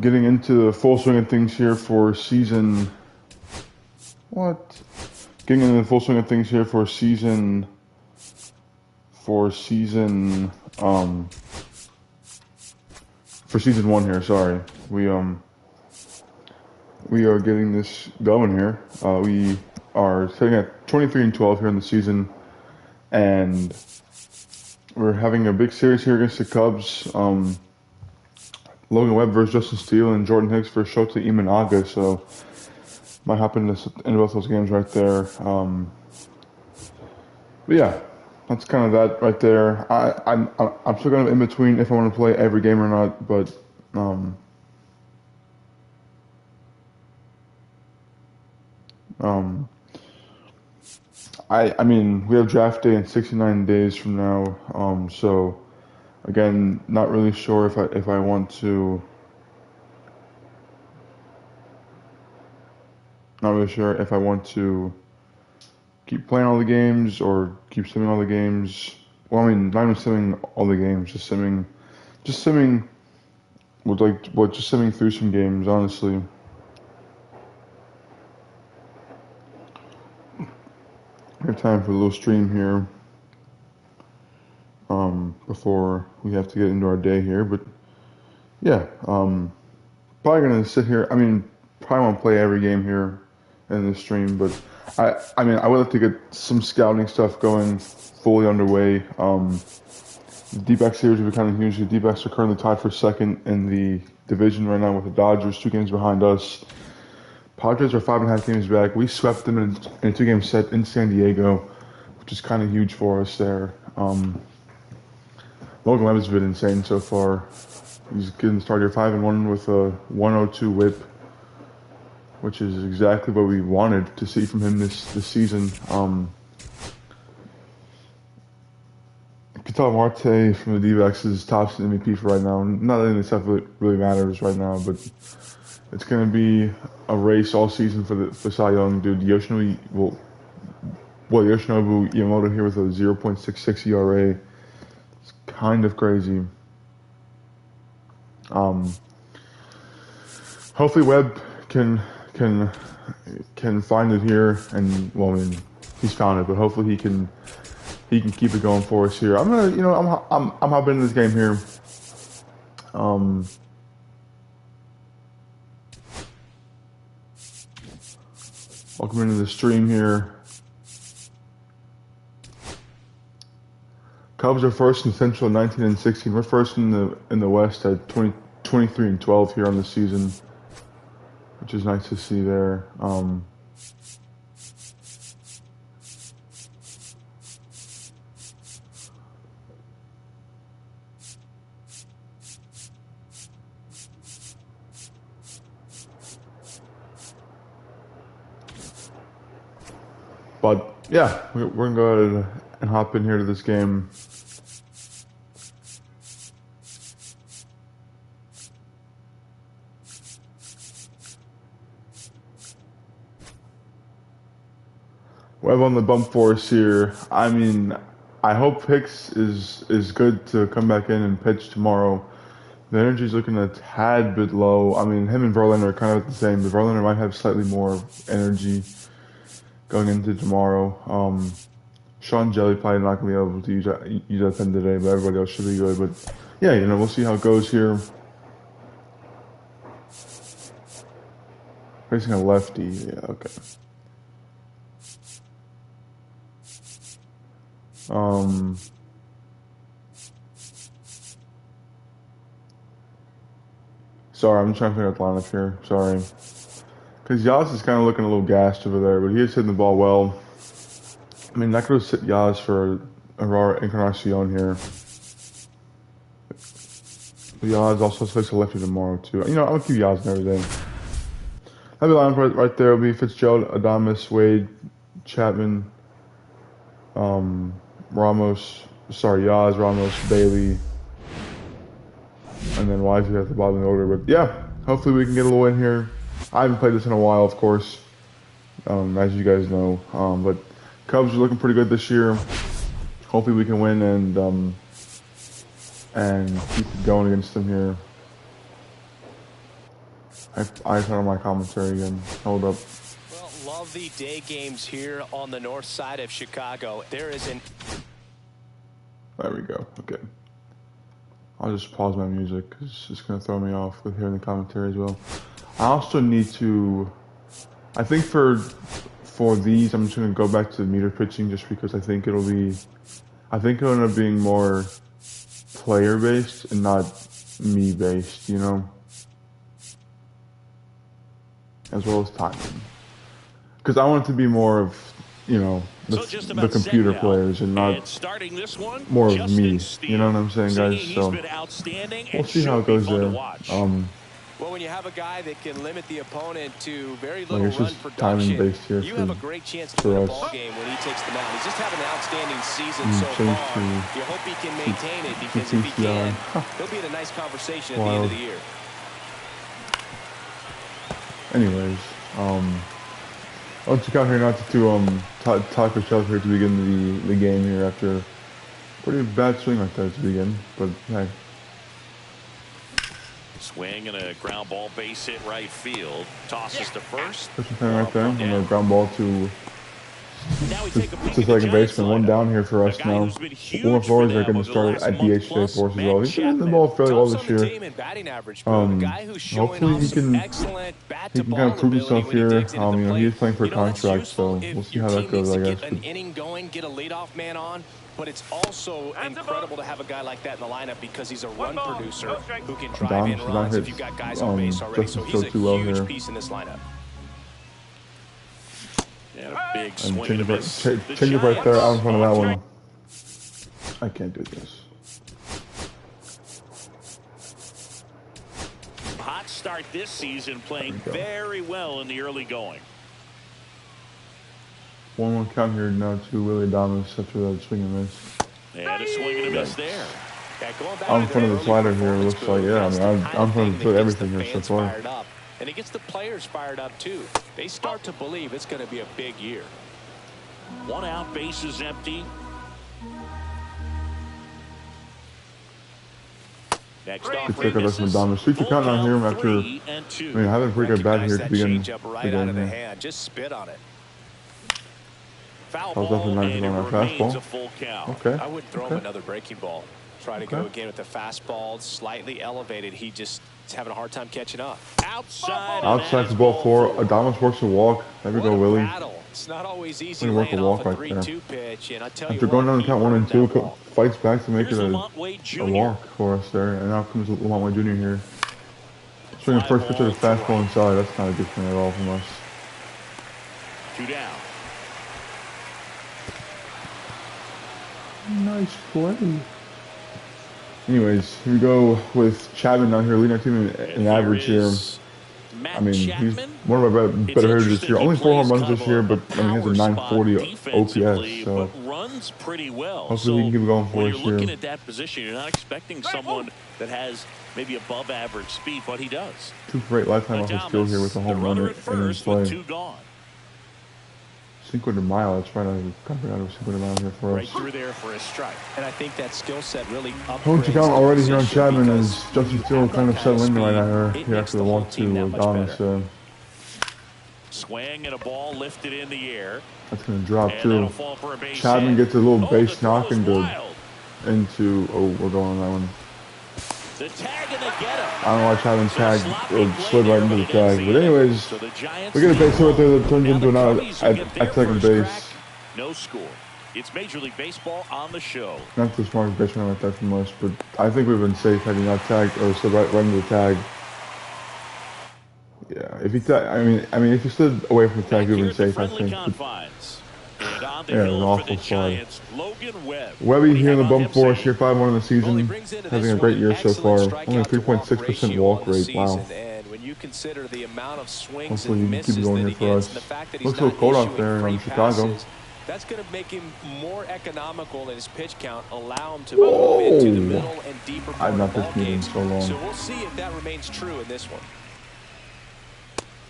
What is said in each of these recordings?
Getting into the full swing of things here for season. What? Getting into the full swing of things here for season. For season. For season one here. Sorry, we are getting this going here. We are sitting at 23-12 here in the season, and we're having a big series here against the Cubs. Logan Webb versus Justin Steele and Jordan Hicks versus Shota Imanaga. So might happen in both those games right there. But yeah, that's kind of that right there. I'm still kind of in between if I want to play every game or not. But I mean, we have draft day in 69 days from now. So again, not really sure if I want to. Not really sure if I want to keep playing all the games or keep simming all the games. Well, I mean, not even simming all the games, just simming just simming through some games, honestly. We have time for a little stream here, before we have to get into our day here. But yeah, probably gonna sit here. I mean, probably won't play every game here in this stream, but I mean, I would like to get some scouting stuff going, fully underway. The D-backs series will be kind of huge. The D-backs are currently tied for second in the division right now with the Dodgers, 2 games behind us. Padres are 5.5 games back. We swept them in a 2-game set in San Diego, which is kind of huge for us there. Logan Webb has been insane so far. He's getting started here 5-1 with a 102 whip, which is exactly what we wanted to see from him this season. Ketel Marte from the D-backs is top MVP for right now. Not that any stuff really matters right now, but it's going to be a race all season for Cy Young, dude. Yoshinobu Yamamoto here with a 0.66 ERA. It's kind of crazy. Hopefully Webb can find it here, and well, I mean, he's found it, but hopefully he can keep it going for us here. I'm hopping into this game here. Welcome into the stream here. Cubs are first in Central, 19-16. We're first in the West at 23-12 here on the season, which is nice to see there. But yeah, we're gonna go ahead and hop in here to this game. Webb on the bump for us here. I mean, I hope Hicks is good to come back in and pitch tomorrow. The energy's looking a tad bit low. I mean, him and Verlander are kind of at the same, but Verlander might have slightly more energy going into tomorrow. Sean Jelly probably not going to be able to use that pen today, but everybody else should be good. But yeah, we'll see how it goes here. Facing a lefty, yeah, okay. Sorry, I'm trying to figure out the lineup here. Sorry. Because Yaz is kind of looking a little gassed over there, but he is hitting the ball well. I mean, I could have sit Yaz for Aurora Encarnacion here. But Yaz also plays a lefty tomorrow, too. I'm going to keep Yaz and everything. That'll be lineup right there. Will be Fitzgerald, Adames, Wade, Chapman, Yaz, Ramos, Bailey, and then Wisely at the bottom of the order. But yeah, hopefully we can get a little win here. I haven't played this in a while, of course, as you guys know. But Cubs are looking pretty good this year. Hopefully we can win and keep it going against them here. I turn on my commentary again. Hold up. Well, love the day games here on the north side of Chicago. There is an... There we go. Okay. I'll just pause my music because it's just going to throw me off with hearing the commentary as well. I also need to... I think for these, I'm just going to go back to the meter pitching just because I think it'll be... I think it'll end up being more player-based and not me-based, you know? As well as timing. Because I want it to be more of, you know, the computer players and not more of me. You know what I'm saying, guys? So we'll see how it goes there. Well, when you have a guy that can limit the opponent to very little like run production, based here you have a great chance to win a ball game when he takes the mound. He's just having an outstanding season so far. You hope he can maintain it because if he can, he'll be in a nice conversation at the end of the year. Anyways, I'll check out here not to talk yourself here to begin the game here after a pretty bad swing like that to begin, but hey. Swing and a ground ball base hit right field. Tosses to first. Push the right there, and a ground ball to second baseman. One down here for us now. Wilmer Flores are going to start at DH today for us as well. He's been hitting the ball fairly well this year. Hopefully he can kind of prove himself here. You know, he is playing for a contract, so we'll see how that goes, I guess. An inning going, get a leadoff man on. But it's also incredible to have a guy like that in the lineup because he's a run producer who can drive in runs if you've got guys on base already. So he's a huge piece in this lineup. And a big swing and miss. Change it right there out in front of that one. I can't do this. Hot start this season, playing very well in the early going. 1-1 count here now to Willie Adames after that swing and miss. And a swing and a miss there. I'm in front of the slider here. It looks like, yeah, I mean, I'm trying to put everything here so far. And it gets the players fired up too. They start to believe it's going to be a big year. One out, base is empty. Next off, check out this Adames. Sweet to count on here after, I mean, having a pretty good bat here to begin right out of the hand. Just spit on it. Foul ball, nice and on our fastball. Okay. I would throw him another breaking ball. Try to go again with the fastball, slightly elevated. He just is having a hard time catching up. Outside's the ball 4. Adames works the walk. There we go, Willie. It's not always easy work the walk right there. Pitch, and I tell after going down the count 1 and 2, fights back to make it a walk for us there. And now comes Lamont Wade Jr. here. Swinging first pitch of the fastball inside. That's not a good thing at all from us. 2 down. Nice play. Anyways, here we go with Chapman down here, leading our team in average here. I mean, he's one of our better hitters this year. Only 4 home runs this year, but I mean, he has a 940 OPS, so runs pretty well. Hopefully he can keep going for us here. When you're looking at that position, you're not expecting someone that has maybe above average speed, but he does. 2 for 8 lifetime off his skill here with a home run and in play. Cinco de Mayo, that's right. I covered out of Cinco de Mayo here for us. Right through there for a strike. And I think that skill set really upgrades. Home to count already here on Chapman as Justin Steele kind of settling in right now here after the walk to Adames. Swing and a ball lifted in the air. That's going to drop too. Chapman gets a little base knock into, oh, we're going on that one. The tag and they get him. I don't know why Chapman tagged or slid right into the tag. But anyways, we get a base hit right there that turns into an out at second base. No score. It's Major League Baseball on the show. Not the smartest baseman like that from us, but I think we've been safe had he not tagged or slid right into the tag. Yeah, if he I mean, if he stood away from the tag, we've been safe, I think. Yeah, it was an awful slide. Webby here in the bump for us here, 5-1 in the season. Having a great year so far. Only a 3.6% walk rate. Wow. Hopefully he can keep going here for us. Looks a little cold out there in Chicago. That's going to make him more economical in his pitch count, allow him to move into the middle and deeper part of ball games. So long. So we'll see if that remains true in this one.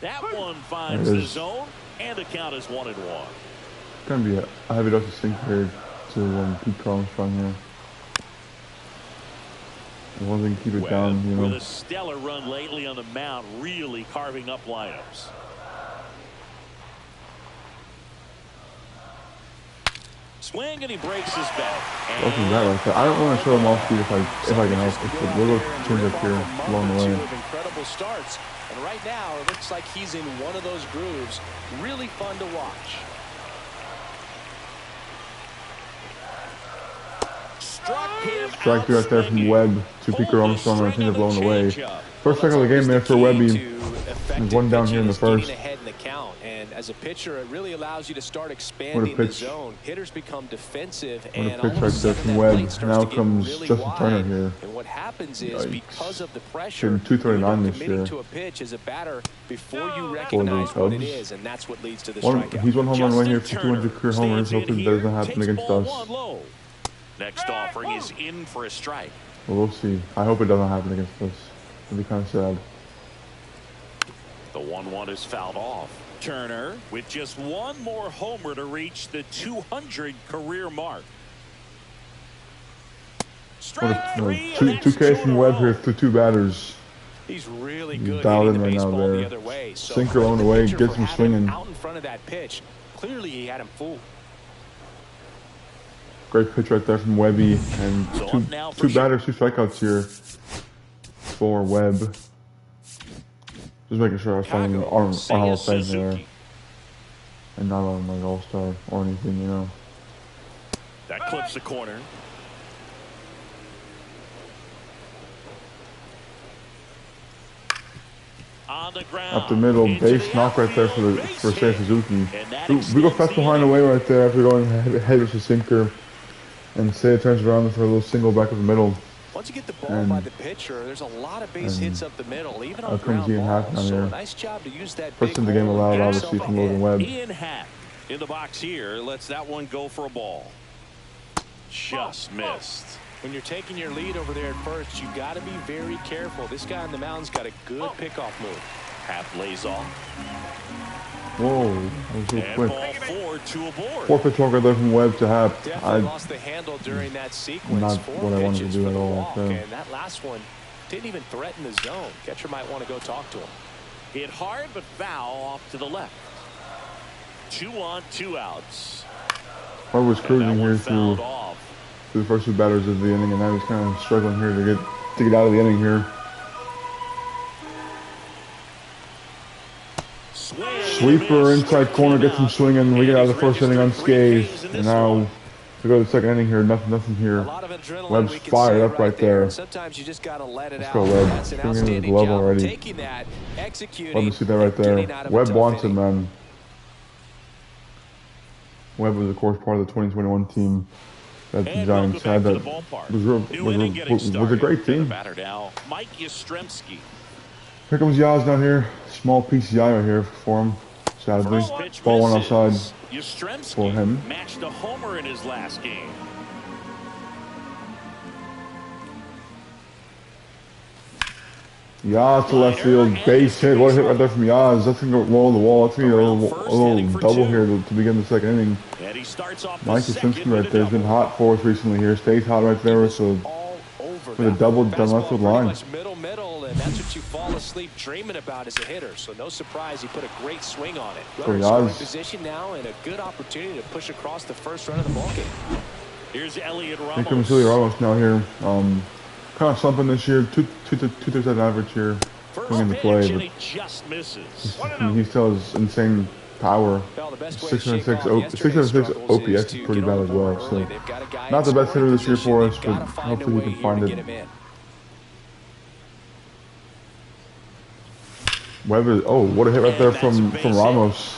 That one finds the zone, and the count is 1-1. Gonna be a heavy dose of sink here to Pete Armstrong here. As long as they can keep it down, you know. With a stellar run lately on the mound, really carving up lineups. Swing and he breaks his back. Welcome that right there. I don't want to show him off speed if I can help. It's a little change up here along the way. Incredible starts, and right now it looks like he's in one of those grooves. Really fun to watch. Strike through right there from Webb to Pico Armstrong and change up along the way. First strike of the game there for Webby. There's one down here in the first. And as a pitcher, it really allows you to start expanding the zone. Hitters become defensive, and all of a sudden that plate starts to get really wide. And what happens is, because of the pressure, you're committing to a pitch as a batter before you recognize what it is, and that's what leads to the strikeout. He's one home run away here for 200 career homers. Hopefully that doesn't happen against us. Next offering is in for a strike. Well, we'll see. I hope it doesn't happen against us. It'd be kind of sad. The 1-1 is fouled off. Turner with just one more homer to reach the 200 career mark. Strike three. Two Ks from Webb here through two batters. He's really good dialed in the right now baseball there. The other way. So sinker on the way, gets him swinging. Out in front of that pitch, clearly he had him fooled. Great pitch right there from Webby, and two batters, two strikeouts here for Webb. Just making sure I was finding on Hall of Fame there, and not on like All-Star or anything, you know. That clips the corner. On the ground. Up the middle, base knock right there for Seiya Suzuki. We go fast behind away right there after going head with the sinker, and Seiya turns around for a little single back of the middle. Once you get the ball by the pitcher, there's a lot of base hits up the middle, even on ground balls. So nice job to use that. First in the game allowed, obviously, from Logan Webb. Ian Hack in the box here lets that one go for a ball. Just missed. When you're taking your lead over there at first, you got to be very careful. This guy on the mound's got a good pickoff move. Half lays off. Whoa, that was so quick. Ball 4 to a board. 4 pitch walk right there from Webb to Happ. Definitely lost the handle during that sequence. Not what I wanted to do at all. So. And that last one didn't even threaten the zone. Catcher might want to go talk to him. Hit hard but foul off to the left. 2 on, 2 outs. Webb was cruising here through the first two batters of the inning, and now he's kind of struggling here to get out of the inning here. Sweeper inside corner, gets him swinging. We get out of the first inning unscathed, and now to go to the second inning here, nothing here. Webb's fired up right there. Sometimes you just gotta let it Let's out. go, Webb. That's an Swinging outstanding glove job already. taking that, executing. Let me see that right there. Webb wants him, man. Webb was, of course, part of the 2021 team that the Giants had. That was a great team. Mike Yastrzemski. Here comes Yaz down here. Small PCI right here for him. Sadly, ball one outside for him. Matched a homer in his last game. Yaz to left field, base hit. What a hit right there from Yaz. That's going to go roll the wall. That's going to be a little double here to begin the second inning. Mike Yastrzemski right there has been hot for us recently here. Stays hot right there with a double down left field line. Middle, and that's what you fall asleep dreaming about as a hitter. So no surprise, he put a great swing on it. For Runner in position now, and a good opportunity to push across the first run of the ballgame. Here's Elliot Ramos. Here comes Elliot Ramos now here. Kind of slumping this year. 237 average here. Going into play, but he just misses. he still has insane power. 606 OPS is pretty bad as well. So not the best hitter this year for us, but hopefully he can find it. Webb is, oh, what a hit right there from Ramos.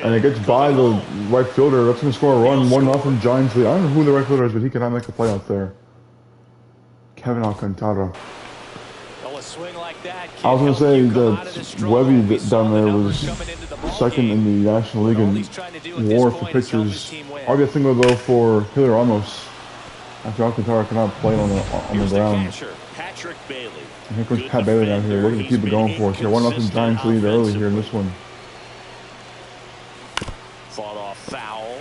And it gets by the right fielder. That's going to score a run. 1-0 Giants lead. I don't know who the right fielder is, but he cannot make a play out there. Kevin Alcantara. I was going to say that Webby down there was second in the National League in WAR for pitchers. I'll get single though for Hilly Ramos after Alcantara cannot play on the ground. And here comes Pat Bailey down here. They're going to keep it going for us here. 1-0 Giants lead early here in this one. Fought off foul.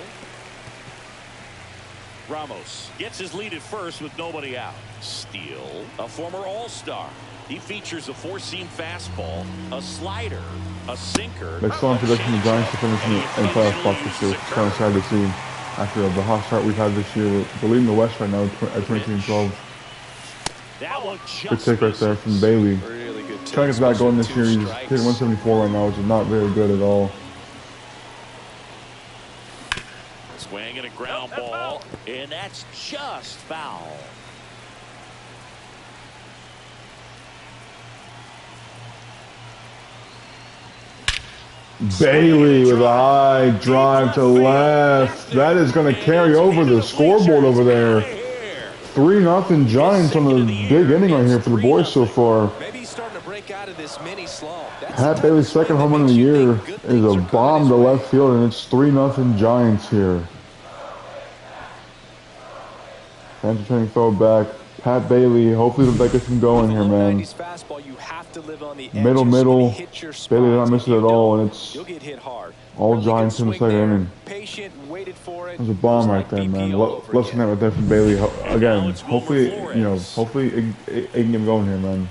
Ramos counts. Gets his lead at first with nobody out. Steele, a former All-Star. He features a four-seam fastball, a slider, a sinker. Next strong production the Giants to finish in the playoff spot this year. It's kind of sad to see after the hot start we've had this year. We're leading the West right now at 22-12. Good take right there from Bailey. Really good take. Trying to get back going this year. He's hitting 174 right now, which is not very good at all. Swing and a ground ball, and that's just foul. Bailey with a high drive to left. That is going to carry over the scoreboard over there. 3-0 Giants on the big inning right here for the boys so far. Maybe he's starting to break out of this mini slump. Pat Bailey's second home run of the year is a bomb to left field, and it's 3-0 Giants here. Fans are trying to throw it back. Pat Bailey, hopefully that gets him going here, man. Middle. Bailey did not miss it at all, and it's all Giants in the second inning. There's a bomb right there, man. Love seeing that right there from Bailey. Again, hopefully, hopefully it can get him going here, man.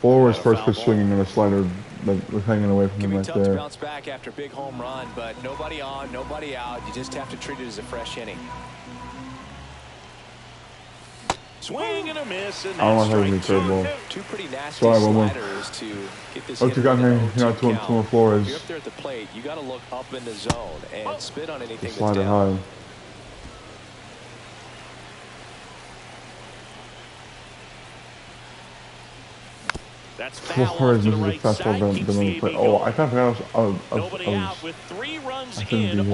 Flores first pitch swinging and a slider that was hanging away from him right there. Bounce back after a big home run, but nobody on, nobody out. You just have to treat it as a fresh inning. Swing and a miss, and I don't want to have any third ball. Two pretty nasty sliders to get this. Oh, you got here. You're not two more Flores. You're up there at the plate. You got to look up in the zone and spit on anything that's slider down. high. That's Flores misses the fastball down the plate. Oh, I kind of forgot I shouldn't be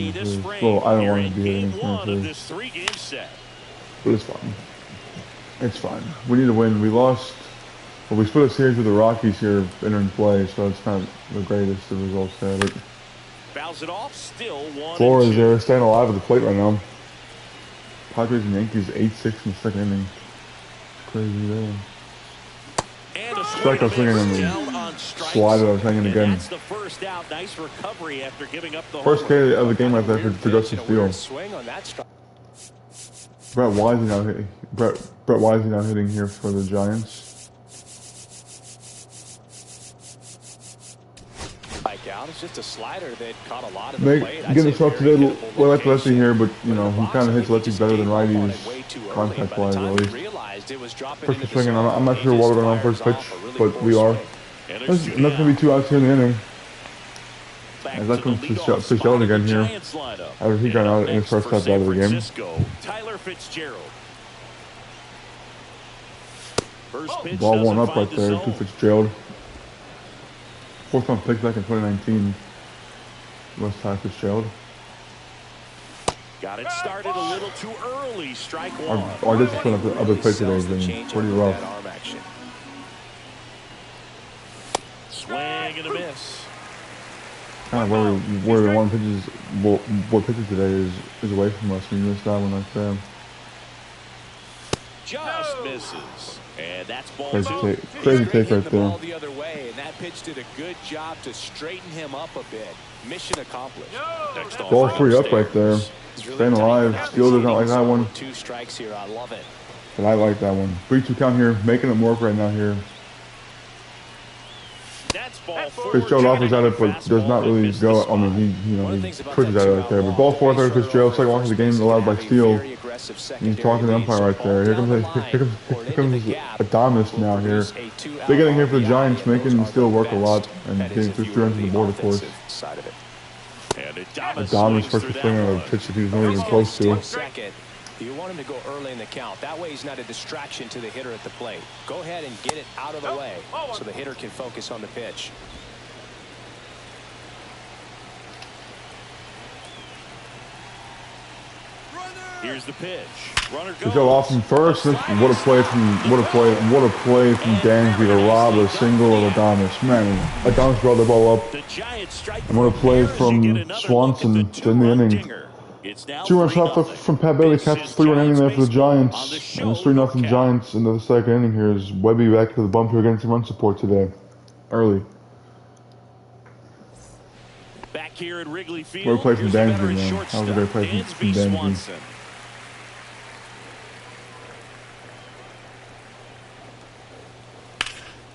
hitting this thing. Well, I don't want to be hitting this thing. But it's fine. It's fine. We need to win. We lost. Well, we split a series with the Rockies here entering play, so it's not the greatest of results there. But fouls it off. Still 1-2. Flores there, staying alive at the plate right now. Padres and Yankees 8-6 in the second inning. It's crazy there. Strikeout swinging and the slider was hanging again. That's the first out. Nice recovery after giving up the first K of the game right there for Justin Steele. Brett Wisey now hitting. Brett Wisey now hitting here for the Giants. Out. It's just a slider that caught a lot of the plate. Getting this up today, we're like lefty here, but he kind of hits lefties better than righties, contact-wise at least. First pitch swinging. I'm not sure what we're going on first pitch, but we are. There's not going to be two outs here in the inning. As that comes to Fitzgerald again here. After he got out in his first step out of the game. Ball one up right there to Fitzgerald. Fourth round pick back in 2019. West Ty Fitzgerald. Got it started a little too early. Strike one. Our discipline of the plate today has been pretty rough. Swing and a miss. Kind of where one pitches today is away from us. We missed that one right there. Just misses. And that's ball crazy take right there. The other way, and that pitch did a good job to straighten him up a bit. Mission accomplished. Ball free up right there. Staying alive. Steele does not like that one. 2 strikes here. I love it. But I like that one. 3-2 count here. Making it work right now here. Fitzgerald offers at it, but does not really go. I mean, he pushes at it right there. But ball 4 there, Fitzgerald. Second walk of the game allowed by Steele. He's talking to the umpire right there. Here comes Adames now here. Big inning here for the Giants, making Steele work a lot and getting 3 runs on the board, of course. Adames first pitch swing on a pitch that he was not even close to. You want him to go early in the count. That way he's not a distraction to the hitter at the plate. Go ahead and get it out of the way so the hitter can focus on the pitch. Here's the pitch. Runner goes. Go off from first. What a play from Dansby to rob a single of Adames. Man, Adames brought the ball up. And what a play from Swanson to end the inning. 2 runs left from Pat Bailey. Catches 3-run inning there for the Giants. And it's 3-0 Giants into the second inning here. Is Webby back to the bump here getting some run support today. Early. back here at Wrigley Field. Great play from Here's a Dansby, veteran man. shortstop, That was a great play from Dansby. Swanson.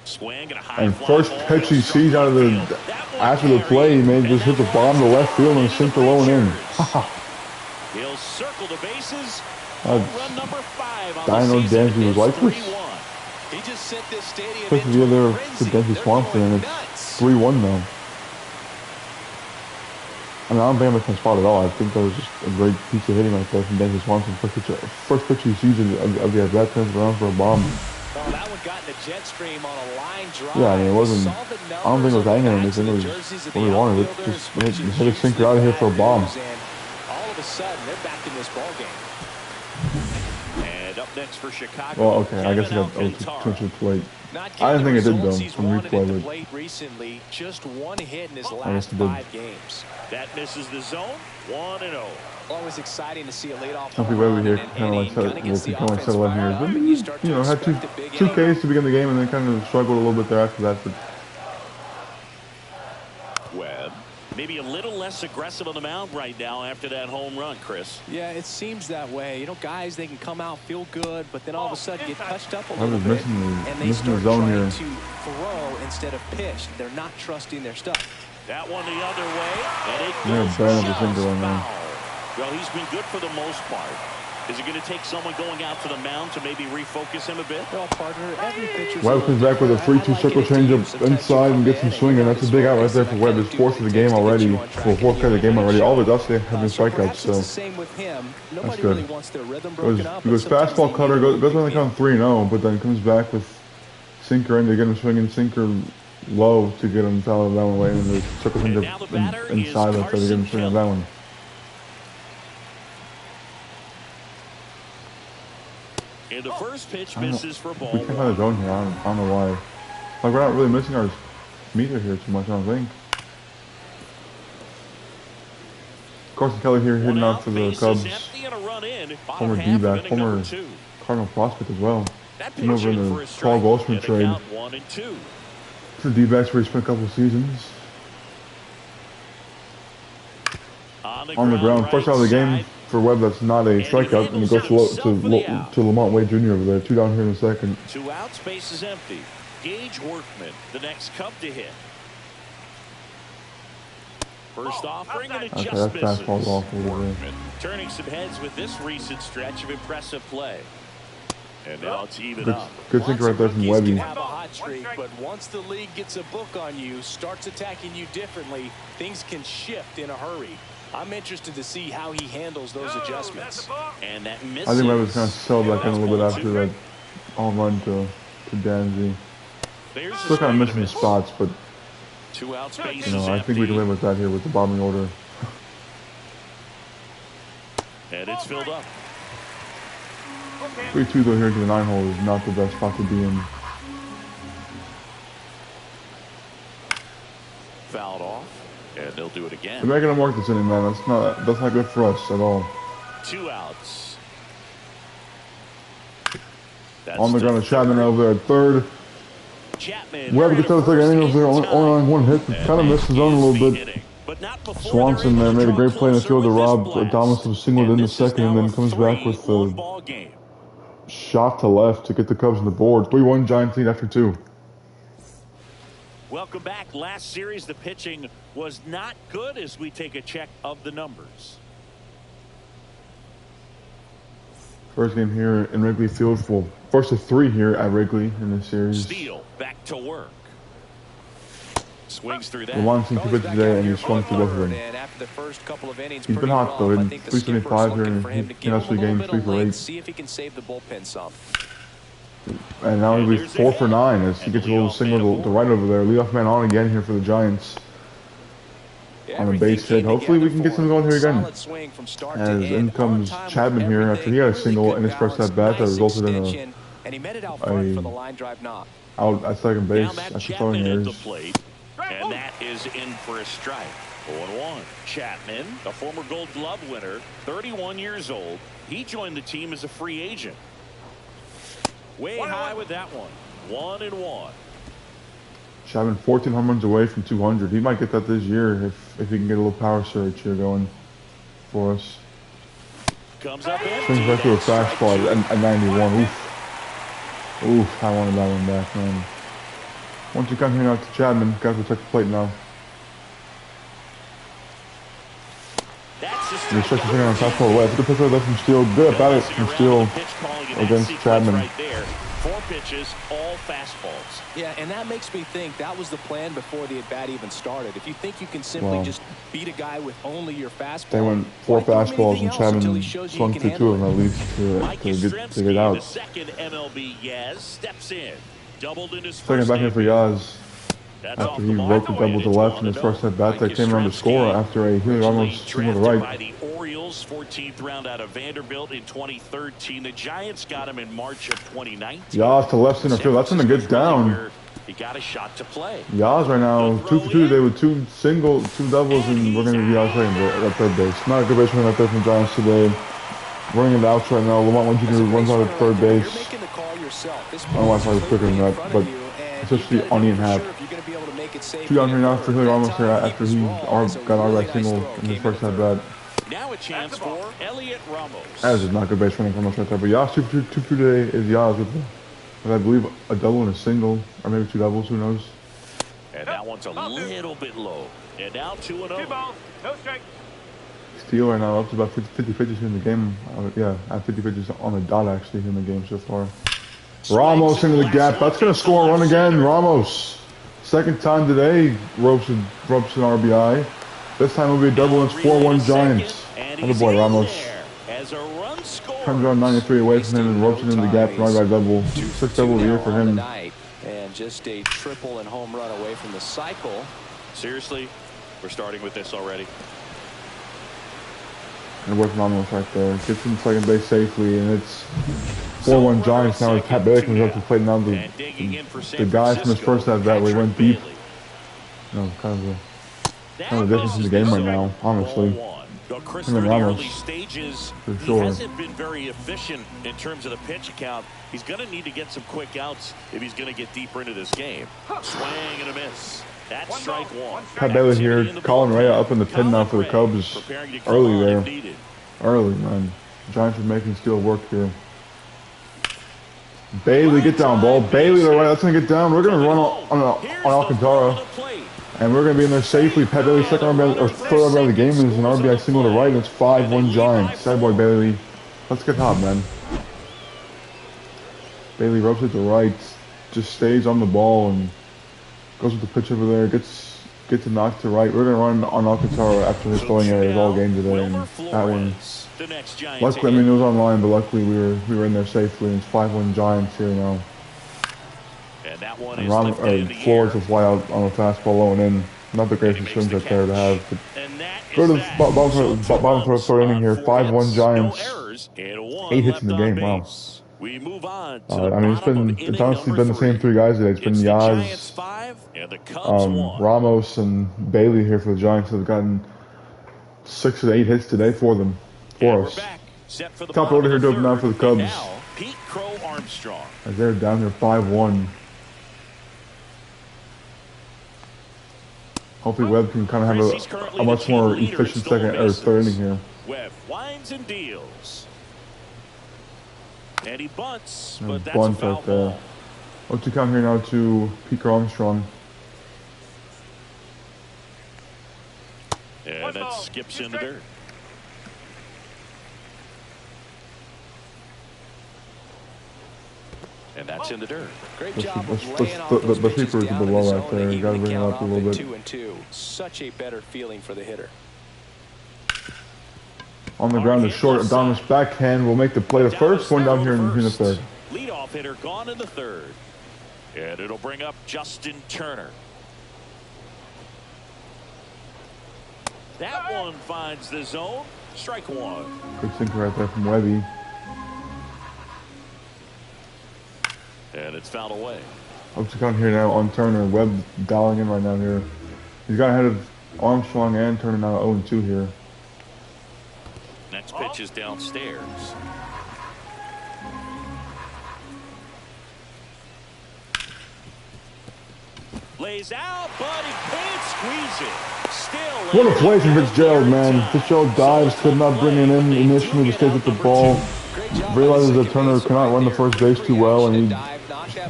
Swing and a high And fly first ball. pitch he sees out of the after the play, he may just hit the bomb to left field and sink the low and in. He'll circle the bases. Run number 5 on Dino the season. Dansby was lifeless. He just sent this stadium Especially the other to Dansby Swanson, and it's 3-1 now. I mean, I don't think I'm making a spot at all. I think that was just a great piece of hitting right there from Dansby Swanson. First pitch he sees of the at-bat turns around for a bomb. Oh, that one got in the jet stream on a line drive. Yeah, I mean, it wasn't. I don't think it was hanging or anything. It was what we wanted. It just hit a sinker out of here for a bomb. All of a sudden, they're back in this ball game. And up next for Chicago. Well, okay, I guess I got too late. I didn't think it did though from replay, but recently, just one hit in his last 5 games. That misses the zone. 1-0. Always exciting to see a leadoff. some people over here kind of like settle in here. But, you know, had two Ks to begin the game and then kind of struggled a little bit there after that. But Webb, maybe a little less aggressive on the mound right now after that home run, Chris. Yeah, it seems that way. You know, guys, they can come out, feel good, but then all of a sudden get touched up a I little was bit, and they start zone trying here. to throw instead of pitch. They're not trusting their stuff. That one the other way, and it Yeah, goes burn up the just sinker right now. foul. Well, he's been good for the most part. Is it going to take someone going out to the mound to maybe refocus him a bit? Well, partner, every pitcher's Webb comes back with a 3-2 circle changeup inside and gets him swinging. That's a big out right there for Webb. His fourth of the game already. Well, fourth of the game already. All of his us have been strikeouts, so that's good. He goes fastball cutter, goes on the count 3-0, but then comes back with sinker in to get him swinging, sinker low to get him foul that one away, and the circle changeup inside to get him swinging on that one. And the first pitch misses for ball We can't find the zone here. I don't know why. Like, we're not really missing our meter here too much, I don't think. Carson Kelly here hitting out for the Cubs. Former D-back, former Cardinal prospect as well. Came over in the Paul Goldschmidt trade. To the D-backs where he spent a couple of seasons. On the ground. First out of the game for Webb, that's not a strikeout, and it goes to Lamont Wade Jr. over there. 2 down here in the second. 2 outs, base is empty. Gage Workman, the next Cub to hit. First offering and it Okay, just that misses. fastball's off a little bit. Workman turning some heads with this recent stretch of impressive play. And now it's even up. Good sinker right there from Webby. Have a hot streak, but once the league gets a book on you, starts attacking you differently, things can shift in a hurry. I'm interested to see how he handles those adjustments. And that misses. I think Webb was kind of settled back in a little bit after that home run to Dansby. Still kind of missing the spots, but 2 outs, base you know, is I think we can empty. live with that here with the bombing order. And it's filled up. 3-2 though here to the 9 hole is not the best spot to be in. Fouled off. And they'll do it again. They're making him work this inning, man. That's not good for us at all. 2 outs. That's On the ground, Chapman over there at third. Chapman. Webb gets out of the second inning. Only on 1 hit. Kind of missed his own a little bit. Swanson there made a great play in the field to rob Adames of singled in the second, and then comes back with the shot to left to get the Cubs on the board. 3-1 Giants lead after 2. Welcome back. Last series, the pitching was not good as we take a check of the numbers. First game here in Wrigley Field. First of 3 here at Wrigley in this series. Steele back to work. Swings through that. Lamont seen 2 pitches today, and he swung through both of them. He's been hot though. In 375 here, and he has 3 games, 3 for 8. See if he can save the bullpen some. And now he'll be 4 for 9 as he gets a little single to right over there. Leadoff man on again here for the Giants. On the base hit. Hopefully we can get something going here again. As in comes Chapman here after he had a single in his first at bat that resulted in out at second base after throwing errors. And that is in for a strike. 0-1. Chapman, a former Gold Glove winner, 31 years old. He joined the team as a free agent. Way high with that one. 1-1. Chapman 14 home runs away from 200. He might get that this year if he can get a little power surge here going for us. Comes up Swings right to a fastball at 91. Oof. Oof, I wanted that one back, man. Once you come here now to Chapman, got to protect the plate now. He stretches his finger on fastball away. If the pitcher left from Steele, good about it from Steele against Chapman. Right there. 4 pitches, all fastballs. Yeah, and that makes me think that was the plan before the at-bat even started. If you think you can simply just beat a guy with only your fastball. They went 4 fastballs and Chapman swung through 2 of them at least to get out. The second MLB Yaz steps in. Doubled in his Second back in for Yaz. After he broke the double to left in his first at bat, that came around to score after a Healy Ramos single to right. By the Orioles, 14th round out of Vanderbilt in 2013. The Giants got him in March of 2019. Yaz to left center field. That's gonna get down. He got a shot to play. Yaz right now 2 for 2 today with 2 doubles, and we're gonna be out second at third base. Not a good base running out there from the Giants today. Running in the outs right now. Lamont Wynn Jr. runs out at third base. I don't know why it's like quicker than that, but it's just the onion half. 2 down here now for Healy Ramos here after he got our right single in his first at bat. Now a chance for Elliot Ramos. That is not good base running from us right there. But Yaz 2 for 2 today is Yaz with I believe a double and a single, or maybe 2 doubles, who knows. And that one's a little bit low. And now 2-0. 2 balls, no strike. Steele right now up to about 50 pitches here in the game. Yeah, at 50 pitches on the dot actually here in the game so far. Ramos into the gap. That's going to score a run again. Ramos. Second time today, ropes an RBI. This time it'll be a double and it's 4-1 Giants. Another boy, Ramos. Comes around 93 away from him and ropes it into the gap for an RBI double. 6th double of the year for him. And just a triple and home run away from the cycle. Seriously, we're starting with this already. And worth Ramos right there. Gets in second base safely, and it's 4-1 Giants now. Pat Bailey comes up to the plate now. The guy from his first at bat where he went deep. No, kind of a difference in the game right now, honestly. Chris, Him and Ramos, stages, for sure. He hasn't been very efficient in terms of the pitch count. He's going to need to get some quick outs if he's going to get deeper into this game. Swing and a miss. That's strike 1. Pat Bailey here, Colin Rea up in the pin now for the Cubs. Early there. Early, man. Giants are making Steele work here. Bailey, get down, ball. Bailey to the right. That's going to get down. We're going to run on Alcantara. And we're going to be in there safely. Pat Bailey's second RBI, or third RBI of the game is an RBI single to right. And it's 5-1 Giants. Sad boy Bailey. Let's get hot, man. Bailey ropes it to right. Just stays on the ball and goes with the pitch over there. Gets a knock to right. We're going to run on Alcantara after his throwing areas all game today. And that one, luckily, I mean, it was online, but luckily we were in there safely. And it's 5-1 Giants here now. And Flores will fly out on a fastball low and in. Not the greatest swings right there to have. But go to the bottom of the third inning here. 5-1 Giants. 8 hits in the game. Wow. I mean, it's honestly been the same 3 guys today. It's been Yaz, Ramos, and Bailey here for the Giants. Have gotten 6 of the 8 hits today for them, for us. Top order here to open out for the Cubs. As they're down here 5-1. Hopefully Webb can kind of have a much more efficient second or third inning here. Webb winds and deals. And he bunts, but that's bunt right there. What's to come here now to Peter Armstrong. And that skips in the dirt. And that's in the dirt. Great job of laying off those pitches down in the zone and even the count off at 2-2. Such a better feeling for the hitter. On the ground is short. Adonis backhand will make the play. The first one down here in the third. Leadoff hitter gone in the third. And it'll bring up Justin Turner. That one finds the zone. Strike 1. Good sinker right there from Webby. And it's fouled away. Up to come here now on Turner. Webb dialing in right now here. He's got ahead of Armstrong and Turner now 0-2 here. Next pitch is downstairs. Lays out, but he can't squeeze it. Still what a play from Fitzgerald, man. Fitzgerald dives, could not bring it in initially, but stays with the ball. Realizes that Turner cannot run the first base too well, and he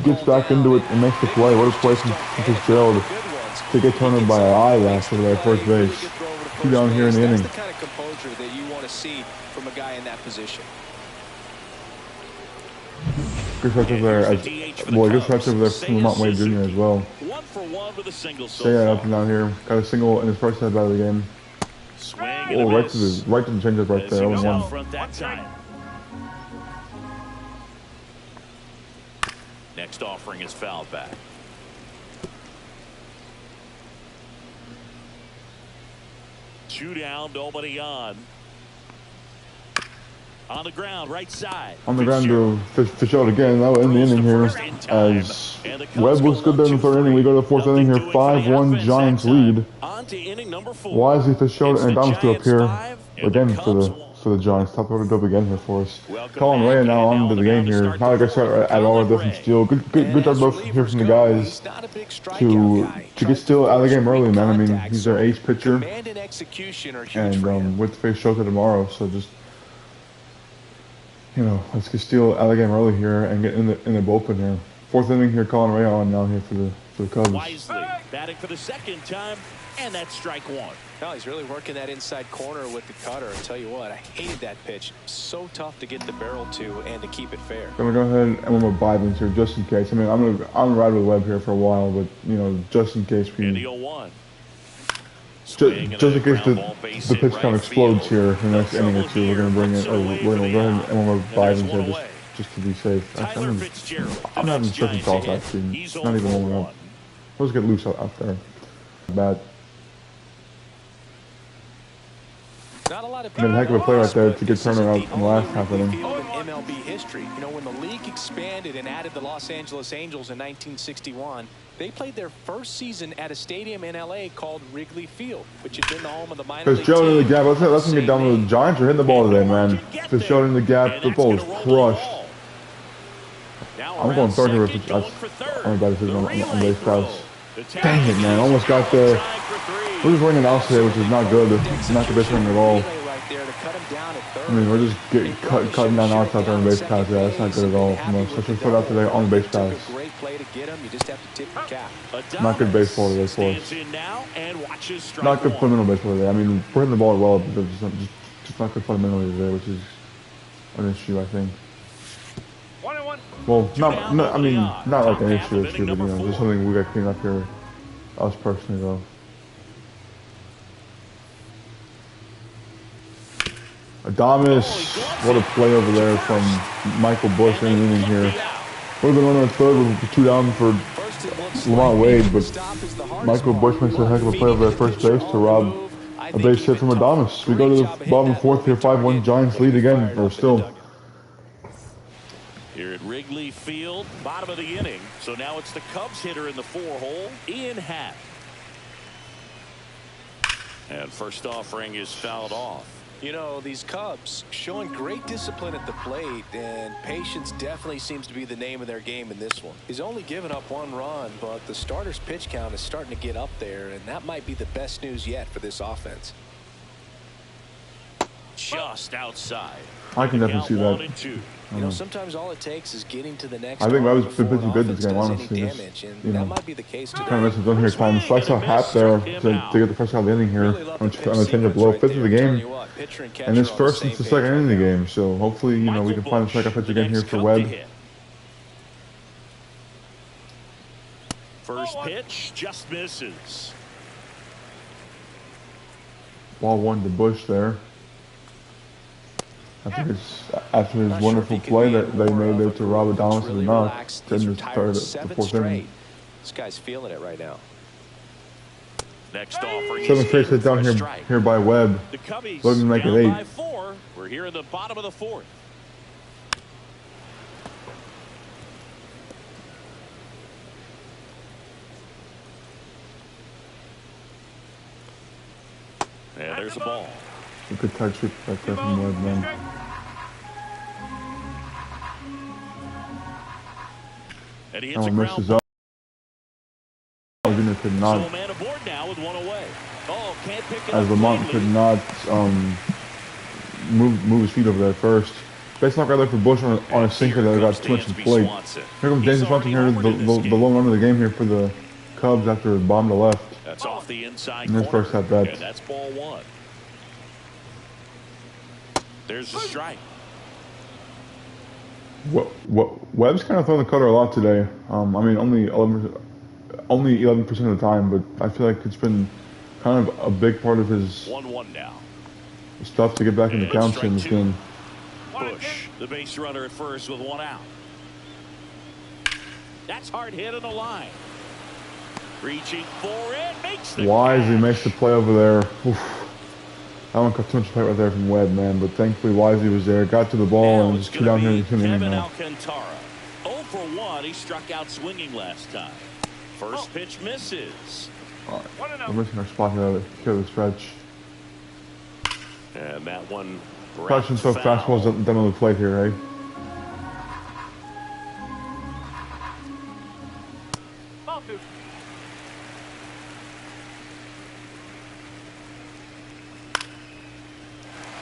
gets back into it and makes the play. What a play from Fitzgerald to get Turner by an eyelash over there at first base. 2 down here in the inning. That's the kind of composure that you want to see from a guy in that position. Good stretch over there, good stretch over there from Lamont Wade Jr. as well. 1 for 1 with a single so Stay far. up and down here. Got a single in his first at bat of the game. Swing Oh, right to the changeup right there. 0-1. Front that time. Next offering is fouled back. Two down, nobody on. On the ground, right side. On the ground to Fitzgerald again. That was in the inning here. As Webb looks good there in the 3rd inning. We go to the 4th inning here. 5-1 Giants lead. Wisely Fitzgerald and Adames still up here again for the Giants. Top order dub again here for us. Colin Ray now on to the game here. Not a good start at all. Different steal. Good job both here from the guys to get Steele out of the game early, man. I mean, he's their ace pitcher, and with face Shota tomorrow, so just, you know, let's get Steele out of the game early here and get in the bullpen here. 4th inning here. Colin Ray on now here for the Cubs. Wisely batting for the 2nd time, and that's strike 1. No, he's really working that inside corner with the cutter. I tell you what, I hated that pitch. So tough to get the barrel to and to keep it fair. I'm gonna go ahead and we're gonna buy them here just in case. I mean, I'm gonna ride with Webb here for a while, but you know, just in case we. Just in case the pitch kind of explodes here in the next inning or two, we're gonna bring it. Or we're gonna go ahead and we're gonna buy them here just to be safe. Actually, I'm having second thoughts actually. Not even warming up. Let's get loose out there. Bad. Made a heck of a play right there to get Turner out in the last half inning. MLB history. You know, when the league expanded and added the Los Angeles Angels in 1961, they played their first season at a stadium in LA called Wrigley Field, which had been the home of the minor league Fitzgerald in the gap. Let's get down to the Giants. Are hitting the ball today, man. Fitzgerald in the gap. The ball is crushed. I'm going 3rd here with Fitzgerald. I'm about to on base pass. Dang it, man. Almost got there. We're just running out today, which is not good. Not the best running at all. I mean, we're just cutting down outs out there on base pass. Yeah, that's not good at all from us. Let's just put out today on the base pass. Not good baseball today for us. Not good fundamental baseball today. I mean, we're hitting the ball well, but just not good fundamentally today, which is an issue, I think. Well, not like an issue, but you know, just something we got to clean up here. Us personally, though. Adames, what a play over there from Michael Bush in the inning here. Would have been running 3rd with 2 down for Lamont Wade, but Michael Bush makes a heck of a play over at first base to rob a base hit from Adames. We go to the bottom 4th here, 5-1 Giants lead again, or still. Here at Wrigley Field, bottom of the inning. So now it's the Cubs hitter in the 4-hole, Ian Happ. And first offering is fouled off. You know, these Cubs showing great discipline at the plate, and patience definitely seems to be the name of their game in this one. He's only given up 1 run, but the starter's pitch count is starting to get up there, and that might be the best news yet for this offense. Just outside. I can definitely see that. You know, sometimes all it takes is getting to the next. I think Web's been pitching good this game, honestly. You know, kind of misses on here. Time slice out Happ there to get the first out of the inning here. On the change below 5th of the game, and his first since the 2nd inning of the game. So hopefully, you know, we can find the second pitch again here for Webb. First pitch just misses. Ball 1 to Bush there. After his wonderful play that they made there to Robert Adames and enough, then just started the 4th inning. This guy's feeling it right now. Next offering. 7 straight hit down here by Webb. Looking to make it 8. We're here in the bottom of the 4th. And there's the ball. A good touch hit back there from Webb, man. And he hits a ground misses up. Jr. could not, So a man aboard now with one away. Oh, can't pick it as up Lamont cleanly. could not move his feet over there first. Base knock right there for Bush on a sinker that got too much in plate. Here comes Dansby Swanson here, the lone run of the game here for the Cubs after a bomb to left. That's off the inside in his corner. first at bat. And that's ball one. There's the strike. Webb's kind of throwing the cutter a lot today. I mean, only 11% of the time, but I feel like it's been kind of a big part of his 1-1 now. stuff to get back in the counts in this game. Bush, the base runner at first with one out. That's hard hit on the line. Reaching for it, makes the Wisely catch. makes the play over there. Oof. That one got too much play right there from Webb, man. But thankfully, Wisely was there, got to the ball, Now and it's just going down to here be and couldn't even Kevin know. Alcantara. 0 for 1. He struck out swinging last time. First pitch misses. All right. We're missing our spot here of the stretch. And that one Question so fastballs done on the plate here, eh?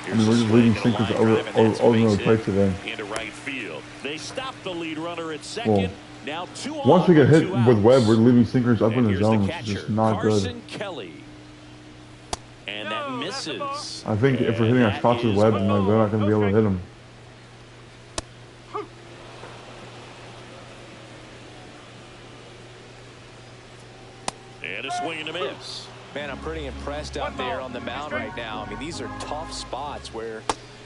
I mean, we're just leading sinkers over the plate today. Into right field. They stop the lead runner at second. Well, now two once we get hit on, with Webb, we're leaving sinkers up and in the here's zone, the which is catcher, just not Carson good. Kelly. And that misses. I think if we're hitting our spots with Webb, they're not going to be able to hit him. And a swing and a miss. Man, I'm pretty impressed out there on the mound right now. I mean, these are tough spots where...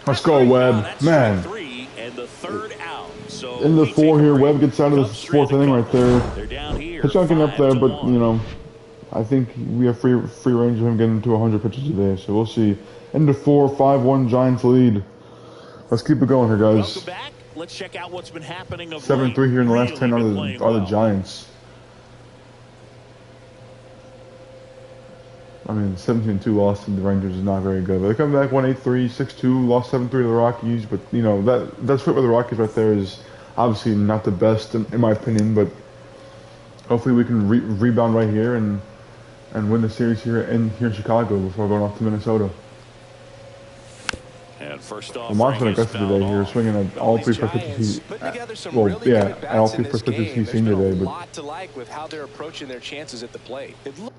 Let's go, Webb. Man. Three and the third out. So In the four here, Webb gets out of the fourth inning right there. They're down here. Pitch not getting up there, but, you know, I think we have free range of him getting to 100 pitches today, so we'll see. Into 4, 5-1 Giants lead. Let's keep it going here, guys. Welcome back. Let's check out what's been happening of 7-3 here in the last 10 are the Giants. I mean, 17-2 loss to the Rangers is not very good. But they come back 1-8-3, 6-2, lost 7-3 to the Rockies. But, you know, that's fit with the Rockies right there is obviously not the best, in my opinion. But hopefully we can rebound right here and win the series here in Chicago before going off to Minnesota. And first off, Lamont's been aggressive today here, swinging at all three first pitches at all three first pitches he's seen today. But a lot to like with how they're approaching their chances at the plate. It looked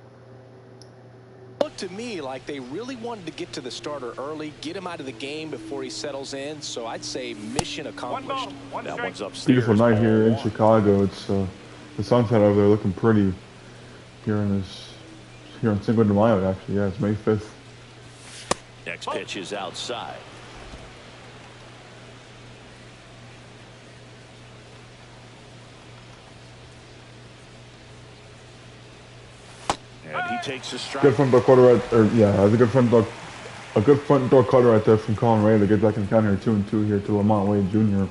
to me like they really wanted to get to the starter early, get him out of the game before he settles in. So I'd say mission accomplished. That one's upstairs. Beautiful night here in Chicago. It's the sunset over there looking pretty here on Cinco de Mayo. Actually, yeah, it's May 5th. Next pitch is outside. And he takes a strike. Good front door cutter that's a good front door cutter right there from Colin Ray to get back in the count here, 2-2 here to Lamont Wade Jr.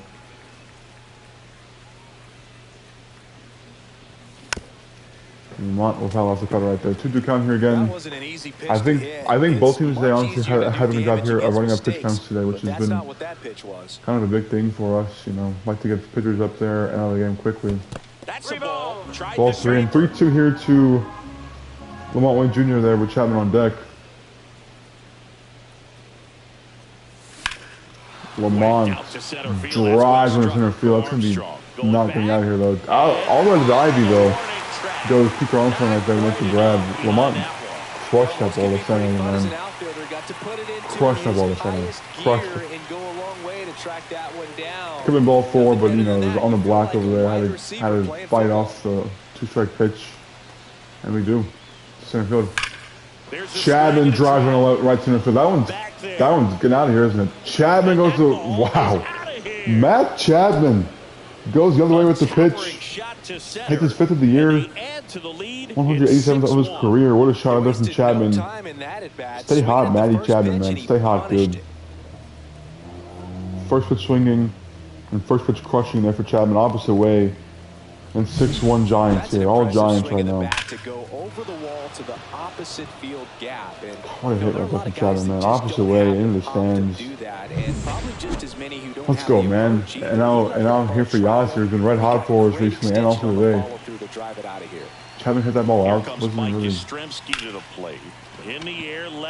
Lamont will foul off the cutter right there. 2-2 count here again. That wasn't an easy pitch I think both teams today honestly had a good job here of running up pitch counts today, which has been not what that pitch was. kind of a big thing for us. You know, like to get pitchers up there and out of the game quickly. That's a ball. Ball 3 and 3-2 here to Lamont Wayne Jr. there with Chapman on deck. Lamont drives into center field. That's going to be knocking out here though. All the way to the Ivy though. Goes Peter Armstrong right there, makes the grab. Lamont crushed that ball to center, man. Crushed that ball to center. Crushed it. Could have been ball 4, but you know, it was on the block over there. Had to fight off the 2-strike pitch. And we do. Center field. Chapman drives on the right center field. That one's getting out of here, isn't it? Chapman goes to, wow. Matt Chapman goes the other way with the pitch. Hits his 5th of the year. 187th of his career. What a shot out there from Chapman. Stay hot, Matty Chapman, man. Stay hot, dude. First pitch swinging and first pitch crushing there for Chapman. Opposite way. And 6-1 Giants here. All Giants right now. To go over the wall to the opposite field gap. And what a hit right there from Chapman, man. Opposite way into the stands. Let's go, man. And now here for Yaz, who's been red hot for us recently and also today. Chapman hit that ball out. Wasn't really.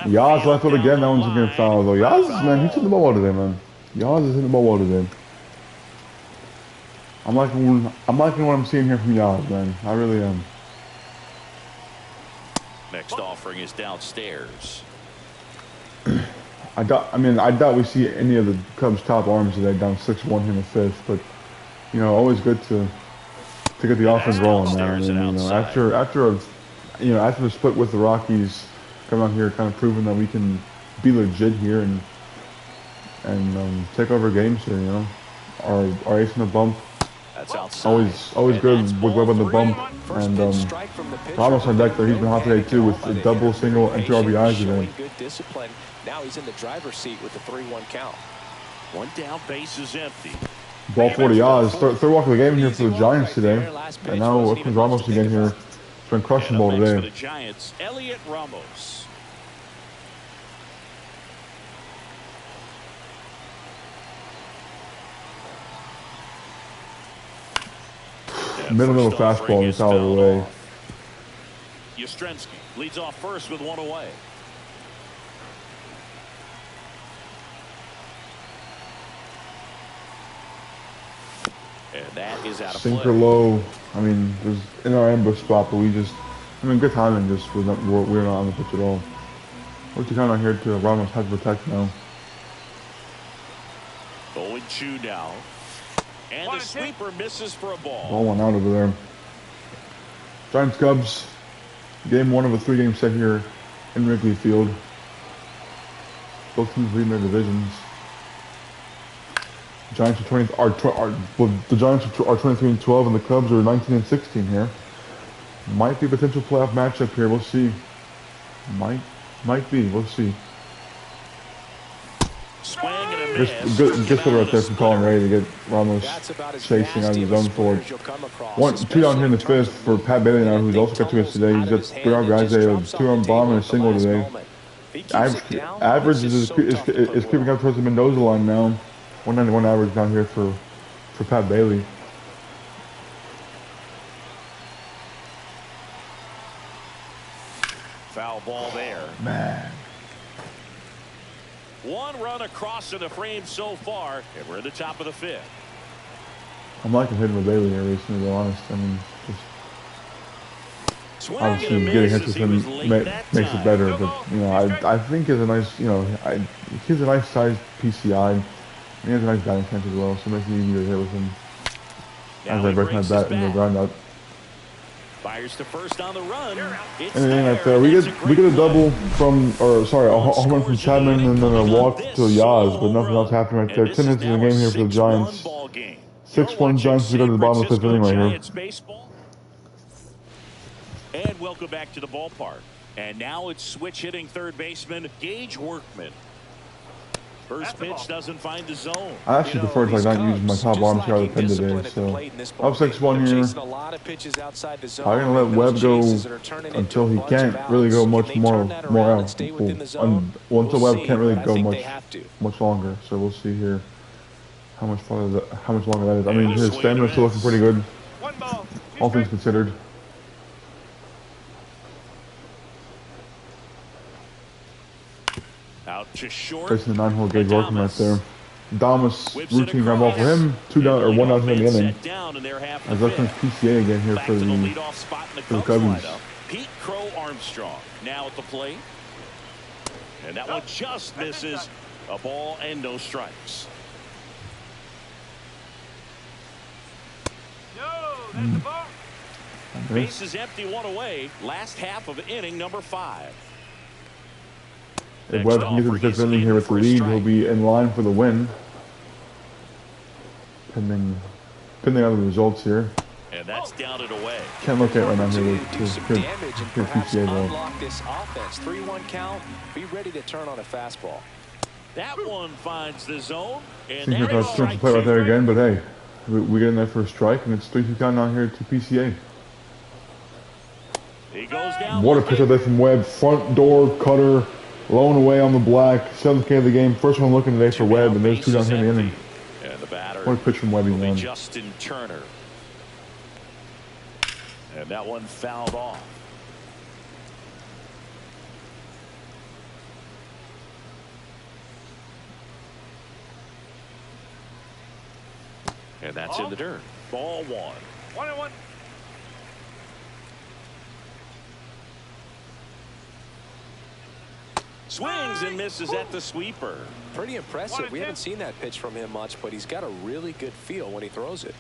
Yaz left foot again. That one's a good foul though. Yaz, man, he's hitting the ball well today, man. Yaz is hitting the ball well today. I'm liking what I'm seeing here from Yaz, man. I really am. Next offering is downstairs. I doubt we see any of the Cubs' top arms today down 6-1 here in the fifth, but you know, always good to get the offense rolling now. I mean, you know, after the split with the Rockies, coming out here kind of proving that we can be legit here and take over games here. You know, our ace in the bump. Always good with Webb on the bump, and Ramos on deck there. He's been hot today too with a double, single, and 2 RBIs today. Now he's in the driver's seat with the 3-1 count. One down, base is empty. Ball 40 odds. Third walk of the game here for the Giants today, and now up comes Ramos again here. It's been crushing ball today. For the Giants, Elliot Ramos. Middle fastball is out of the way. Yastrzemski leads off first with 1 away. And that is out of play. Sinker low. I mean, there's in our ambush spot, but good timing. Just we're not on the pitch at all. We're kind of here to Ramos has to protect now. 0-2 now. And the sweeper misses for a ball. Ball went out over there. Giants Cubs. Game 1 of a 3-game set here in Wrigley Field. Both teams leading their divisions. Giants are the Giants are 23-12 and the Cubs are 19-16 here. Might be a potential playoff matchup here. We'll see. Might be. We'll see. Just right there from Colin Ray to get Ramos chasing out of his own forward. 2 down here in the fifth for Pat Bailey now, who's also got 2 hits today. He's got 3 RBIs, a 2-run bomb and a single today. Average is creeping up towards the Mendoza line now. 191 average down here for Pat Bailey. Foul ball there. Man. 1 run across in the frame so far, and we're at the top of the 5th. I'm liking hitting with Bailey here recently, to be honest. I mean, just obviously getting hits with him makes it better, but you know, I think he's a nice, you know, he's a nice sized PCI. And he has a nice batting stance as well, so it makes it easier to hit with him. As I break my bat in the ground out. Fires to first on the run. And then right there, we get a double from, or sorry, a home run from Chapman and then a walk to Yaz, but nothing else happened right there. 10 hits in the game here for the Giants. 6-1 Giants to go to the bottom of the 5th inning right here. And welcome back to the ballpark. And now it's switch hitting third baseman Gage Workman. First pitch doesn't find the zone. I actually prefer to not use my top arms here out of the pen today, so up 6-1 here. I'm gonna let Webb go until he can't really go much more out. Until Webb can't really go much longer. So we'll see here how much longer that is. I mean, his stamina's still looking pretty good, all things considered. Out to short. Facing the 9-hole Gage Workman right there. Damas routine ground ball for him. 2 down or 1 down in the inning. As that comes PCA again here for the Cubbies. Pete Crow Armstrong now at the plate. And that one just misses. A ball and no strikes. Base is empty, 1 away. Last half of inning number 5. If Webb can get to the 5th inning here with the lead, he'll be in line for the win. Pending on the results here. And that's down and away. Can't look at right now here with his PCA ball. Unlock this offense. 3-1 count. Be ready to turn on a fastball. That one finds the zone. And Seems like I was trying to play right there again, but hey, We get in there for a strike, and it's 3-2 count down here to PCA. He goes down. What a pitch out there from Webb. Front door cutter, low and away on the black. 7th K of the game. First one looking today for Webb, and there's 2 down here in the inning. And the batter. What a pitch from Webb he won. Justin Turner. And that one fouled off. And that's in the dirt. Ball 1. 1-1. Swings and misses at the sweeper. Pretty impressive. We haven't seen that pitch from him much, but he's got a really good feel when he throws it.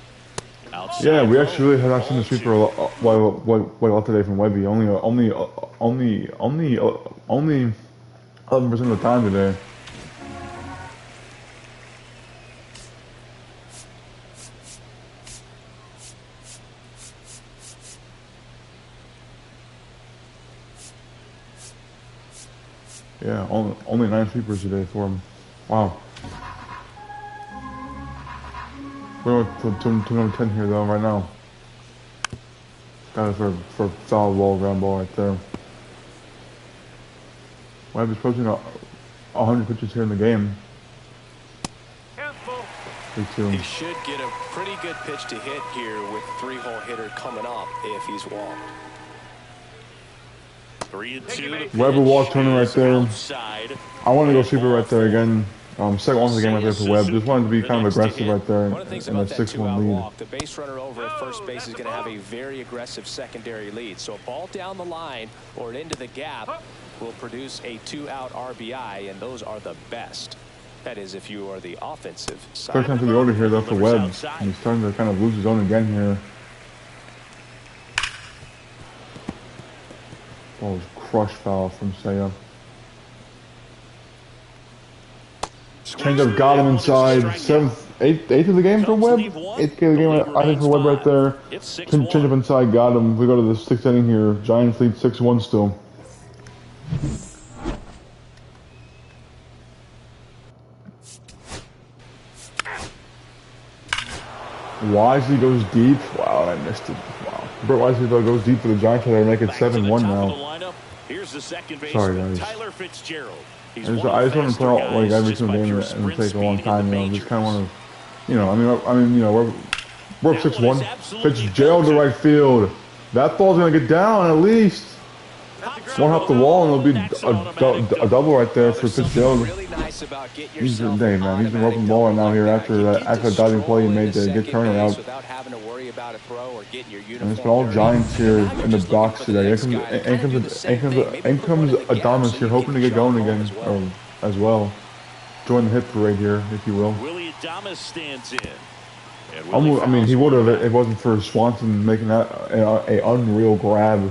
Outside yeah, we actually really have not seen the sweeper a lot today from Webby. Only 11% of the time today. Yeah, only 9 sweepers today for him. Wow. We're going to number 10 here though right now. Got it for a foul ball, ground ball right there. Webb is posting 100 pitches here in the game. 3-2. He should get a pretty good pitch to hit here with 3-hole hitter coming up if he's walked. 3-2. Webber walk Turner right there. I want to go sweeper right there again. Second one of the game right there for Webb. Just wanted to be kind of aggressive right there in a 6-1 lead. Walk, the base runner over at first base is going to have a very aggressive secondary lead. So a ball down the line or into the gap will produce a 2-out RBI, and those are the best. That is, if you are the offensive side. First time to the order here though for Webb. And he's starting to kind of lose his own again here. Oh, crush foul from Saya. Changeup got him inside. 8th of the game for Webb. 8th K of the game, I think, for Webb right there. Changeup inside, got him. We go to the 6th inning here. Giants lead 6-1 still. Wisely goes deep. Wow, I missed it. Wow. Brett Wisely though goes deep for the Giants. They're making 7-1 now. Here's the second Sorry, guys. Tyler Fitzgerald. I just want to play out like every single game and take a long time. You know, just kind of want to, you know. I mean, you know, we're up 6-1. Fitzgerald to right field. That ball's gonna get down at least. One off the wall and it'll be a double right there for Fitzgerald. He's been man. He's been roping the ball right now here after that diving play he made to get Turner out. And it's been all Giants here in the box today. In comes Adamas here, hoping to get going again as well. Join the hit parade here, if you will. Willie Adamas stands in. I mean, he would have if it wasn't for Swanson making that a unreal grab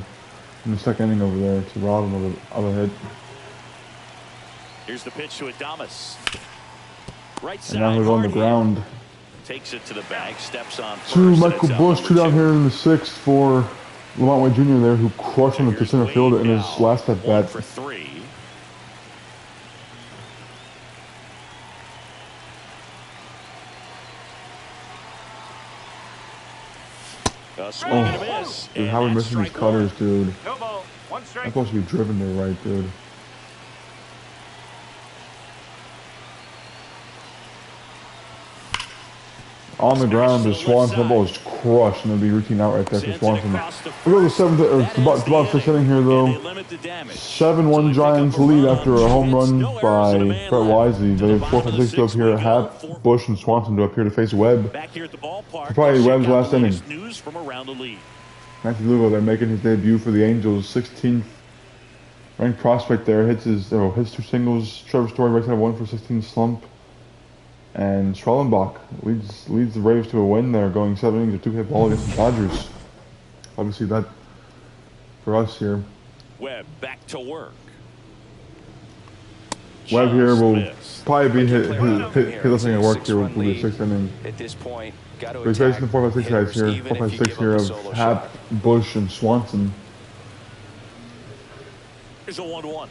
in the second inning over there to rob him of a hit. Here's the pitch to Adamas. Right side. And now he's on the ground. Takes it to the bag, steps on first. To Michael Bush, 2 down here in the 6th for Lamont Wade Jr. there, who crushed him to center field in his last at bat. For 3. Swing and a miss. Dude, how are we missing these cutters, dude? I'm supposed to be driven there, right, dude? On the ground, the Swanson, the ball is crushed, and it'll be routine out right there for Swanson. We go to the 7th, or the bottom 6th inning here, though. 7-1 Giants lead after a home run by Brett Wisely. They have 4 and 6 up here. Happ, Bush, and Swanson to up here to face Webb. Probably Webb's last inning. Matthew Lugo, they're making his debut for the Angels. 16th ranked prospect there. Hits 2 singles. Trevor Story breaks out 1 for 16 slump. And Schwellenbach leads the Braves to a win there, going 7 innings, a 2-hit ball against the Dodgers. Obviously that for us here. Webb back to work. Webb here will probably be hit listening at work here will be the 6th inning. At this point, got to He's facing the 4-5-6 guys here. 4-5-6 here of Happ, Bush, and Swanson. Here's a 1-1.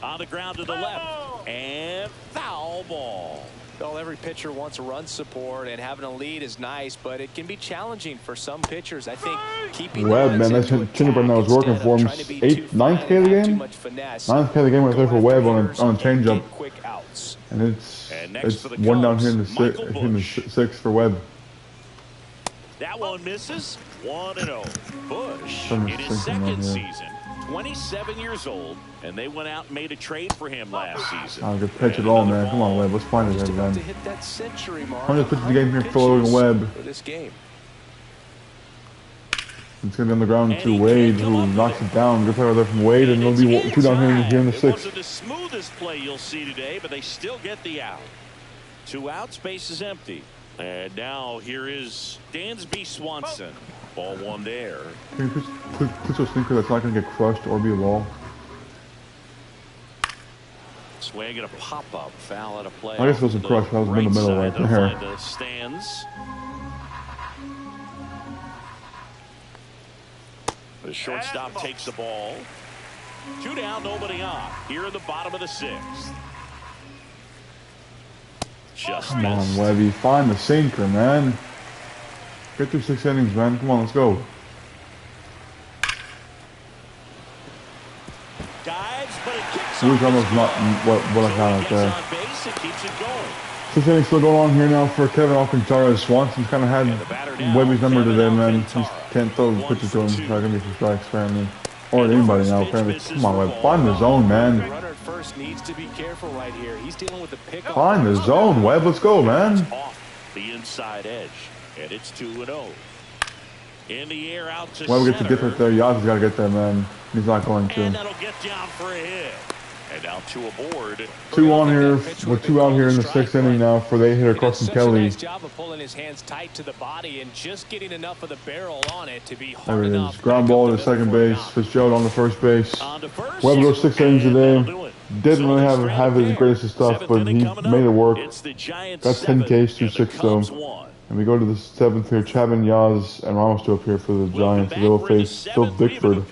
On the ground to the left. And foul ball. Well, every pitcher wants run support, and having a lead is nice, but it can be challenging for some pitchers. I think keeping Webb, man, that changeup right now is working for him. 9th K of the game? 9th K of the game right there for Webb on a changeup. And it's one down here in the sixth for Webb. That one misses. 1-0. Bush in his second season. 27 years old, and they went out and made a trade for him last season. Not a good pitch at all, man. Come on, Webb. Let's find it here, man. 100 pitch of the game here for Logan Webb. It's going to be on the ground to Wade, who knocks it down. Good play right there from Wade, and it'll be 2 down here in the sixth. It wasn't the smoothest play you'll see today, but they still get the out. 2 outs, base is empty. And now here is Dansby Swanson. Ball 1 there. Can you put a sinker that's not going to get crushed or be a wall? Swing and a pop-up foul at a play. I guess it wasn't crushed. That was in the middle right there. The stands. The shortstop takes the ball. 2 down, nobody on. Here in the bottom of the 6th. Come on, Webby. Find the sinker, man. Get through 6 innings, man. Come on, let's go. Luke almost not what I got out there. 6 innings still going on here now for Kevin Alcantara. Swanson's kind of had Webby's number today, man. He can't throw pitches to him. It's not going to be some strikes, apparently. Or anybody now, apparently. Come on, Webb. Find the zone, man. Needs to be careful right here. He's dealing with the pick. Find the zone, Webb. Let's go, man. Off the inside edge, and it's 2-0. In the air out to Webb gets to get right there. Yaz has got to get there, man. He's not going to. And that'll get down for a hit. And now 2 aboard. 2 on here. We're 2 out here in the 6th inning now for the 8-hitter Carson Kelly. Nice job of pulling his hands tight to the body and just getting enough of the barrel on it to be hard there it enough. is. Ground ball to second base. Fitzgerald on the first base. Webb goes 6 innings today. Didn't really have his greatest of stuff, but he made it work. Got 10 Ks through 6 though. And we go to the 7th here. Chapman, Yaz, and Ramos still up here for the Giants. They will face Phil Bickford.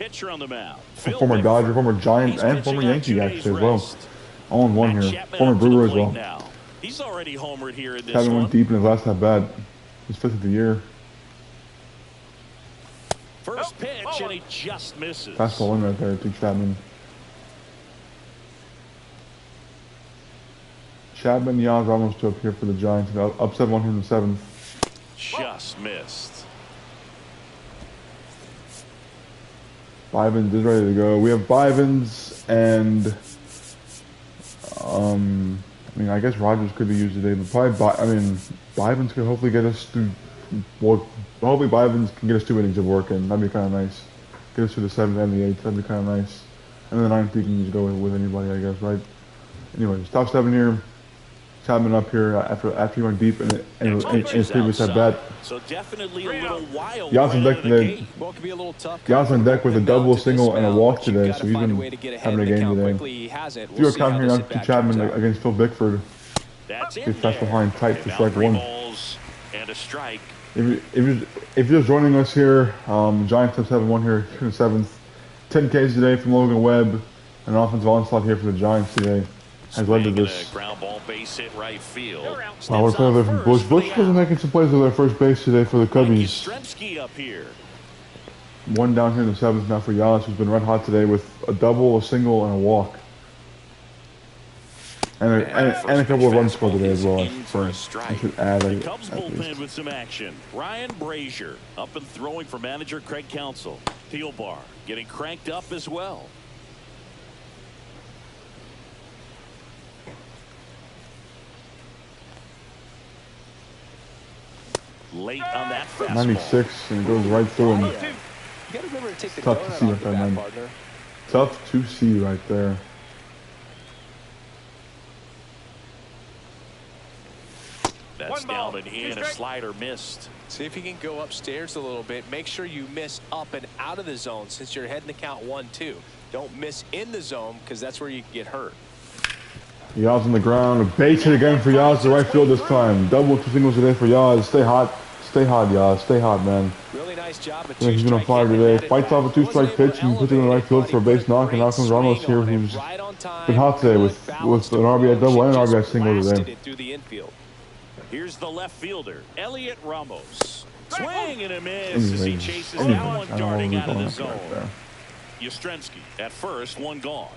Former Dodger, former Giant, and former Yankee actually as well. 0-1 here. Former Brewer as well. He's already homered here in this Chapman went deep in his last at-bat. His 5th of the year. First pitch, and he just misses. Fastball in right there to Chapman. Chapman, Yaz, Ramos still up here for the Giants. Up 7-1 here in the 7th. Just missed. Bivens is ready to go. We have Bivens and I mean, I guess Rogers could be used today, but probably Bivens could hopefully get us through. Well, hopefully Bivens can get us 2 innings of work in. That'd be kind of nice. Get us through the 7th and the 8th. That'd be kind of nice. And then the 9th you can just go with anybody, I guess, right? Anyways, top 7 here. Chapman up here after he went deep in his previous at bat. So definitely a little wild. Janssen deck today. Janssen deck with a double, single, and a walk today, so he's been having a game today. Zero count here now to Chapman against Phil Bickford. He's fast behind tight for strike 1. And a strike. If you're just joining us here, Giants have 7-1 here in the 7th. 10 Ks today from Logan Webb, and an offensive onslaught here for the Giants today. Has led to this. Ground ball base hit right field. Wow, what a play there from Bush. Bush was making some plays over their first base today for the Cubbies. Up here. 1 down here in the 7th now for Giannis, who's been red hot today with a double, a single, and a walk. And a couple of runs scored today as well. I should add the Cubs bullpen with some action. Ryan Brazier up and throwing for manager Craig Counsell. Thielbar getting cranked up as well. Late on that fastball. 96 and it goes right through him. Tough to see right there, man. Tough to see right there. That's down and in. A slider missed. See if you can go upstairs a little bit. Make sure you miss up and out of the zone since you're heading to count 1-2. Don't miss in the zone because that's where you can get hurt. Yaz on the ground. A base hit again for Yaz to right field this time. Double, 2 singles today for Yaz. Stay hot. Stay hot, Yaz. Stay hot, man. Really nice job. I think he's been on fire today. Fights off a 2-strike pitch and puts it in the right field for a base knock. And now comes Ramos here, who's been hot today with an RBI double and an RBI single today. Here's the left fielder, Elliot Ramos. Swing and a miss as he chases that one darting out of the zone. Yastrzemski at first, one gone.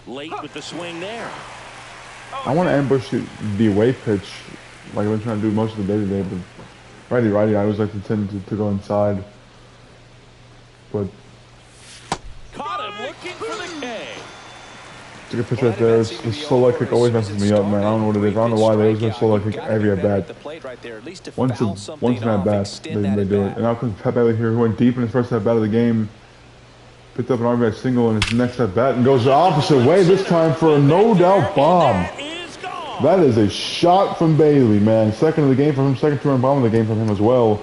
Late with the swing there. I want to ambush the away pitch, like I've been trying to do most of the day today, but righty, I always like to tend to go inside. But caught him looking for the K. it's a good pitch right there. The slow leg kick always messes me up, man. I don't know what it is. I don't know why they always go slow leg kick every at bat. Once an at bat, they do it. And now comes Pat Bailey here, who went deep in his first at bat of the game. Picked up an RBI single in his next at bat and goes the opposite way, this time for a no-doubt bomb. That is a shot from Bailey, man. Second of the game for him, second two-run bomb of the game from him as well.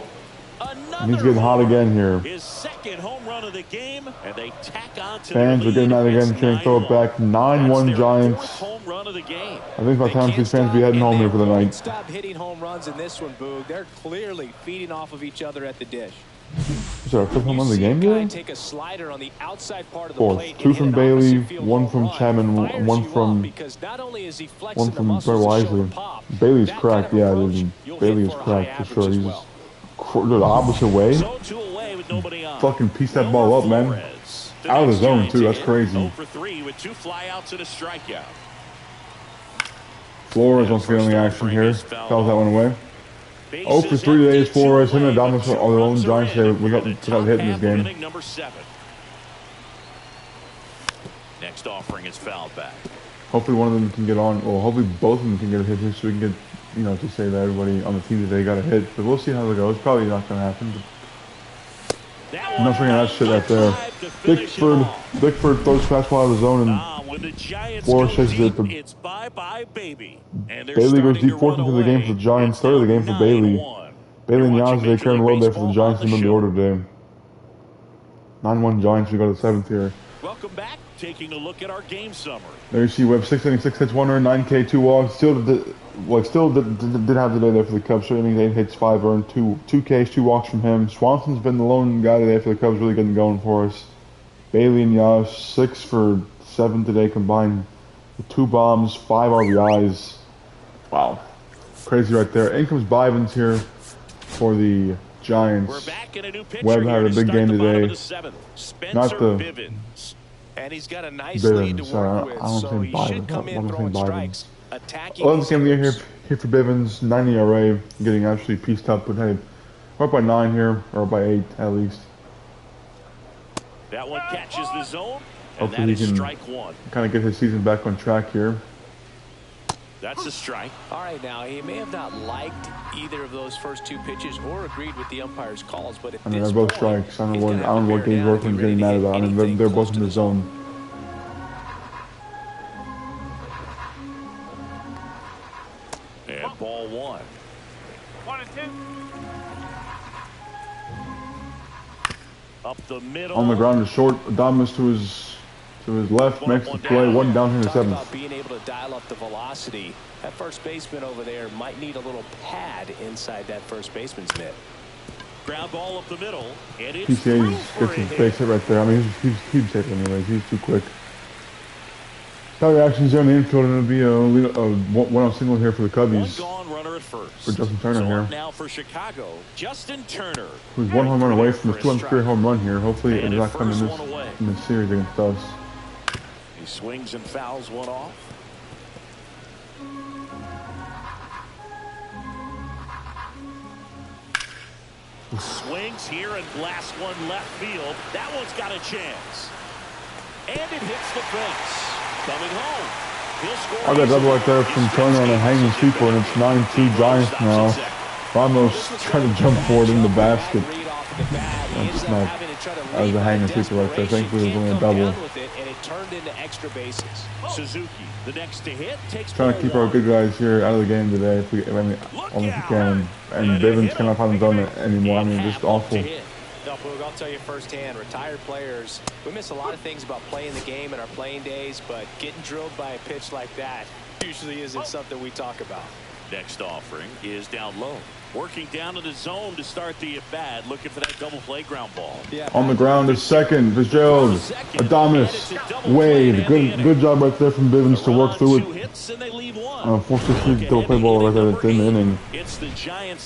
And he's getting hot again here. His second home run of the game, and they tack on to fans are getting out again, trying to throw it back. 9-1 Giants. I think by the time these fans be heading home here for the night. Stop hitting home runs in this one, Boog. They're clearly feeding off of each other at the dish. Is there a fifth home run of the game here? Take a slider on the outside part of the Fourth. plate. Two from Bailey, one from Chapman, one from Brett Wisely. Bailey's cracked, yeah, dude. Bailey is cracked for sure. He's the opposite way. Fucking piece that ball up, man. Out of the zone too. That's crazy. Flores wants to get on the action here. Fouls that one away. 0 for 3 today is Flores. Him and Dominus are the only Giants today without hitting this game. Next offering is fouled back. Hopefully one of them can get on. Well, hopefully both of them can get a hit here, so we can get, you know, to say that everybody on the team today got a hit. But we'll see how it goes. Probably not going to happen. But nothing of that shit right there. Bickford throws fastball out of the zone and Flores chases it. Bailey goes deep, fourth into the game for the Giants, third of the game for Bailey. Bailey and Yaz, they carry a little bit for the Giants in the middle of the order today. 9-1 Giants, we go to the seventh here. Welcome back. Taking a look at our game summary. There you see Webb, 6 innings, 6 hits, 1 earned, 9K, 2 walks. Still did have the day there for the Cubs. 3 innings, 8 hits, 5 earned, 2 Ks, 2 walks from him. Swanson's been the lone guy today for the Cubs, really getting going for us. Bailey and Yash, 6 for 7 today combined. With 2 bombs, 5 RBIs. Wow. Crazy right there. In comes Bivens here for the Giants. Webb had a big game today. Not the... And he's got a nice lead to work with, so he should come in throwing strikes. 11th game of the year here for Bivens, 9 ERA, getting actually pieced up, but hey, we're up by 9 here, or by 8 at least. That one catches the zone, and hopefully that is he can strike one. Kind of get his season back on track here. That's a strike. All right, now he may have not liked either of those first 2 pitches or agreed with the umpire's calls, but I mean, they're both strikes. I don't know what Gabe Workman's getting mad about. I mean, they're both in the zone. And ball 1. 1 and 2. Up the middle. On the ground is short. Adamas to his left makes the play. 1 down here in the 7th. About being able to dial up the velocity. That first baseman over there might need a little pad inside that first baseman's mitt. Ground ball up the middle, and it's PCA gets his base hit right there. I mean, he's safe anyways. He's too quick. Power actions there in the infield, and it'll be a one-out single here for the Cubbies. One gone runner at first. For Justin Turner here. Now for Chicago, Justin Turner. Who's 1 home run away from his 200th career home run here. Hopefully it's not coming in this series against us. He swings and fouls one off. Swings here and blasts one left field. That one's got a chance. And it hits the fence. Coming home. He'll score. I got a double right there from Turner on a hanging sweeper, and it's 9-2 Giants now. Ramos trying to jump forward in the basket. That's not. That was a hanging sweeper right there. Thankfully, it was only a double. Suzuki, the next to hit, takes trying to keep our good guys here out of the game today, if we can. And Bivens cannot find his own anymore. I mean, just awful. I'll tell you firsthand, retired players, we miss a lot of things about playing the game in our playing days, but getting drilled by a pitch like that, usually isn't something we talk about. Next offering is down low. Working down in the zone to start the at-bat, looking for that double play ground ball. Yeah, on the ground is second. Fitzgerald, Adames, Wade. Good job right there from Bivens to work through it. Forced a sneak double play ball right there at the end of the inning.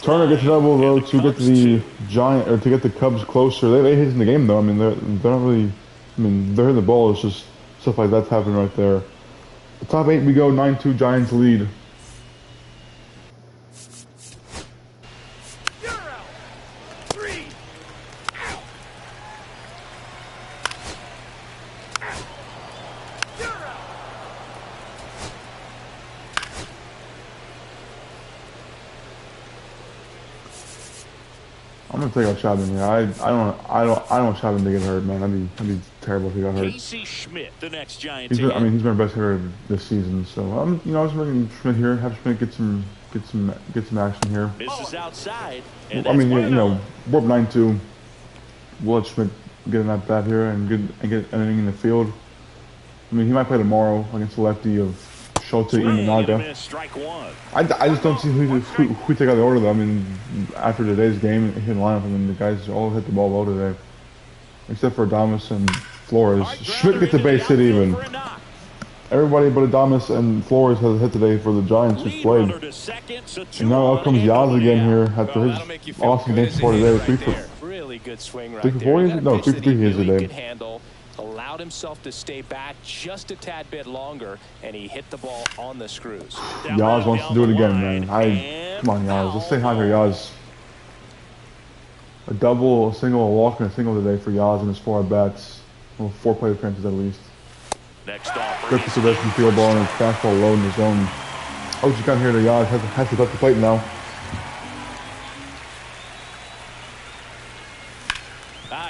Turner gets a double though to get the Cubs closer. They hit in the game though. I mean they're not really. I mean they're hitting the ball. It's just stuff like that's happening right there. The top 8 we go. 9-2 Giants lead. I'm gonna take out Chapman here. I don't want Chapman to get hurt, man. That'd be terrible if he got hurt. Casey Schmidt, the next Giant. He's been our best hitter this season. So I was bringing Schmidt here. Have Schmidt get some action here. Misses outside. I mean, we're up 9-2. We'll let Schmidt get an at bat here and get anything in the field. I mean, he might play tomorrow against the lefty of Schulte Imanaga. I just don't see who take out the order though. I mean, after today's game, hit lineup. I mean, the guys all hit the ball well today, except for Adames and Flores. Schmidt gets the base hit even. Everybody but Adames and Flores has a hit today for the Giants who played. And now out comes Yaz again here after his awesome game for today. 3 for Really good swing right 3 for 4 there. No, 3 for 3 he is today. Allowed himself to stay back just a tad bit longer, and he hit the ball on the screws. Yaz wants to do it again, man. Come on, Yaz. Let's say hi here, Yaz. A double, a single, a walk, and a single today for Yaz in his 4 at-bats. Well, 4 plate appearances at least. Good possession field ball and his fastball low in the zone. Oh, she got here to Yaz. Has to touch the plate now.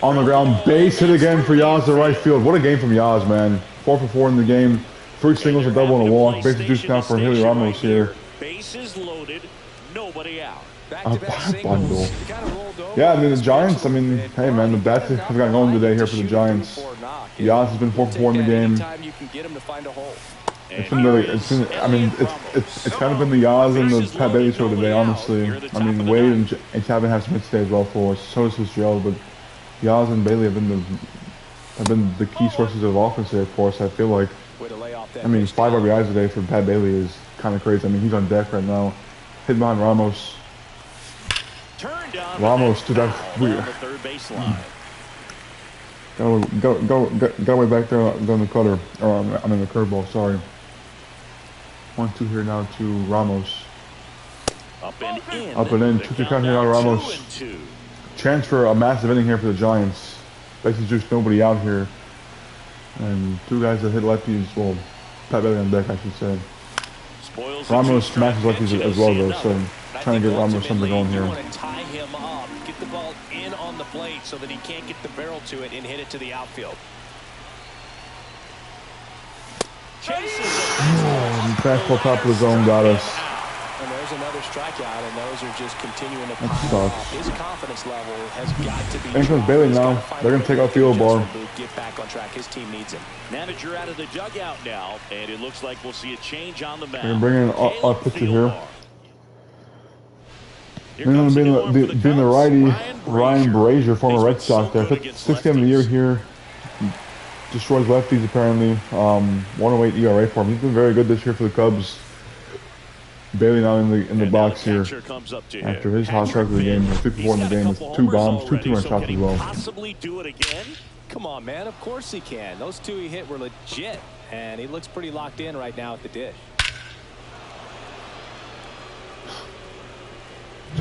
On the ground, base hit again for Yaz to right field. What a game from Yaz, man. 4 for 4 in the game. 3 singles, a double, and a walk. Bases juice now for Haley Ramos here. Bases loaded, nobody out. Bundle. Yeah, I mean, the Giants, I mean, hey, man, the bats have got going today here for the Giants. Yaz has been 4 for 4 in the game. It's kind of been the Yaz and the Pat Bailey show today, honestly. I mean, Wade and Chapman have some hits today as well for us. So does Fitzgerald, but Yaz and Bailey have been the key sources of offense there for us. I feel like. I mean, 5 RBIs today for Pat Bailey is kind of crazy. I mean, he's on deck right now, hit behind Ramos. Ramos to that weird. Got way back there on the cutter, or I mean the curveball. Sorry. 1-2 here now to Ramos. Up and in. 2-2 count here now to Ramos. Chance for a massive inning here for the Giants. Basically just nobody out here. And 2 guys that hit lefties, well, Pat Bailey on deck, I should say. Ramos smashes lefties as well, though, so trying to get Ramos something going here. You want to tie him up, get the ball in on the plate so that he can't get the barrel to it and hit it to the outfield. Fastball top of the zone got us. And there's another strikeout, and those are just continuing to pile up. His confidence level has got to be. In comes Bailey now. They're going to take out field ball. Get back on track. His team needs him. Manager out of the dugout now, and it looks like we'll see a change on the mound. We're going to bring in a pitcher here. And then being the righty, Ryan Brazier, former Red Sox there. 6th game of the year here. Destroys lefties apparently. 108 ERA for him. He's been very good this year for the Cubs. Bailey now in the box here after his hot start of the game. 54 in the game with 2 bombs, 2 2-run shots as well. Possibly do it again? Come on, man. Of course he can. Those 2 he hit were legit, and he looks pretty locked in right now at the dish.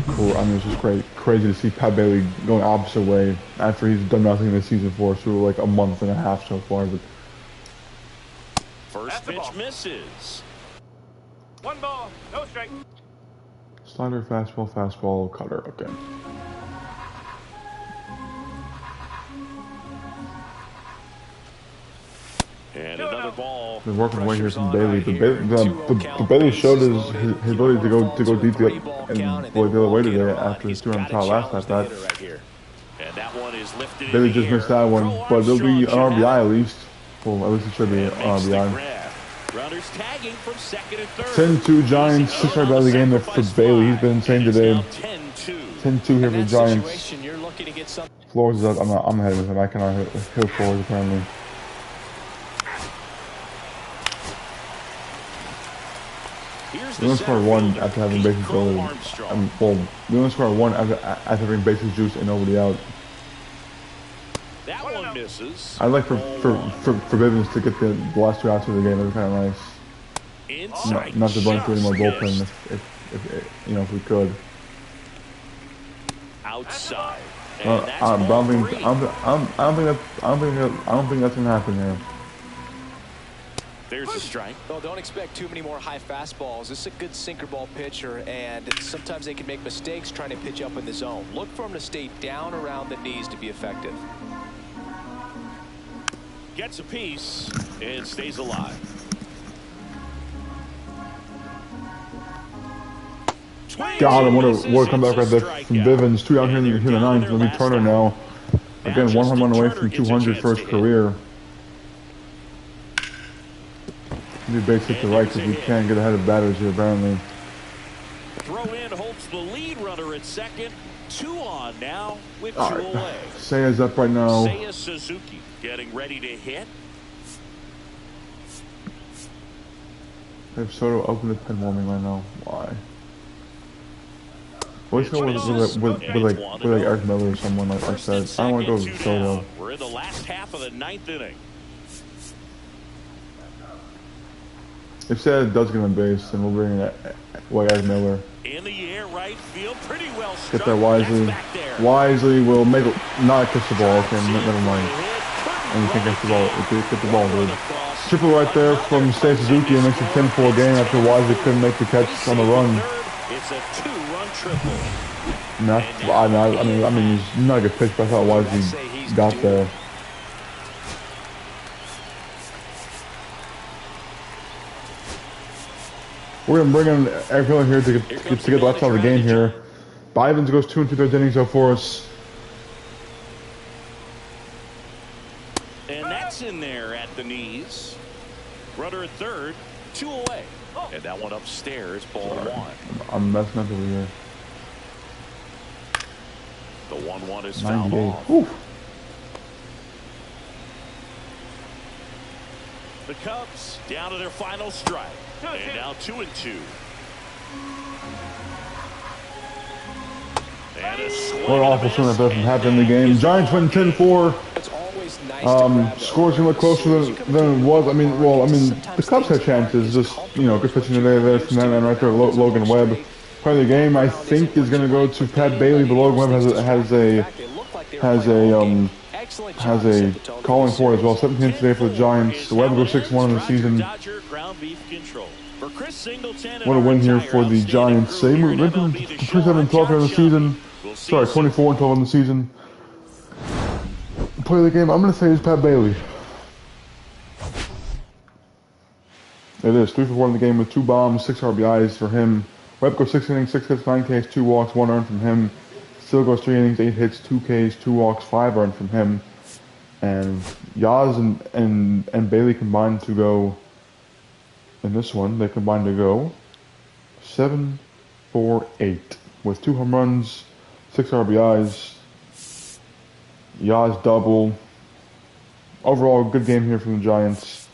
Cool. I mean, it's just crazy to see Pat Bailey going opposite way after he's done nothing this season for us through like a month and a half so far. But first pitch misses. 1 ball, no strike. Slider, fastball, cutter. Okay. And another ball. Been working away here from Bailey. The Bailey showed his ability to go deep and boy the other way today after his 2-run tie last at that. And that one is lifted. Bailey just missed that one, but it'll be an RBI at least. Well, at least it should be an RBI. Runners tagging from second and third. 10-2 Giants. 6 right out of the game there for Bailey. He's been insane today. 10-2 here for the Giants. Flores is up. I'm ahead with him. I cannot hit Flores apparently. We only scored one after having bases loaded. Well, we only scored one after having bases juiced and nobody out. That one misses. I'd like for Bivens to get the last 2 outs of the game. That'd be kind of nice. Not to run through any more bullpen if you know, if we could. Outside. I don't think that's gonna happen here. There's a strike. Well, don't expect too many more high fastballs. This is a good sinker ball pitcher, and sometimes they can make mistakes trying to pitch up in the zone. Look for him to stay down around the knees to be effective. Gets a piece and stays alive. God, I want to come back right there from Bivens. 2 out here in the ninth. Let me Turner now. Again, 1 home run away from 200 for his career. New base hit the right because we can't get ahead of batters here apparently. Throw in holds the lead runner at second. 2 on now with 2 away. Seiya's up right now. Seiya Suzuki getting ready to hit. I have Soto open the pen warming right now. Why? Let's go with Eric Miller or someone like that. I don't want to go with Soto. We're in the last half of the 9th inning. If Sad does get on base, then we'll bring in Eric Miller. In the air, right field, pretty well struck. Get that wisely. Wisely will make it not catch the ball. Okay, never mind. And you can catch the ball. Get the ball, dude. Triple right there from Seiya Suzuki and makes it 10-4 game after Wisely couldn't make the catch on the run. It's a 2-run triple. I mean, he's not a good pitch, but I thought Wisely got there. We're gonna bring in Eric Miller here to get the last out of the game here. Bivens goes 2 2/3 innings though for us. And that's in there at the knees. Runner at third, 2 away. And that one upstairs, ball 1. I'm messing up over here. The 1-1 is fouled off. Whew. The Cubs down to their final strike. And now 2-2. And a swing. What awful thing that doesn't happen in the game. Giants win 10-4. Scores gonna look closer than it was. I mean, the Cubs had chances. Just, you know, good pitching today there from that man right there, Logan Webb. Play of the game, I think, is gonna go to Pat Bailey, but Logan Webb has a calling for it as well. 17 today for the Giants. The Webb goes 6-1 in the season. What a win here for the Giants. They went from 27-12 here in the season. Sorry, 24-12 in the season. Play of the game, I'm going to say is Pat Bailey. It is 3 for 4 in the game with 2 bombs, 6 RBIs for him. Webb goes 6 innings, 6 hits, 9 Ks, 2 walks, 1 earned from him. Still goes 3 innings, 8 hits, 2 Ks, 2 walks, 5 earned from him. And Yaz and Bailey combined to go, in this one, they combined to go 7-4-8 with 2 home runs, 6 RBIs. Yaz double. Overall, good game here from the Giants.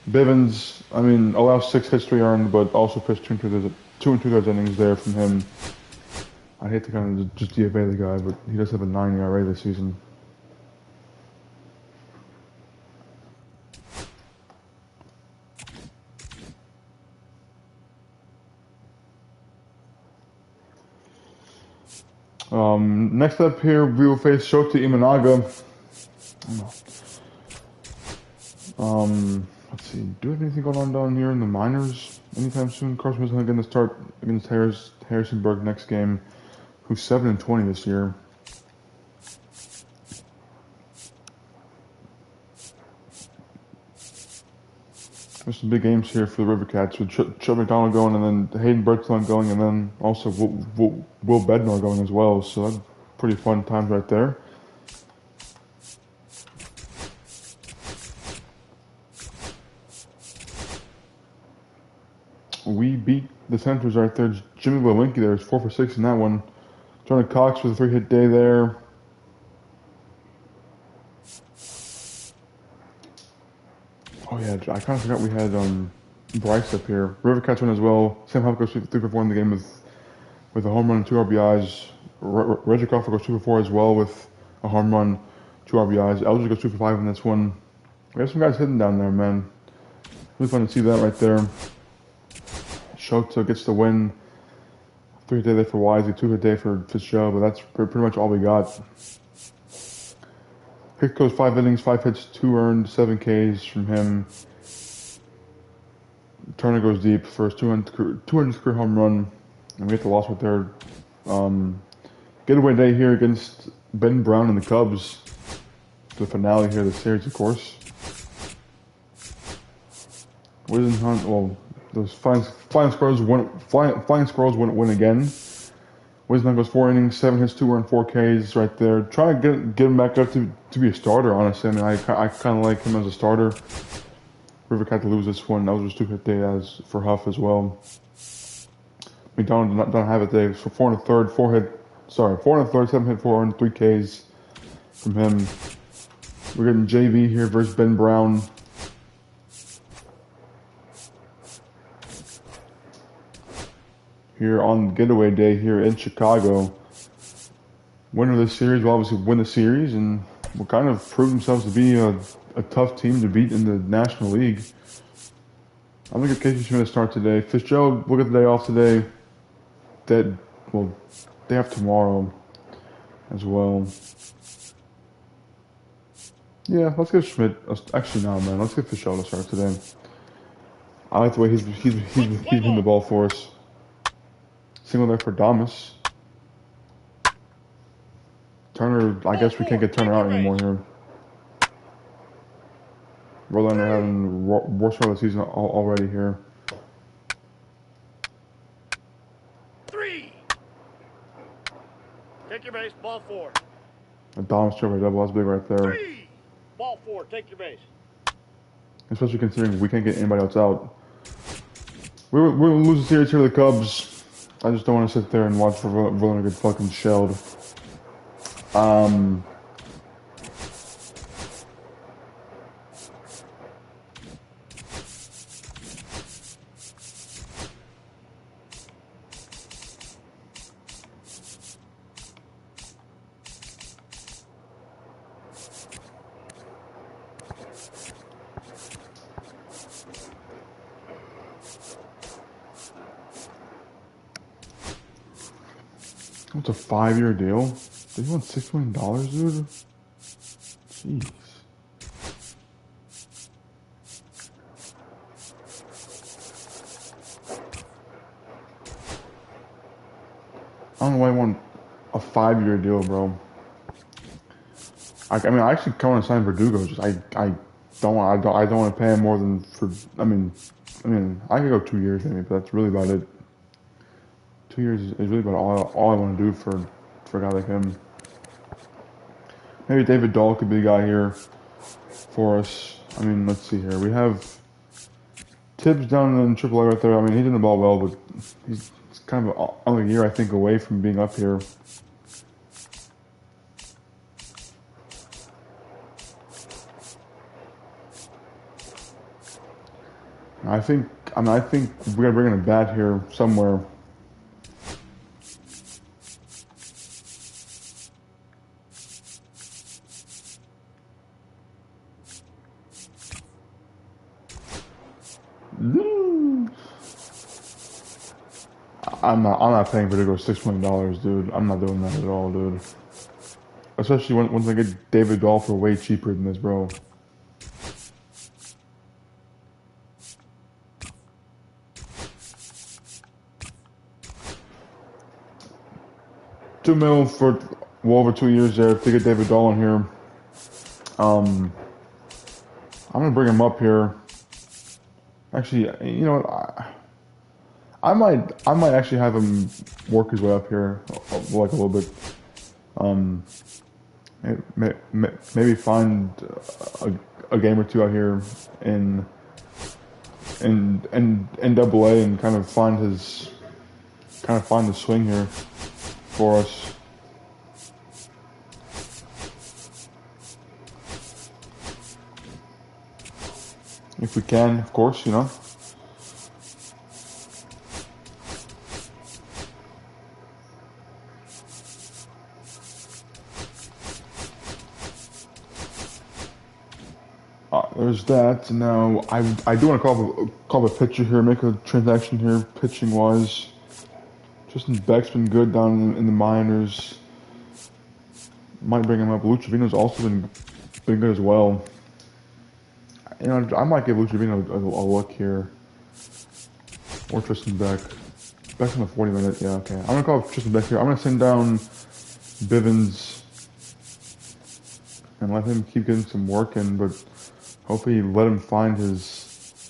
Bivens, I mean, allows 6 hits, 3 earned, but also pitched 2 2/3 innings there from him. I hate to kind of just DFA the guy, but he does have a 9 ERA this season. Next up here, we will face Shota Imanaga. Let's see. Do we have anything going on down here in the minors anytime soon? Carson is going to start against Harrisonburg next game, who's 7-20 this year. There's some big games here for the River Cats with Chuck McDonald going, and then Hayden Birdsong going, and then also Will Bednar going as well. So that's pretty fun times right there. we beat the Senators right there. Jimmy Lewinski there is 4 for 6 in that one. Jordan Cox with a 3-hit day there. Oh yeah, I kind of forgot we had Bryce up here. Rivercats win as well. Sam Huff goes 3 for 4 in the game with a home run and 2 RBIs. Reggie Crawford goes 2 for 4 as well with a home run, 2 RBIs. Eldridge goes 2 for 5 in this one. We have some guys hitting down there, man. Really fun to see that right there. Shota gets the win. 3-hit day there for Wisely, 2-hit day for Fitzgerald, but that's pretty much all we got. Hicks goes 5 innings, 5 hits, 2 earned, 7 Ks from him. Turner goes deep for his 200th career home run, and we get the loss right there. Getaway day here against Ben Brown and the Cubs. The finale here of the series, of course. Wisenhunt, well, those flying squirrels win again. Wisenhunt goes 4 innings, 7 hits, 2 earned, 4 Ks right there. Trying to get him back up to be a starter, honestly. I mean, I kind of like him as a starter. Rivercat to lose this one. That was just 2-hit day as for Huff as well. McDonald don't have it today. So 4 1/3, 7 hit, 4 earned, 3 Ks from him. We're getting JV here versus Ben Brown. Here on getaway day here in Chicago. Winner of this series will obviously win the series and will kind of prove themselves to be a tough team to beat in the National League. I'm going to give Casey Schmidt a start today. Fitzgerald will get the day off today. Day after tomorrow as well. Yeah, let's give Schmidt. Actually, no, man. Let's give Fitzgerald a start today. I like the way he's hitting the ball for us. Single there for Damas. Turner, I guess we can't get Turner out anymore here. Verlander having worst start of the season already here. 3. Take your base, ball 4. A Damas triple double, that's big right there. 3. Ball 4, take your base. Especially considering we can't get anybody else out. We're losing the series here to the Cubs. I just don't want to sit there and watch Verlander get fucking shelled. What's a 5-year deal? They want $6 million, dude? Jeez. I don't know why I want a 5-year deal, bro. I mean, I actually kind of want to sign Verdugo. Just I don't want to pay him more than for. I mean, I could go 2 years maybe, but that's really about it. 2 years is really about all I want to do for a guy like him. Maybe David Dahl could be the guy here for us. I mean, let's see here. We have Tibbs down in AAA right there. I mean, he's in the ball well, but he's kind of only a year, I think, away from being up here. I think we gotta bring in a bat here somewhere. I'm not paying Verdugo $6 million, dude. I'm not doing that at all, dude. Especially once I get David Dahl for way cheaper than this, bro. $2 million for well over 2 years there to get David Dahl in here. I'm gonna bring him up here. Actually, you know what? I might actually have him work his way up here, like a little bit. Maybe find a game or two out here in in Double A and kind of find the swing here for us. If we can, of course, you know. There's that. And now I do want to call a pitcher here, make a transaction here, pitching wise. Tristan Beck's been good down in the minors. Might bring him up. Luch Trevino's also been good as well. You know, I might give Luch Trevino a look here. Or Tristan Beck. Beck's on the 40-minute. Yeah, okay. I'm gonna call Tristan Beck here. I'm gonna send down Bivens and let him keep getting some work in, but hopefully let him find his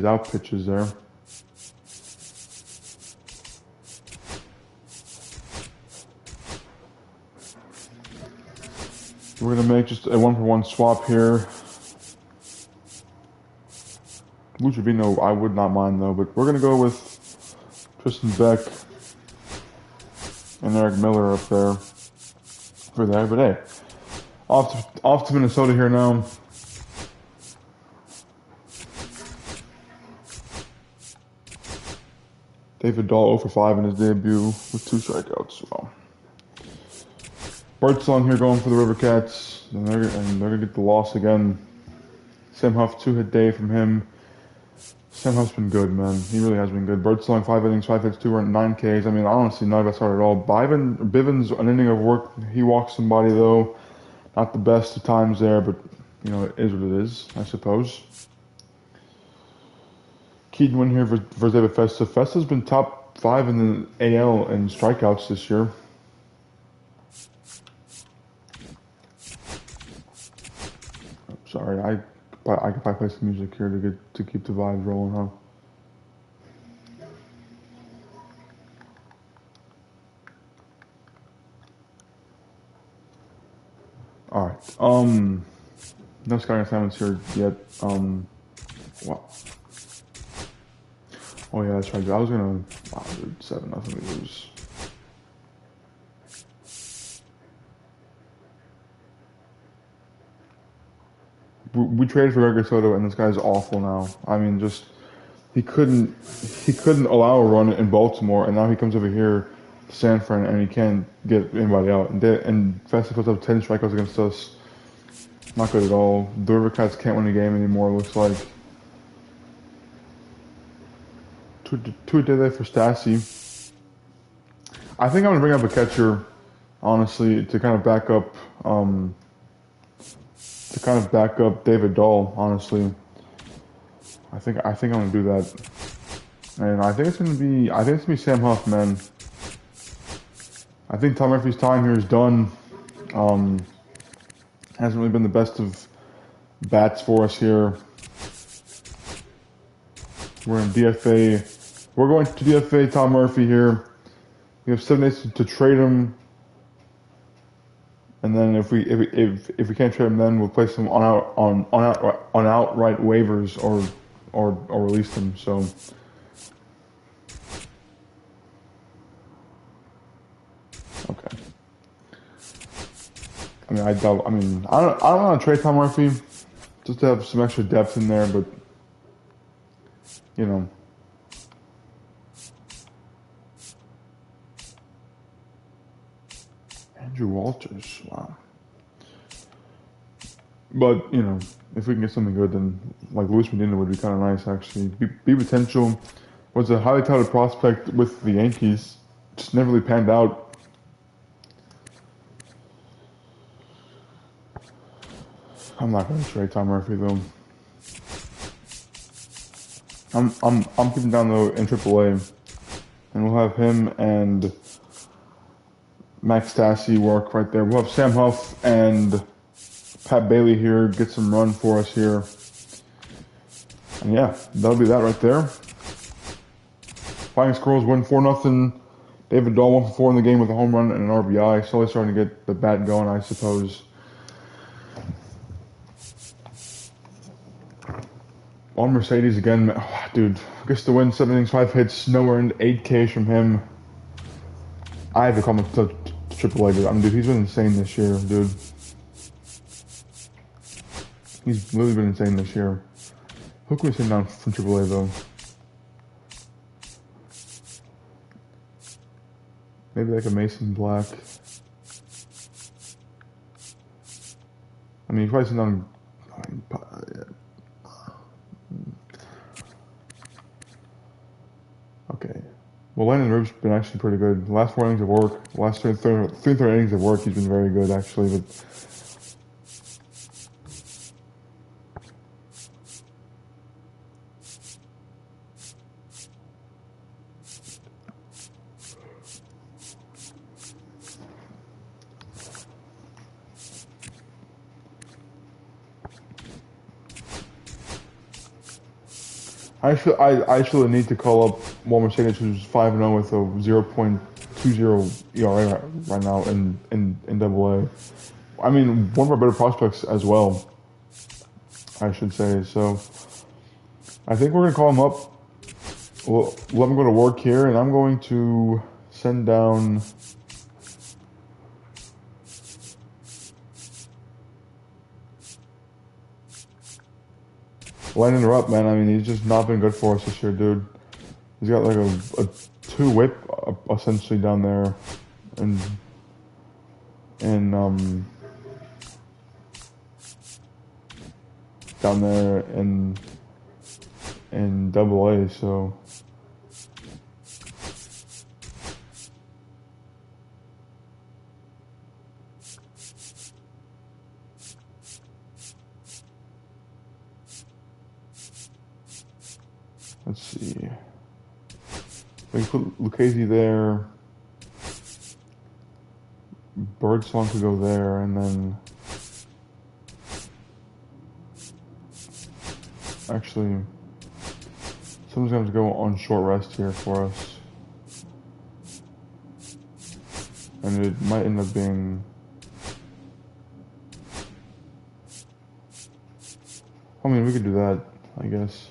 out pitches there. We're gonna make just a 1-for-1 swap here. Luch Trevino, I would not mind though, but we're gonna go with Tristan Beck and Eric Miller up there for there. But hey, off to Minnesota here now. David Dahl 0-for-5 in his debut with 2 strikeouts. Wow. Birdsong here going for the River Cats, and they're gonna get the loss again. Sam Huff 2-hit day from him. Sam Huff's been good, man. He really has been good. Birdsong 5 innings, 5 hits, 2 run, 9 Ks. I mean, honestly, not a bad start at all. Bivens, an inning of work. He walked somebody though. Not the best of times there, but you know, it is what it is, I suppose. Keaton win here for David Festa. Festa's been top 5 in the AL in strikeouts this year. Sorry, I could probably play some music here to keep the vibes rolling, huh? All right. No scouting assignments here yet. Wow. Oh yeah, that's right. I was gonna. Wow, dude, 7-0 we lose. We traded for Gregor Soto, and this guy's awful now. I mean, just he couldn't allow a run in Baltimore, and now he comes over here to San Fran, and he can't get anybody out. And Festa puts up 10 strikeouts against us. Not good at all. The River Cats can't win the game anymore. Looks like two a day there for Stassi. I think I'm gonna bring up a catcher, honestly, to kind of back up. David Dahl, honestly. I think I'm gonna do that. And I think it's gonna be Sam Huff, man. I think Tom Murphy's time here is done. Hasn't really been the best of bats for us here. We're in DFA. We're going to DFA Tom Murphy here. We have 7 days to trade him. And then if we can't trade him, then we'll place him on outright waivers or release him. So okay. I don't want to trade Tom Murphy just to have some extra depth in there, but you know. Andrew Walters, wow. But, you know, if we can get something good, then like Luis Medina would be kind of nice, actually. B Potential was a highly touted prospect with the Yankees, just never really panned out. I'm not going to trade Tom Murphy though. I'm keeping down though in AAA, and we'll have him and Max Stassi work right there. We'll have Sam Huff and Pat Bailey here get some run for us here. And yeah, that'll be that right there. Flying Squirrels win 4-0. David Dahl 1-for-4 in the game with a home run and an RBI. Slowly starting to get the bat going, I suppose. On Mercedes again, oh, dude. I guess the win, 7 innings, 5 hits, nowhere in 8 Ks from him. I have to call him to Triple A, but I mean, dude, he's been insane this year, dude. He's really been insane this year. Who can we send down from Triple A though? Maybe like a Mason Black. I mean, you probably send down. Okay. Well, Landon Roof's been actually pretty good. The last 4 innings of work, the last three third innings of work, he's been very good actually. But I actually need to call up Juan Mercedes, who's 5-0 with a 0.20 ERA right now in Double A. I mean, one of our better prospects as well, I should say. So I think we're gonna call him up. We'll let him go to work here, and I'm going to send down. Landon Rupp, man. I mean, he's just not been good for us this year, dude. He's got like a 2 whip essentially down there, and down there in Double A. So let's see. We can put Lucchese there. Birdsong could go there, and then actually, someone's going to go on short rest here for us, and it might end up being. I mean, we could do that, I guess.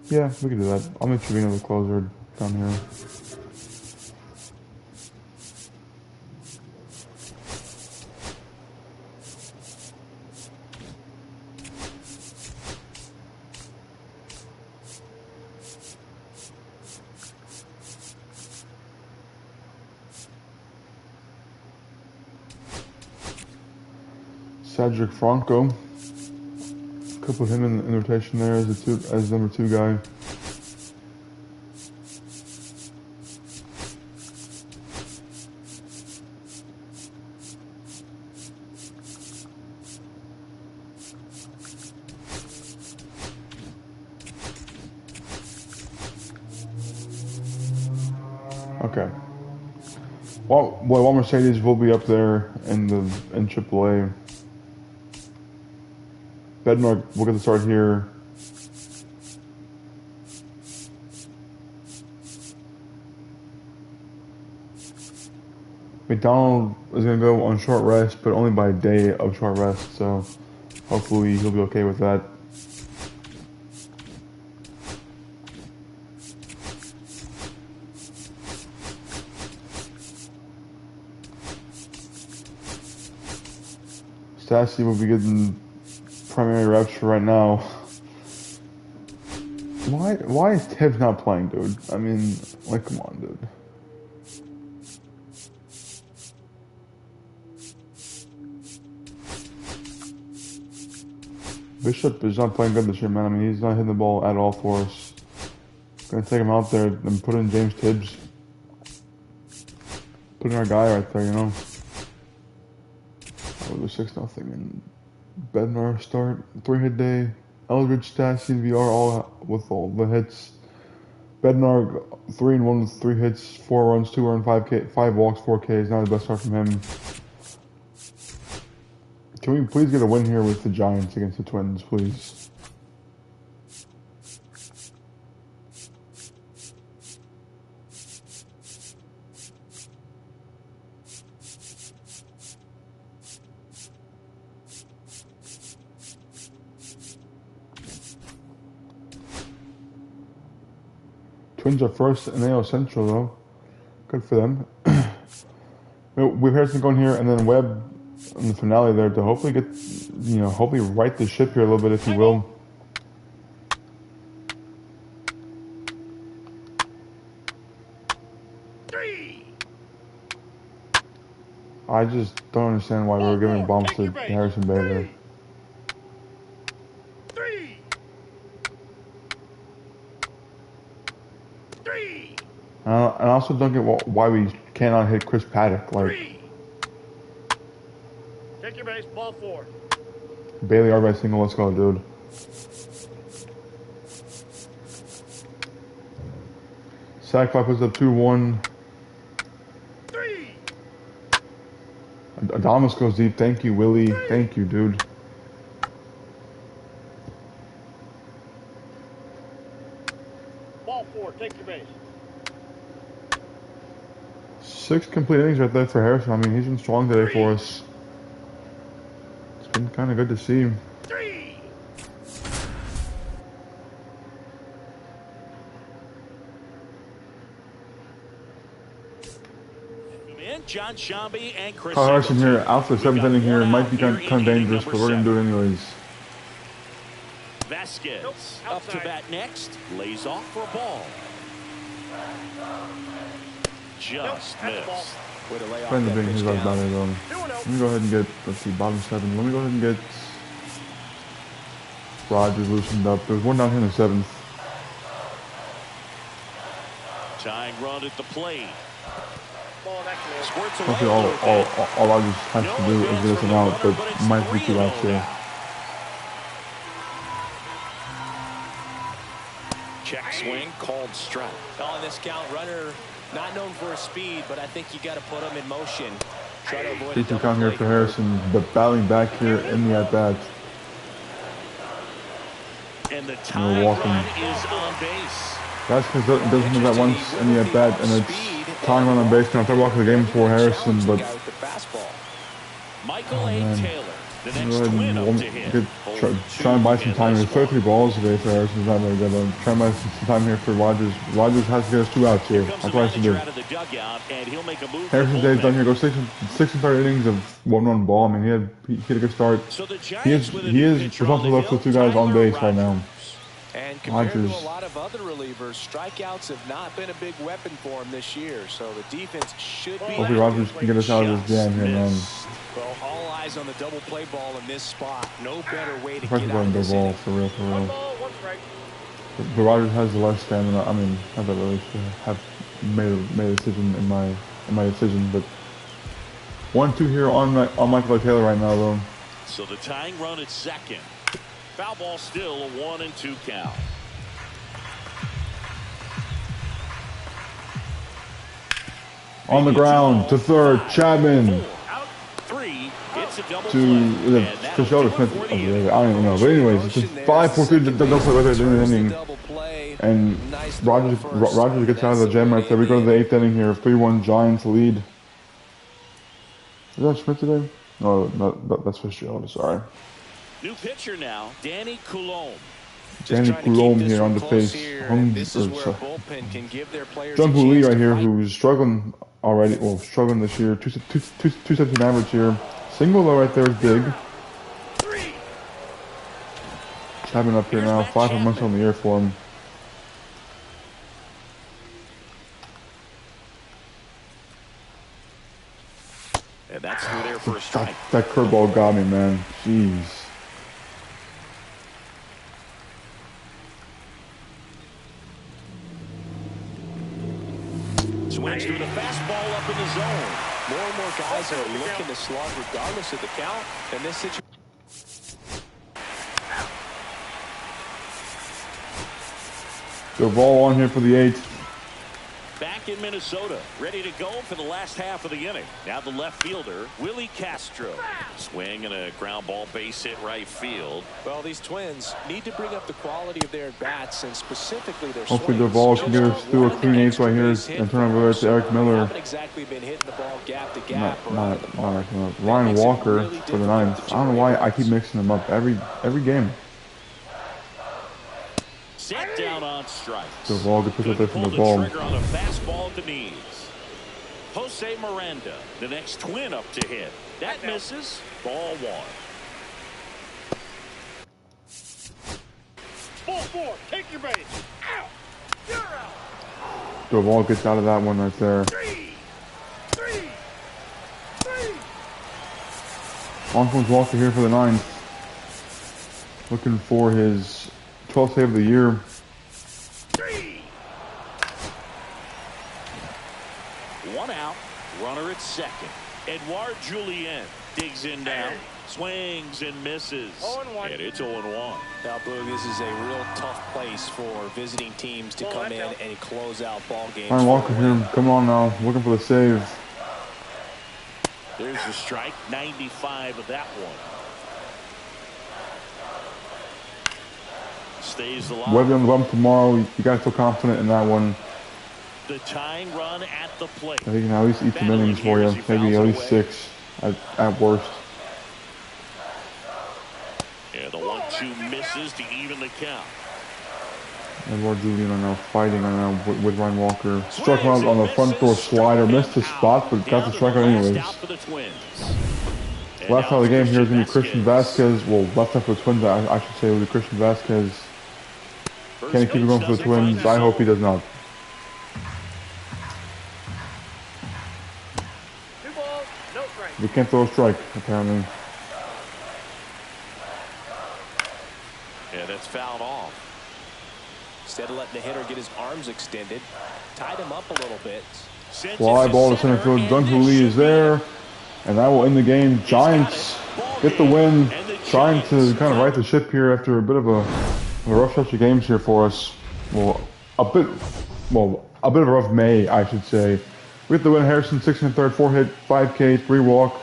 Yeah, we could do that. I'll make Trevino the closer down here. Cedric Franco. Could put him in the rotation there as number 2 guy. Okay. Well, Mercedes will be up there in AAA. Bednar will get the start here. McDonald is going to go on short rest, but only by a day of short rest, so hopefully he'll be okay with that. Stassi will be getting primary reps for right now. Why is Tibbs not playing, dude? I mean, like, come on, dude. Bishop is not playing good this year, man. I mean, he's not hitting the ball at all for us. Gonna take him out there and put in James Tibbs. Put in our guy right there, you know. Oh, the 6-0 and Bednar start 3-hit day. Eldridge, Stassi, VR all with all the hits. Bednar 3-1 with 3 hits, 4 runs, 2 earned, 5 walks, 4 Ks. Not the best start from him. Can we please get a win here with the Giants against the Twins, please? Twins are first in AL Central though. Good for them. We've Harrison going here, and then Webb in the finale there to hopefully get, hopefully right the ship here a little bit, if you will. I just don't understand why we were giving bombs to Harrison Bader. And I also don't get why we cannot hit Chris Paddock. Like, take your base, ball 4. Bailey RBI single, let's go, dude. Sack fly puts up 2-1. Adamas goes deep. Thank you, Willie. Thank you, dude. Ball 4, take your base. 6 complete innings right there for Harrison. I mean, he's been strong today for us. It's been kind of good to see him. John Shambi and Chris Kyle Harrison here, out for the 7th inning here. Might be kind of dangerous, but we're going to do it anyways. Vasquez up to bat next. Lays off for a ball. Just missed. Trying to bring his right batter though. Let me go ahead and get, let's see, bottom 7. Let me go ahead and get Rogers loosened up. There's one down here in the 7th. Tying run at the plate. Hopefully all Rogers has to do is get us an out, but might be 2 outs here. Check swing, called strike. On this count, runner not known for his speed, but I think you got to put him in motion. Try to avoid Decent count here for Harrison, but battling back here in the at-bat. And the tying run is on base. Vasquez doesn't do that once in the at-bat, and it's tying run on base. Can I throw walk of the game for Harrison, but Michael A. Taylor, the next twin up to hit. Try and buy some time. There's 33 balls today for Harrison. Not very good. I'm trying to buy some time here for Rogers. Rogers has to get us 2 outs here. That's what I have to do. Harrison's day's done here. Go 6 and 3rd innings of 1-run ball. I mean, he had a good start. He is responsible for 2 guys on base right now. And compared to a lot of other relievers, strikeouts have not been a big weapon for him this year. So the defense should be. Hopefully Rogers can get us out of this jam here, man. Well, all eyes on the double play ball in this spot. No better way to get out of this ball, for real, for real. But Rogers has the less stamina. I mean, not that really have made a decision in my decision, but 1-2 here on Michael A. Taylor right now, though. So the tying run at second. Foul ball still, a 1-2 count. On the ground to third, Chapman. To Chris Smith. I don't even know. But anyways, it's just 5-4-3. Don't play right there at the end of the inning. And Rogers gets out of the jam right there. We go to the 8th inning here. 3-1 Giants lead. Is that Smith today? No, that's Fitzgerald. Sorry. New pitcher now, Danny Coulombe. Danny Coulombe here on the face. John Lee right here, who's struggling already. Well, struggling this year. 217 average here. Single though right there is big. Chapman up here now. 5 months on the year for him. And that's through there for a strike. That curveball got me, man. Jeez. Swings through the fastball up in the zone. More and more guys are looking to slug regardless of the count. And this situation. The ball on here for the 8th. Back in Minnesota, ready to go for the last half of the inning. Now the left fielder, Willie Castro. Swing and a ground ball base hit right field. Well, these Twins need to bring up the quality of their bats and specifically their hopefully the ball can get us through a clean 8th right here and turn over to Eric Miller. Haven't exactly been hitting the ball gap to gap. Ryan Walker for the 9th. I don't know why I keep mixing them up every game. set down on strikes. The ball gets picked up there from the ball. Trigger on a fastball at the knees. Jose Miranda, the next twin up to hit. That misses. Ball 1. Ball 4. Take your base. Out. You're out. The ball gets out of that one right there. 3. On comes Walker here for the 9th. Looking for his 12th save of the year. 3. 1 out. Runner at second. Edouard Julien digs in now. Swings and misses. 0-1. And it's 0-1. Now, Boog, this is a real tough place for visiting teams to come in and close out ball games. Ryan Walker here. Come on now. Looking for the save. There's a strike. 95 of that one. Stays alive. Webby on the bump tomorrow. You got to feel confident in that one. The tying run at the plate. I think he can at least eat some innings for you. Maybe at least 6 at worst. Yeah, the 1-2 misses to even the count. Edouard Julien are now fighting with Ryan Walker. Struck him out on the front door slider. Missed his spot, but got the strikeout anyways. Last out of the game here is going to be Christian Vasquez. Well, left out for the Twins, I should say, with Christian Vasquez. Can he keep it going for the Twins? I hope he does not. 2 balls, no strike. We can't throw a strike, apparently. Yeah, that's fouled off. Instead of letting the hitter get his arms extended, tied him up a little bit. Fly ball to center field. Jung Hoo Lee is there, and that will end the game. Giants get the win, trying to kind of right the ship here after a bit of a rough stretch of games here for us. Well, a bit of a rough May, I should say. We get the win. Harrison 6 and 3rd, 4 hit, 5 Ks, 3 walk,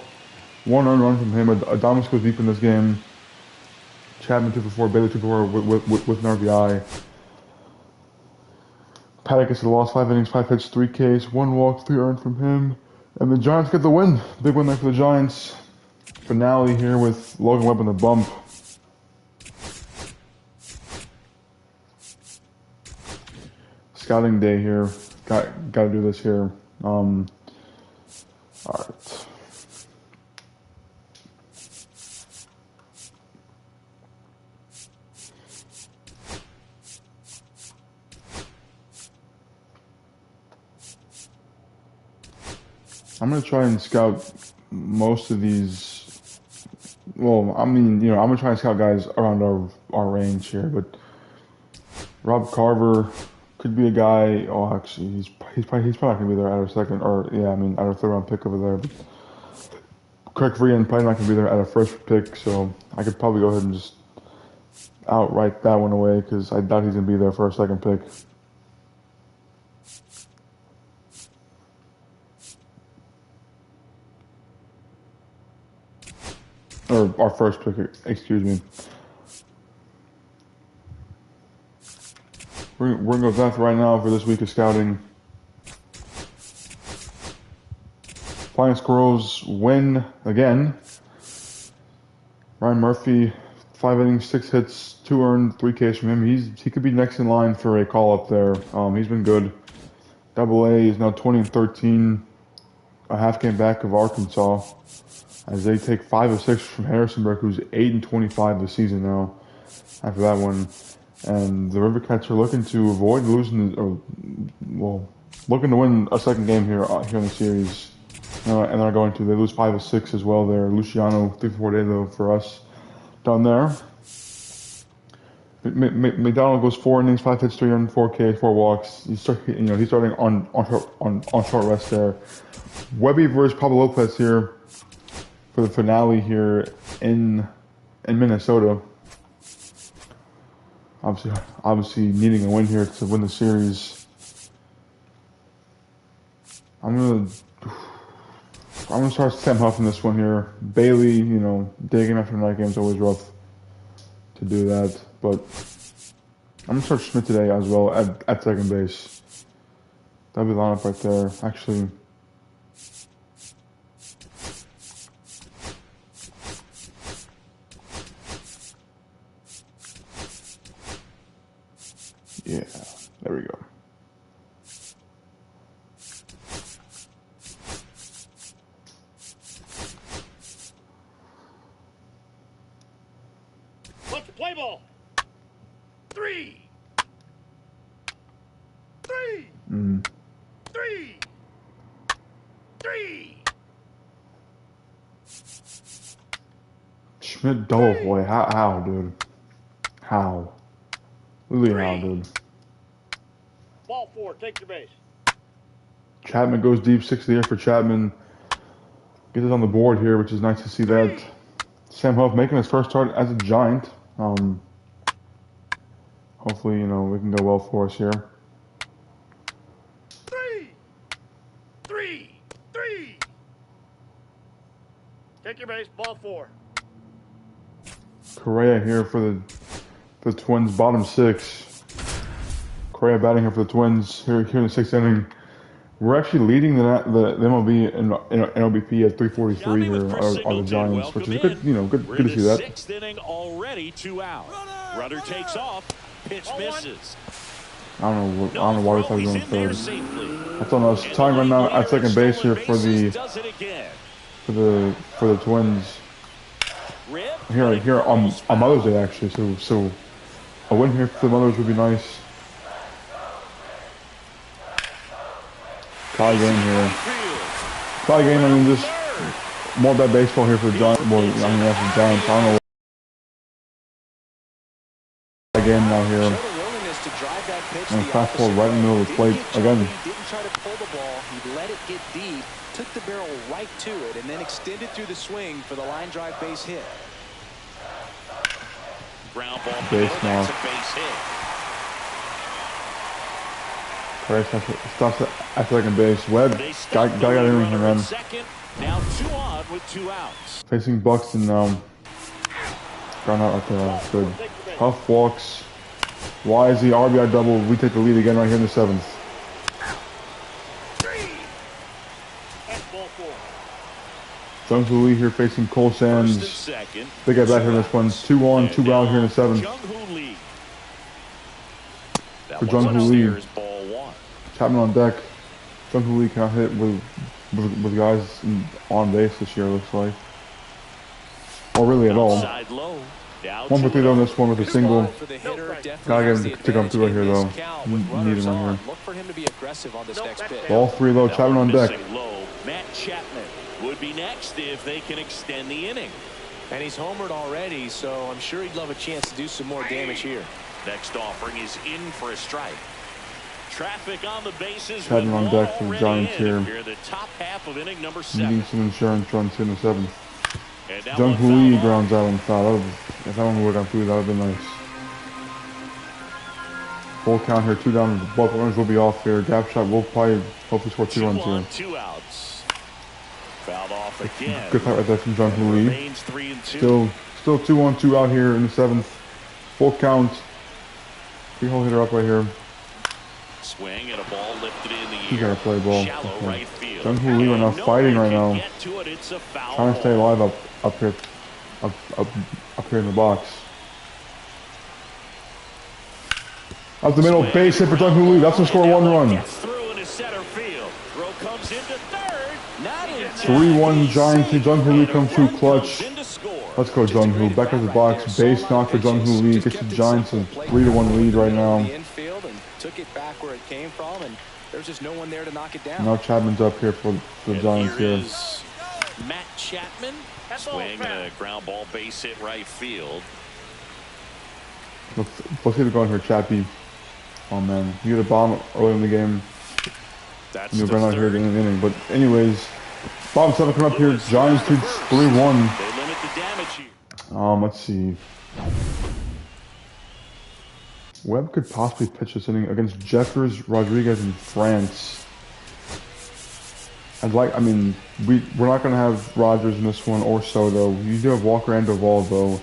1 earned run from him. Adames goes deep in this game. Chapman 2 for 4, Bailey 2 for 4 with an RBI. Paddock gets the loss, 5 innings, 5 hits, 3 Ks, 1 walk, 3 earned from him. And the Giants get the win. Big win there for the Giants. Finale here with Logan Webb on the bump. Scouting day here. Got to do this here. All right. I'm going to try and scout most of these. Well, I mean, I'm going to try and scout guys around our range here, but Rob Carver could be a guy. Oh, actually, he's probably not going to be there at a second, or yeah, I mean, at a 3rd round pick over there. But Craig Freehan probably not going to be there at a 1st pick, so I could probably go ahead and just outright that one away because I doubt he's going to be there for a 2nd pick. Or our 1st pick, excuse me. We're going to go with that right now for this week of scouting. Flying Squirrels win again. Ryan Murphy, 5 innings, 6 hits, 2 earned, 3 Ks from him. He could be next in line for a call-up there. He's been good. Double A is now 20 and 13, a half game back of Arkansas, as they take 5 of 6 from Harrisonburg, who's 8 and 25 this season now. After that one, and the Rivercats are looking to avoid losing, looking to win a 2nd game here in the series, and they're going to. They lose 5 of 6 as well there. Luciano 3 for 4 day though for us down there. McDonald goes 4 innings, 5 hits, 3 earned, 4 Ks, 4 walks. He's starting on short rest there. Webby versus Pablo Lopez here for the finale here in Minnesota. Obviously needing a win here to win the series. I'm gonna start Sam Huff in this one here. Bailey, digging after night game is always rough to do that, but I'm gonna start Schmidt today as well at 2nd base. That'll be the lineup right there. Actually, Yeah, there we go. Let's play ball. 3. 3. 3. 3. Schmidt double play. How, dude? How? Really, how, dude? Ball 4. Take your base. Chapman goes deep, 6 of the air for Chapman. Gets it on the board here, which is nice to see that. Sam Huff making his first start as a Giant. Hopefully, you know, it can go well for us here. 3. 3. 3. Take your base. Ball 4. Correa here for the Twins, bottom 6. Correa batting here for the Twins here in the 6th inning. We're actually leading the MLB in NLBP at 343 here are the Giants, which is good, you know, good to see that. 6th inning already, 2 out. Runner takes off, pitch misses. I don't know why we thought he was going third. That's on us. Tying right now at second base here for the Twins. Here on Mother's Day actually, so a win here for the Mothers would be nice. Tie game here. Tie game, I mean, just more bad baseball here for the Giants. Well, I mean, that's the Giants. I don't know. Tie game now here. And fastball right in the middle of the plate again. He didn't try to pull the ball. He let it get deep, took the barrel right to it, and then extended through the swing for the line drive base hit. Ground ball. Base now. Price stops at second base. Webb got in and run. Now 2 on with 2 outs. Facing Buxton now. Ground out right there. Good. Huff walks. YZ RBI double. We take the lead again right here in the 7th. Jung Hoo Lee here facing Cole Sands. Big guy back here in this one. 2 on, 2 out here in the 7th. For Jung Hoo Lee. Chapman on deck. Jung Hoo Lee cannot hit with guys on base this year, looks like. Or really at all. 1 for 3 though on this one with a single. Gotta get him to come through right here though. Need him right here. Ball 3 though, Chapman on deck. Matt Chapman would be next if they can extend the inning. And he's homered already, so I'm sure he'd love a chance to do some more damage here. Next offering is in for a strike. Traffic on the bases. Chapman on deck for the Giants here. The top half of inning number 7. Needing some insurance runs in the 7th. Jung Hoo Lee grounds out on foul. If that one would have gone through, that would have been nice. Full count here, 2 down. Both runners will be off here. Gap shot will probably hopefully score 2 runs here. 2 outs. Fouled off again. Good fight right there from Jung Hoo Lee. Still 2 on, 2 out here in the 7th. Full count. 3-hole hitter up right here. Swing and a ball lifted in the air. He's gotta play ball. Okay. Right field. Jung Hoo Lee right now fighting right now. Trying to stay alive up here in the box. Up the middle, base hit for Jung Hoo Lee. That's gonna score 1 run. 3-1 Giants. Jung Hoo Lee comes through clutch. Let's go Jung Hoo. Back to the box. Base knock for Jung Hoo Lee. Gets the Giants a 3-1 lead right now. Took it back where it came from, and there's just no one there to knock it down. Now Chapman's up here for the Giants here. Matt Chapman swing and a ground ball base hit right field. Let's see the going here, Chappie. Oh man, you get a bomb early in the game. You'll run out here in the inning. But anyways, bottom 7 coming up here. Giants lead 3-1. They limit the damage here. Let's see. Webb could possibly pitch this inning against Jeffers, Rodriguez, and France. I mean, we're not going to have Rogers in this one or Soto. You do have Walker and Duvall, though.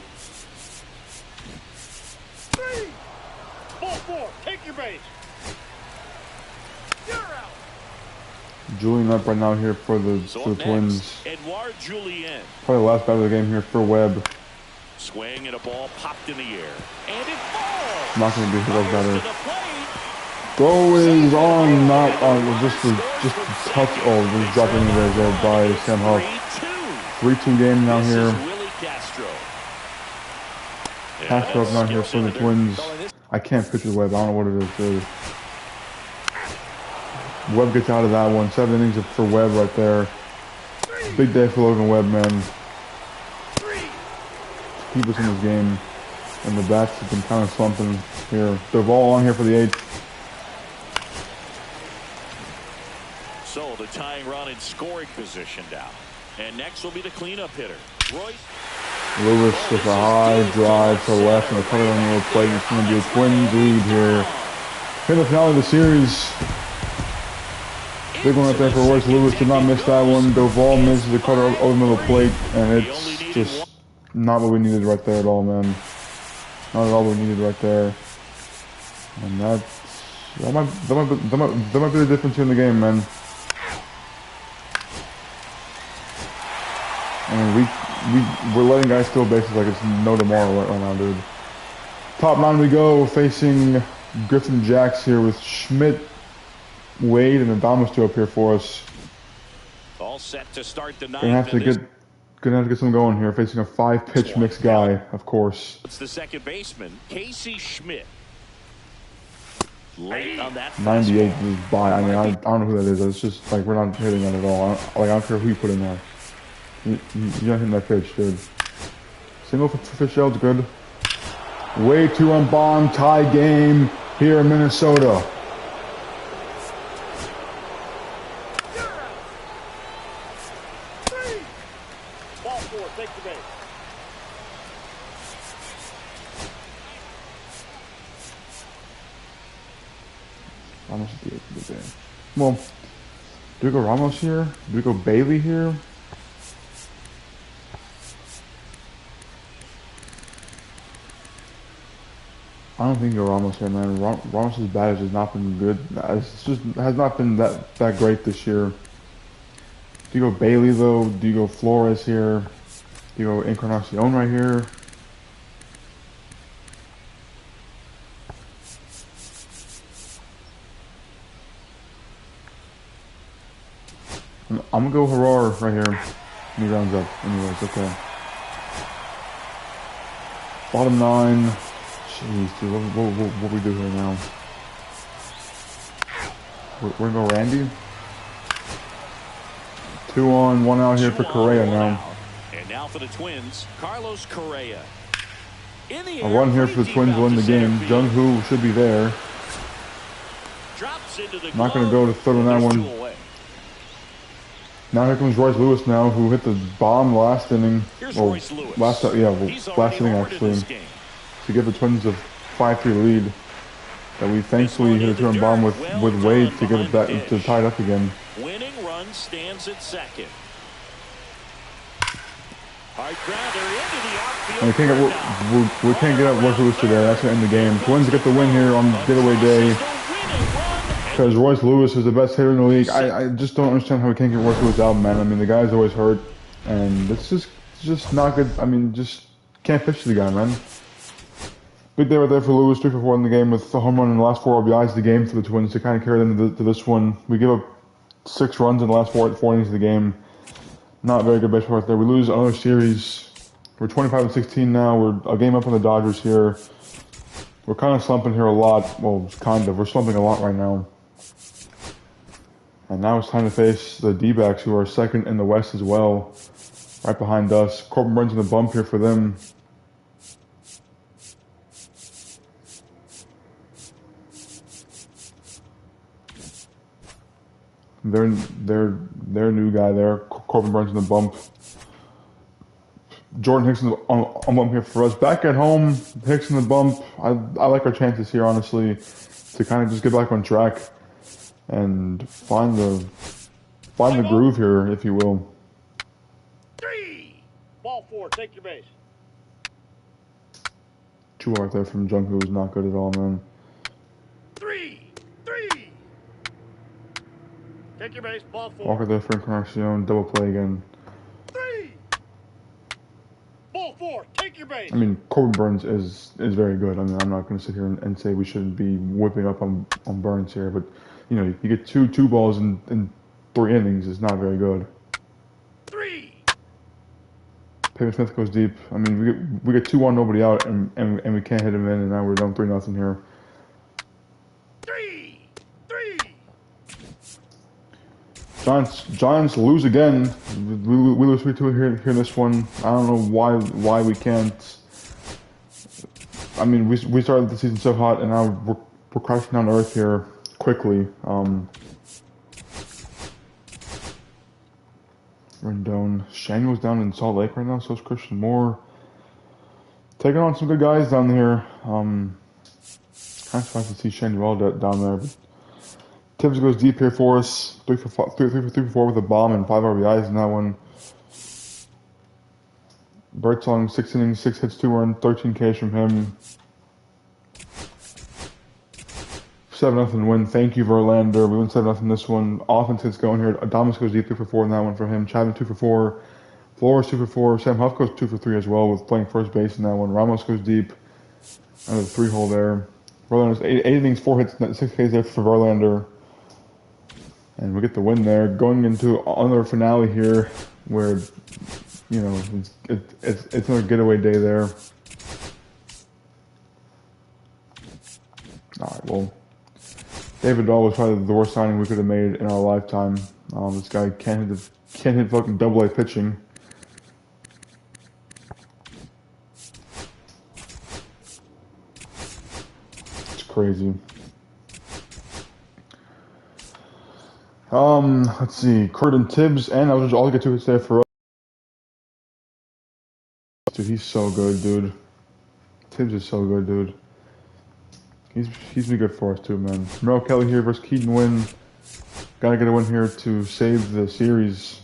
3. Ball 4. Take your base. You're out. Julian up right now here for the Twins. Edouard Julien. Probably the last bat of the game here for Webb. Swing and a ball popped in the air. And it falls. Not going to be his batter. Throw is on, not on, just a touch. Oh, just dropping in there by Sam Huff. 3-2 game now here. Castro up now here for the Twins. I can't pitch the Webb. I don't know what it is, dude. Webb gets out of that one. 7 innings for Webb right there. Big day for Logan Webb, man. Keep us in this game. And the bats have been kind of slumping here. They're all on here for the 8th. So the tying run in scoring position now. And next will be the cleanup hitter, Royce. Lewis with a high drive to the left and a cutter on the little plate. It's going to be a Twins lead here. In the finale of the series. Big one right there for Royce Lewis. Did not miss that one. Doval misses the cutter over the middle plate. And it's just not what we needed right there at all, man. Not at all what we needed right there. And that might be the difference here in the game, man. I mean, we're letting guys steal bases like it's no tomorrow right now, dude. Top 9 we go, facing Griffin Jacks here with Schmidt, Wade, and Adamas up here for us. All set to start the ninth. Gonna have to get some going here, facing a 5-pitch mix guy, of course. It's the second baseman, Casey Schmidt. Late on that 98 is by. I mean, I don't know who that is. It's just like we're not hitting that at all. I don't care who you put in there. You're not hitting that pitch, dude. Single for Fitzgerald's good. Way 2-run bomb, tie game here in Minnesota. Ball 4, take the base. Ramos is the 8th of the game. Well, do we go Ramos here? Do we go Bailey here? I don't think Ramos here, man. Ramos' bat has not been good. It's just has not been that great this year. Do you go Bailey though? Do you go Flores here? Do you go Encarnacion right here? I'm gonna go Herrera right here. He rounds up. Anyways, okay. Bottom 9. Jeez, dude, what we do here now? We're gonna go Randy. 2 on, 1 out here for Correa now. And now for the Twins, Carlos Correa. A run here for the Twins will win the game. Jung-Hoo should be there. Not gonna go to third on that one. Now here comes Royce Lewis now, who hit the bomb last inning. Well, last inning actually. To give the Twins a 5-3 lead, that we thankfully hit a 2-run bomb with Wade to get it back to tie it up again. Winning run stands at second. And we can't get up Royce Lewis today. That's gonna end the game. Twins get the win here on getaway day because Royce Lewis is the best hitter in the league. I just don't understand how we can't get Royce Lewis out, man. I mean, the guy's always hurt, and it's just not good. I mean, just can't pitch to the guy, man. Big day right there for Lewis, 3 for 4 in the game with the home run in the last 4 RBIs of the game for the Twins to kind of carry them to this one. We give up 6 runs in the last 4 innings of the game. Not very good baseball right there. We lose another series. We're 25-16 now. We're a game up on the Dodgers here. We're kind of slumping here a lot. Well, kind of. We're slumping a lot right now. And now it's time to face the D-backs, who are second in the West as well, right behind us. Corbin Burns in the bump here for them. Their new guy there, Corbin Burns in the bump. Jordan Hicks on bump here for us. Back at home, Hicks in the bump. I like our chances here, honestly, to kind of just get back on track and find the groove here, if you will. 3. Ball 4, take your base. 2 right there from Jung-Hoo is not good at all, man. 3. Take your base, ball 4. Walker there for Encarnacion, double play again. 3. Ball 4, take your base. I mean, Corbin Burns is very good. I mean, I'm not going to sit here and say we shouldn't be whipping up on Burns here, but you know, you get two balls in 3 innings is not very good. 3. Pavin Smith goes deep. I mean, we get 2-1, nobody out, and we can't hit him in, and now we're down 3-0 here. 3. Giants lose again. We lose 3-2 here in this one. I don't know why we can't. I mean, we started the season so hot, and now we're crashing down to earth here quickly. Rendon. Shanuel's down in Salt Lake right now, so is Christian Moore. Taking on some good guys down here. Kind of fun to see Shanuel down there. But Tibbs goes deep here for us. 3 for 4 with a bomb and 5 RBIs in that one. Birdsong, 6 innings, 6 hits, 2 runs, 13 Ks from him. 7-0 win. Thank you, Verlander. We win 7-0 this one. Offense gets going here. Adames goes deep 3 for 4 in that one for him. Chapman 2 for 4. Flores 2 for 4. Sam Huff goes 2 for 3 as well with playing first base in that one. Ramos goes deep. Another 3-hole there. Verlander's 8 innings, 4 hits, 6 Ks there for Verlander. And we get the win there. Going into another finale here where, you know, it's another getaway day there. Alright, well, David Dahl was probably the worst signing we could have made in our lifetime. This guy can't hit fucking double-A pitching. It's crazy. Let's see. Curtin Tibbs, and I was just all get to say for us. Dude, he's so good, dude. Tibbs is so good, dude. He's been good for us too, man. Merrill Kelly here versus Keaton Wynn. Gotta get a win here to save the series.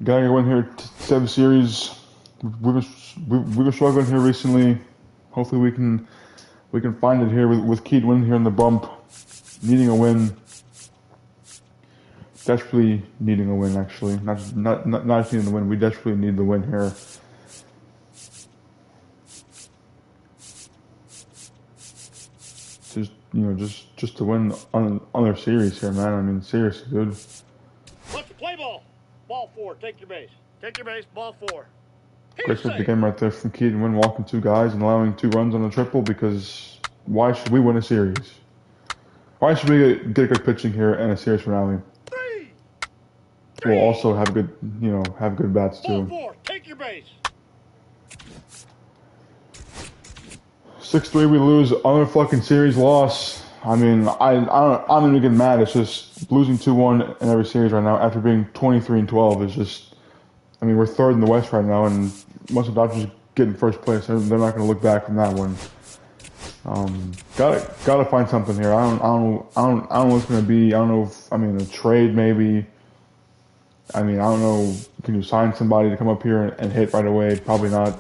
Gotta get a win here to save the series. We've been struggling here recently. Hopefully we can find it here with Keaton Wynn here in the bump, needing a win. Desperately needing a win, actually. Not just needing the win. We desperately need the win here. Just to win on their series here, man. I mean, seriously, dude. Let's play ball. Ball 4, take your base. Take your base, ball 4. Great start to the game right there from Keaton Wynn, walking 2 guys and allowing 2 runs on the triple, because why should we win a series? Why should we get good pitching here and a series finale? 3. We'll also have good bats Ball too. 4, take your base. 6-3, we lose. Another fucking series loss. I mean, I'm not even getting mad. It's just losing 2-1 in every series right now after being 23-12 is just. I mean, we're 3rd in the West right now, and once the Dodgers get in first place, they're not going to look back from that one. Gotta find something here. I don't know what it's going to be. I don't know if, a trade maybe. I mean, I don't know. Can you sign somebody to come up here and hit right away? Probably not.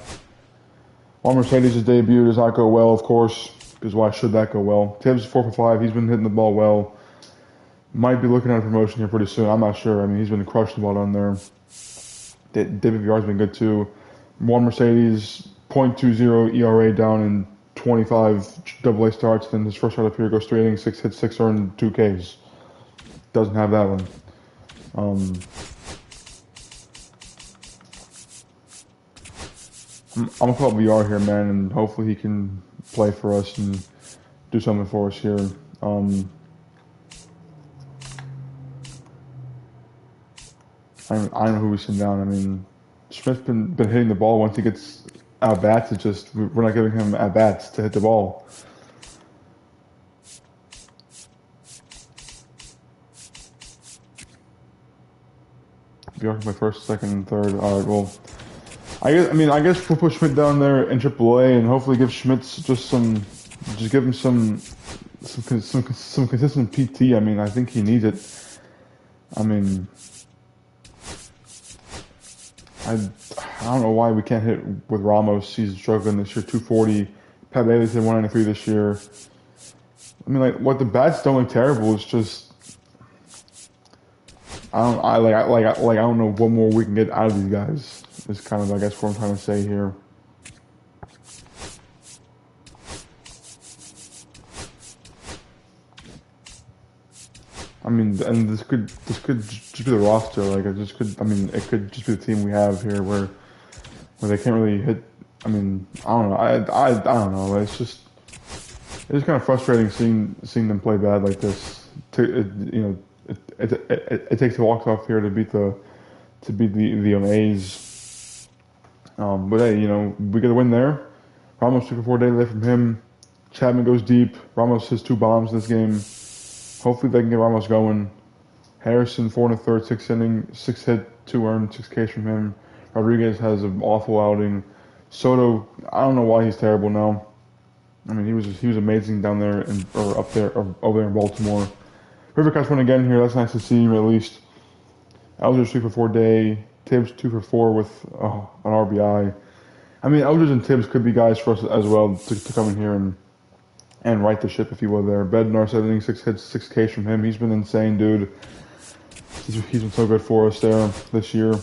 Juan Mercedes' debut does not go well, of course, because why should that go well? Tibbs 4 for 5. He's been hitting the ball well. Might be looking at a promotion here pretty soon. I'm not sure. I mean, he's been crushing the ball down there. David Villar's been good too. Juan Mercedes, .20 ERA down in 25 AA starts. Then his first start up here goes 3 innings, 6 hits, 6 earned, 2 Ks. Doesn't have that one. I'm gonna call VR here, man, and hopefully he can play for us and do something for us here. I don't know who we send down. I mean, Schmidt's been hitting the ball. Once he gets at bats, it's just we're not giving him at bats to hit the ball. Bjork my first, second, and third. All right, well, I guess we'll put Schmidt down there in AAA and hopefully give Schmidt just give him some consistent PT. I mean, I think he needs it. I mean, I don't know why we can't hit with Ramos. He's struggling this year. 240. Pat Bailey's hit 193 this year. I mean, like, what the bats don't look terrible. It's just I don't know what more we can get out of these guys. Is kind of, I guess, what I'm trying to say here. I mean, and this could just be the roster. Like, it could just be the team we have here where they can't really hit. I mean, I don't know. I don't know. It's kind of frustrating seeing them play bad like this. It takes a walk off here to beat the A's. But hey, we get a win there. Ramos took a 4-day delay from him. Chapman goes deep. Ramos has 2 bombs this game. Hopefully they can get Ramos going. Harrison 4 1/3, 6 inning, 6 hit, 2 earned, 6 Ks from him. Rodriguez has an awful outing. Soto, I don't know why he's terrible now. I mean, he was amazing down there over there in Baltimore. Rivercats win again here. That's nice to see him at least. Eldridge 3 for 4-day. Tibbs 2 for 4 with an RBI. I mean, Eldridge and Tibbs could be guys for us as well to come in here and right the ship, if you will, there. Bednar 7 innings, 6 hits, 6 Ks from him. He's been insane, dude. He's been so good for us there this year.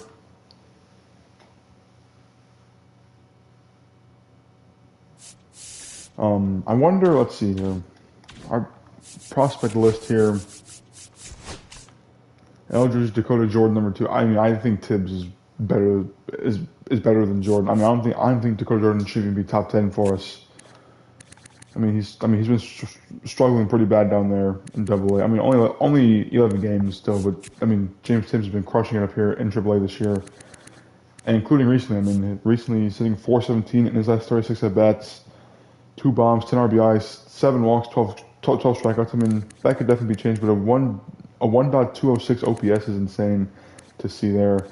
I wonder, let's see here. Our prospect list here. Eldridge, Dakota, Jordan, number 2. I mean, I think Tibbs is better than Jordan. I mean, I don't think Dakota Jordan should even be top 10 for us. I mean, he's been struggling pretty bad down there in Double A. I mean, only 11 games still, but I mean, James Tibbs has been crushing it up here in Triple A this year, and including recently. I mean, recently he's hitting .417 in his last 36 at bats, 2 bombs, 10 RBIs, 7 walks, 12 strikeouts. I mean, that could definitely be changed, but a 1.206 OPS is insane to see there.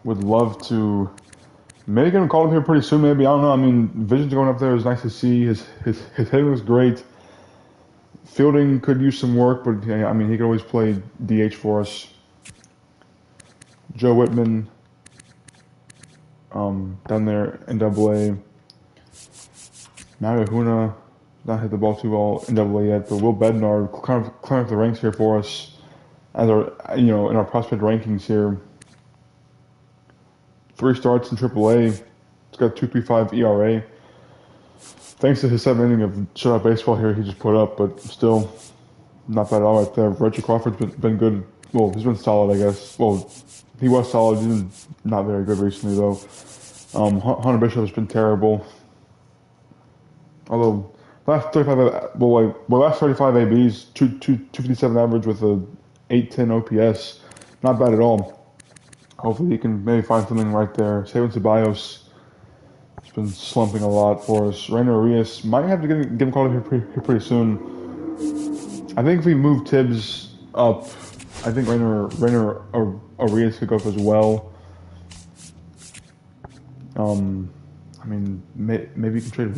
Would love to. Maybe get him called up here pretty soon. Maybe, I don't know. I mean, Vision's going up there is nice to see. His hitting was great. Fielding could use some work, but yeah, I mean, he could always play DH for us. Joe Whitman, down there in Double A. Mario Huna, not hit the ball too well in Double A yet, but Will Bednar kind of climb up the ranks here for us as our, in our prospect rankings here. 3 starts in AAA. It's got 2.35 ERA. Thanks to his 7th inning of shutout baseball here he just put up, but still not bad at all right there. Reggie Crawford's been good. Well, he's been solid, I guess. Well, he was solid. He's been not very good recently, though. Hunter Bishop has been terrible. Although, last 35 ABs, 257 average with a 810 OPS. Not bad at all. Hopefully he can maybe find something right there. Steven Ceballos has been slumping a lot for us. Rainer Arias might have to get him called up here pretty soon. I think if we move Tibbs up, I think Rainer Arias could go up as well. I mean, maybe you can trade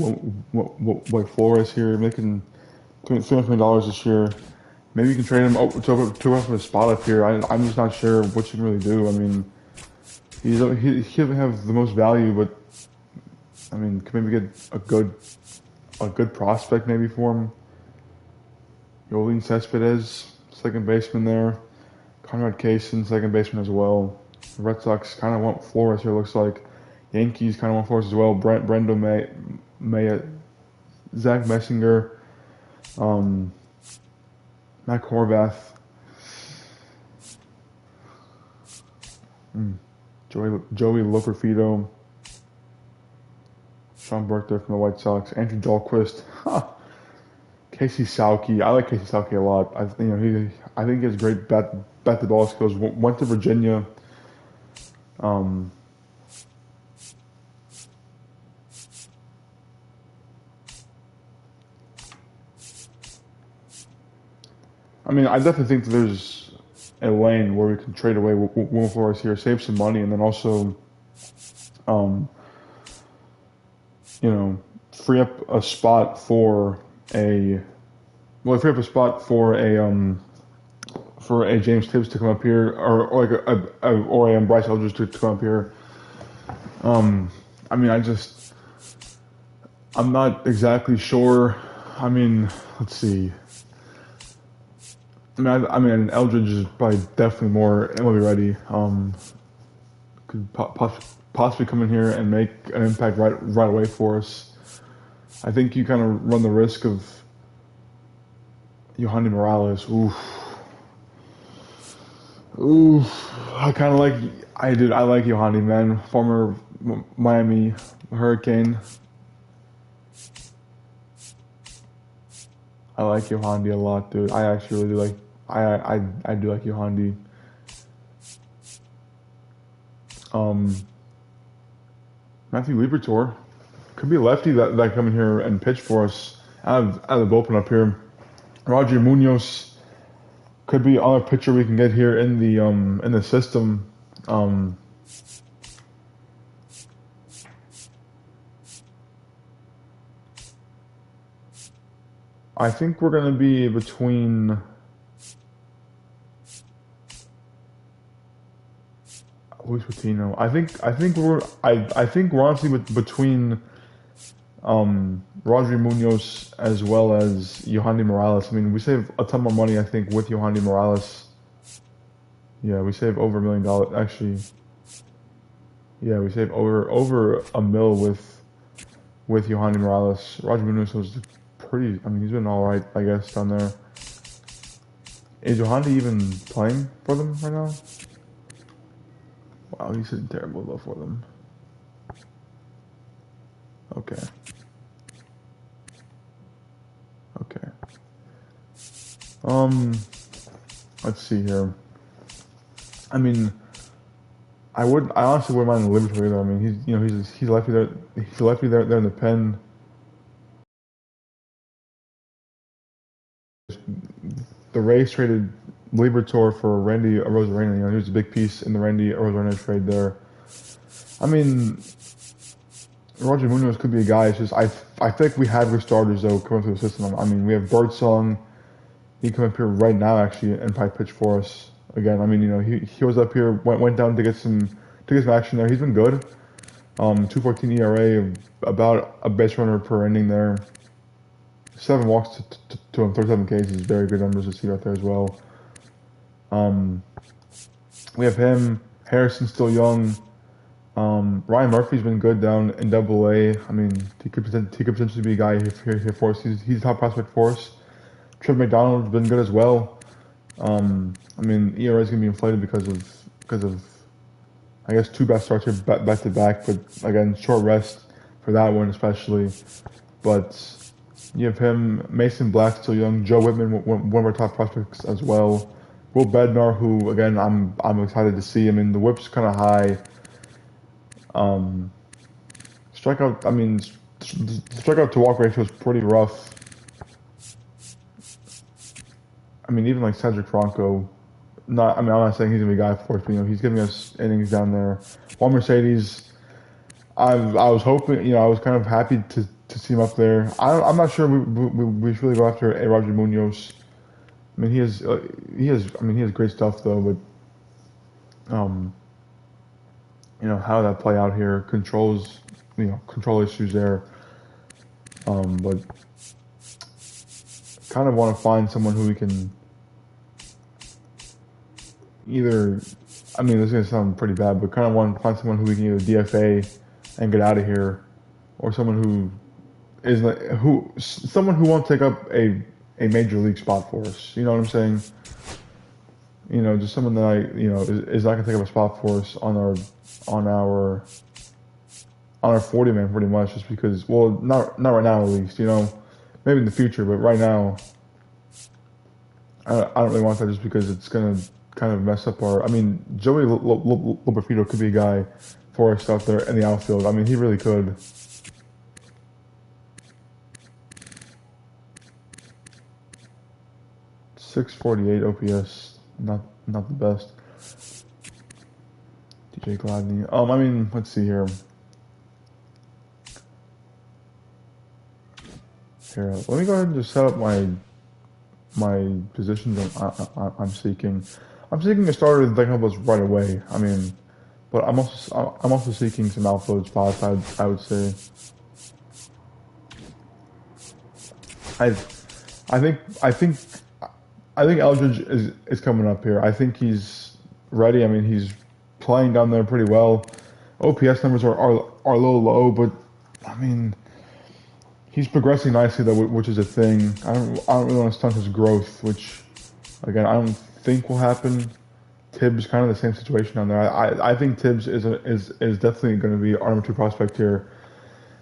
White Flores here, making $300 million this year. Maybe you can trade him to open up a spot up here. I'm just not sure what you can really do. I mean, he doesn't have the most value, but I mean, can maybe get a good prospect maybe for him. Yolene Cespedes, second baseman there. Conrad Kaysen, second baseman as well. The Red Sox kind of want Flores here, looks like. Yankees kind of want Flores as well. Brendo May, Zach Messinger, Matt Horvath, Joey Loperfido, Sean Burke there from the White Sox, Andrew Dahlquist, Casey Sauke. I like Casey Sauke a lot. I think he has great bat the ball skills. Went to Virginia. I mean, I definitely think that there's a lane where we can trade away Will Flores here, save some money, and then also, free up a spot for a for a James Tibbs to come up here, or like or a Bryce Eldridge to come up here. I mean, I'm not exactly sure. I mean, let's see. I mean, Eldridge is probably definitely more MLB ready. Could possibly come in here and make an impact right away for us. I think you kind of run the risk of Yohandy Morales. I kind of like. I like Yohandy, man. Former Miami Hurricane. I like Yohandy a lot, dude. I actually really do like. I do like Yohandy. Matthew Liberatore could be a lefty that come in here and pitch for us out of the bullpen up here. Roger Munoz could be another pitcher we can get here in the system. I think we're gonna be between. Luis Patino. I think we're honestly between Rodri Munoz as well as Yohandy Morales. I mean, we save a ton more money, I think, with Yohandy Morales. Yeah, we save over $1 million. Actually, yeah, we save over $1 million with Yohandy Morales. Rodri Munoz was pretty. I mean, he's been all right, I guess, down there. Is Yohandy even playing for them right now? Wow, he's hitting terrible though for them. Okay. Let's see here. I mean, I honestly wouldn't mind the Liberty either. I mean, he's lefty there. He's lefty there in the pen. The Rays traded Liberatore for Randy Arozarena. He was a big piece in the Randy Arozarena trade there. I mean, Roger Munoz could be a guy. It's just I think we have good starters though coming through the system. I mean, we have Birdsong. He come up here right now actually and probably pitch for us again. I mean, he was up here, went down to get some action there. He's been good. 2.14 ERA, about a base runner per inning there. 7 walks to him, 37 Ks is very good numbers to see out there as well. We have him. Harrison's still young. Ryan Murphy's been good down in Double-A. I mean, he could potentially be a guy here for us. He's a top prospect for us. Trevor McDonald's been good as well. I mean, ERA is gonna be inflated because of I guess 2 best starts here back to back, but again, short rest for that one especially. But you have him, Mason Black still young, Joe Whitman, one of our top prospects as well. Will Bednar, who again I'm excited to see. I mean, the whip's kind of high. Strikeout. I mean, strikeout to walk ratio is pretty rough. I mean, even like Cedric Franco. I'm not saying he's gonna be a guy for us, but he's giving us innings down there. Juan Mercedes. I was hoping. I was kind of happy to see him up there. I'm not sure we should really go after a Roger Munoz. I mean, he has great stuff though, but how that play out here, control issues there. But kind of want to find someone who we can either. I mean, this is gonna sound pretty bad, but kind of want to find someone who we can either DFA and get out of here, or someone someone who won't take up a major league spot for us. You know what I'm saying? Just someone that is not gonna take up a spot for us on our 40-man pretty much, just because. Well, not right now at least. Maybe in the future, but right now, I don't really want that just because it's gonna kind of mess up our. I mean, Joey Loperfido could be a guy for us out there in the outfield. I mean, he really could. .648 OPS, not the best. DJ Gladney. I mean, let's see here. Here, let me go ahead and just set up my my positions I'm seeking. I'm seeking a starter that can help us right away. I mean, but I'm also seeking some outfield spots. I would say. I I think I think I think Eldridge is coming up here. I think he's ready. I mean, he's playing down there pretty well. OPS numbers are a little low, but I mean, he's progressing nicely though, which is a thing. I don't really want to stunt his growth, which again I don't think will happen. Tibbs kind of the same situation down there. I think Tibbs is definitely going to be our number 2 prospect here.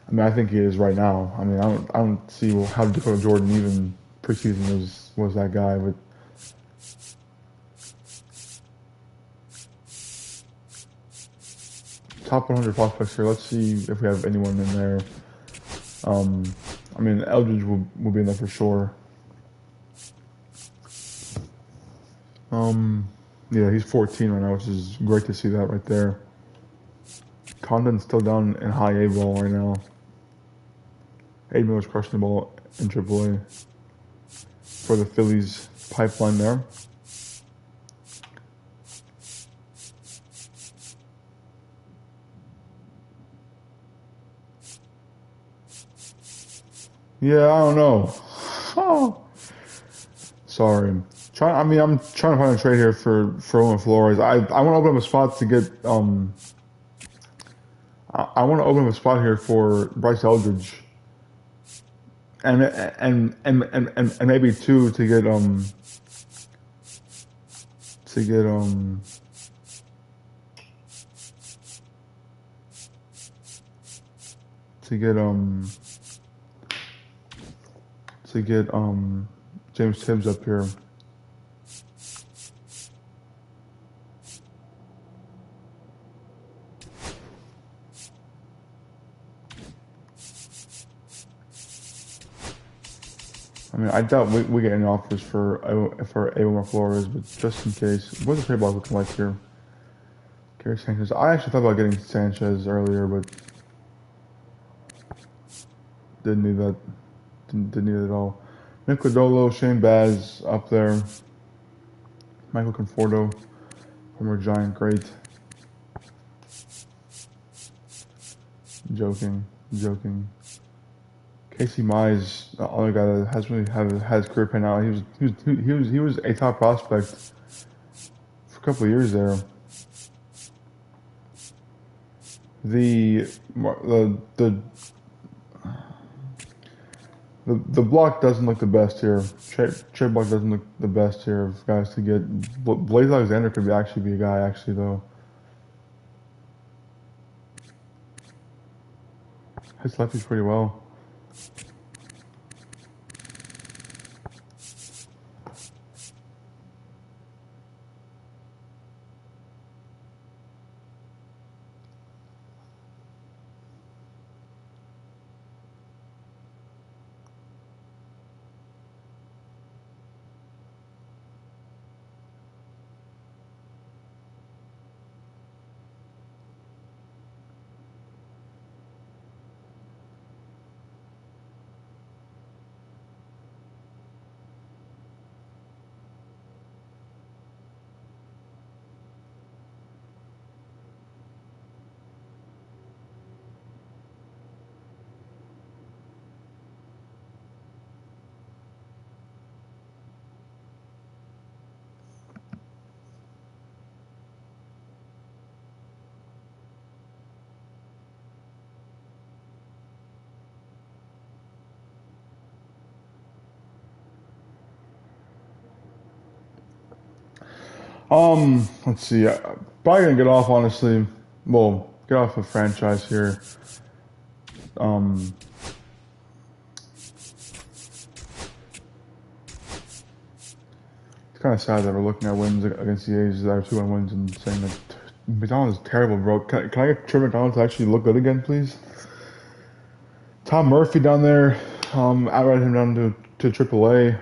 I mean, I think he is right now. I mean, I don't see how Dakota Jordan even preseason was that guy, but top 100 prospects here. Let's see if we have anyone in there. I mean, Eldridge will be in there for sure. Yeah, he's 14 right now, which is great to see that right there. Condon's still down in high A ball right now. Aiden Miller's crushing the ball in AAA for the Phillies pipeline there. Yeah, I don't know. Oh. Sorry. I'm trying to find a trade here for Roman Flores. I want to open up a spot to get I want to open up a spot here for Bryce Eldridge. And maybe two to get to get to get to get James Tibbs up here. I mean, I doubt we get any offers for Abel Flores, but just in case, what's the trade block looking like here? Gary Sanchez. I actually thought about getting Sanchez earlier, but didn't need that. Didn't need it at all. Nick Lodolo, Shane Baz up there. Michael Conforto, former Giant great. Joking. Casey Mize, the other guy that has really had his career pan out. He was a top prospect for a couple of years there. The block doesn't look the best here. Trade block doesn't look the best here of guys to get. Blaze Alexander could actually be a guy actually though. His lefty's pretty well. Let's see. Probably gonna get off, honestly. Well, get off a franchise here. It's kind of sad that we're looking at wins against the A's that are 2-1 wins and saying that McDonald is terrible, bro. Can I get Trey McDonald to actually look good again, please? Tom Murphy down there, outright him down to AAA.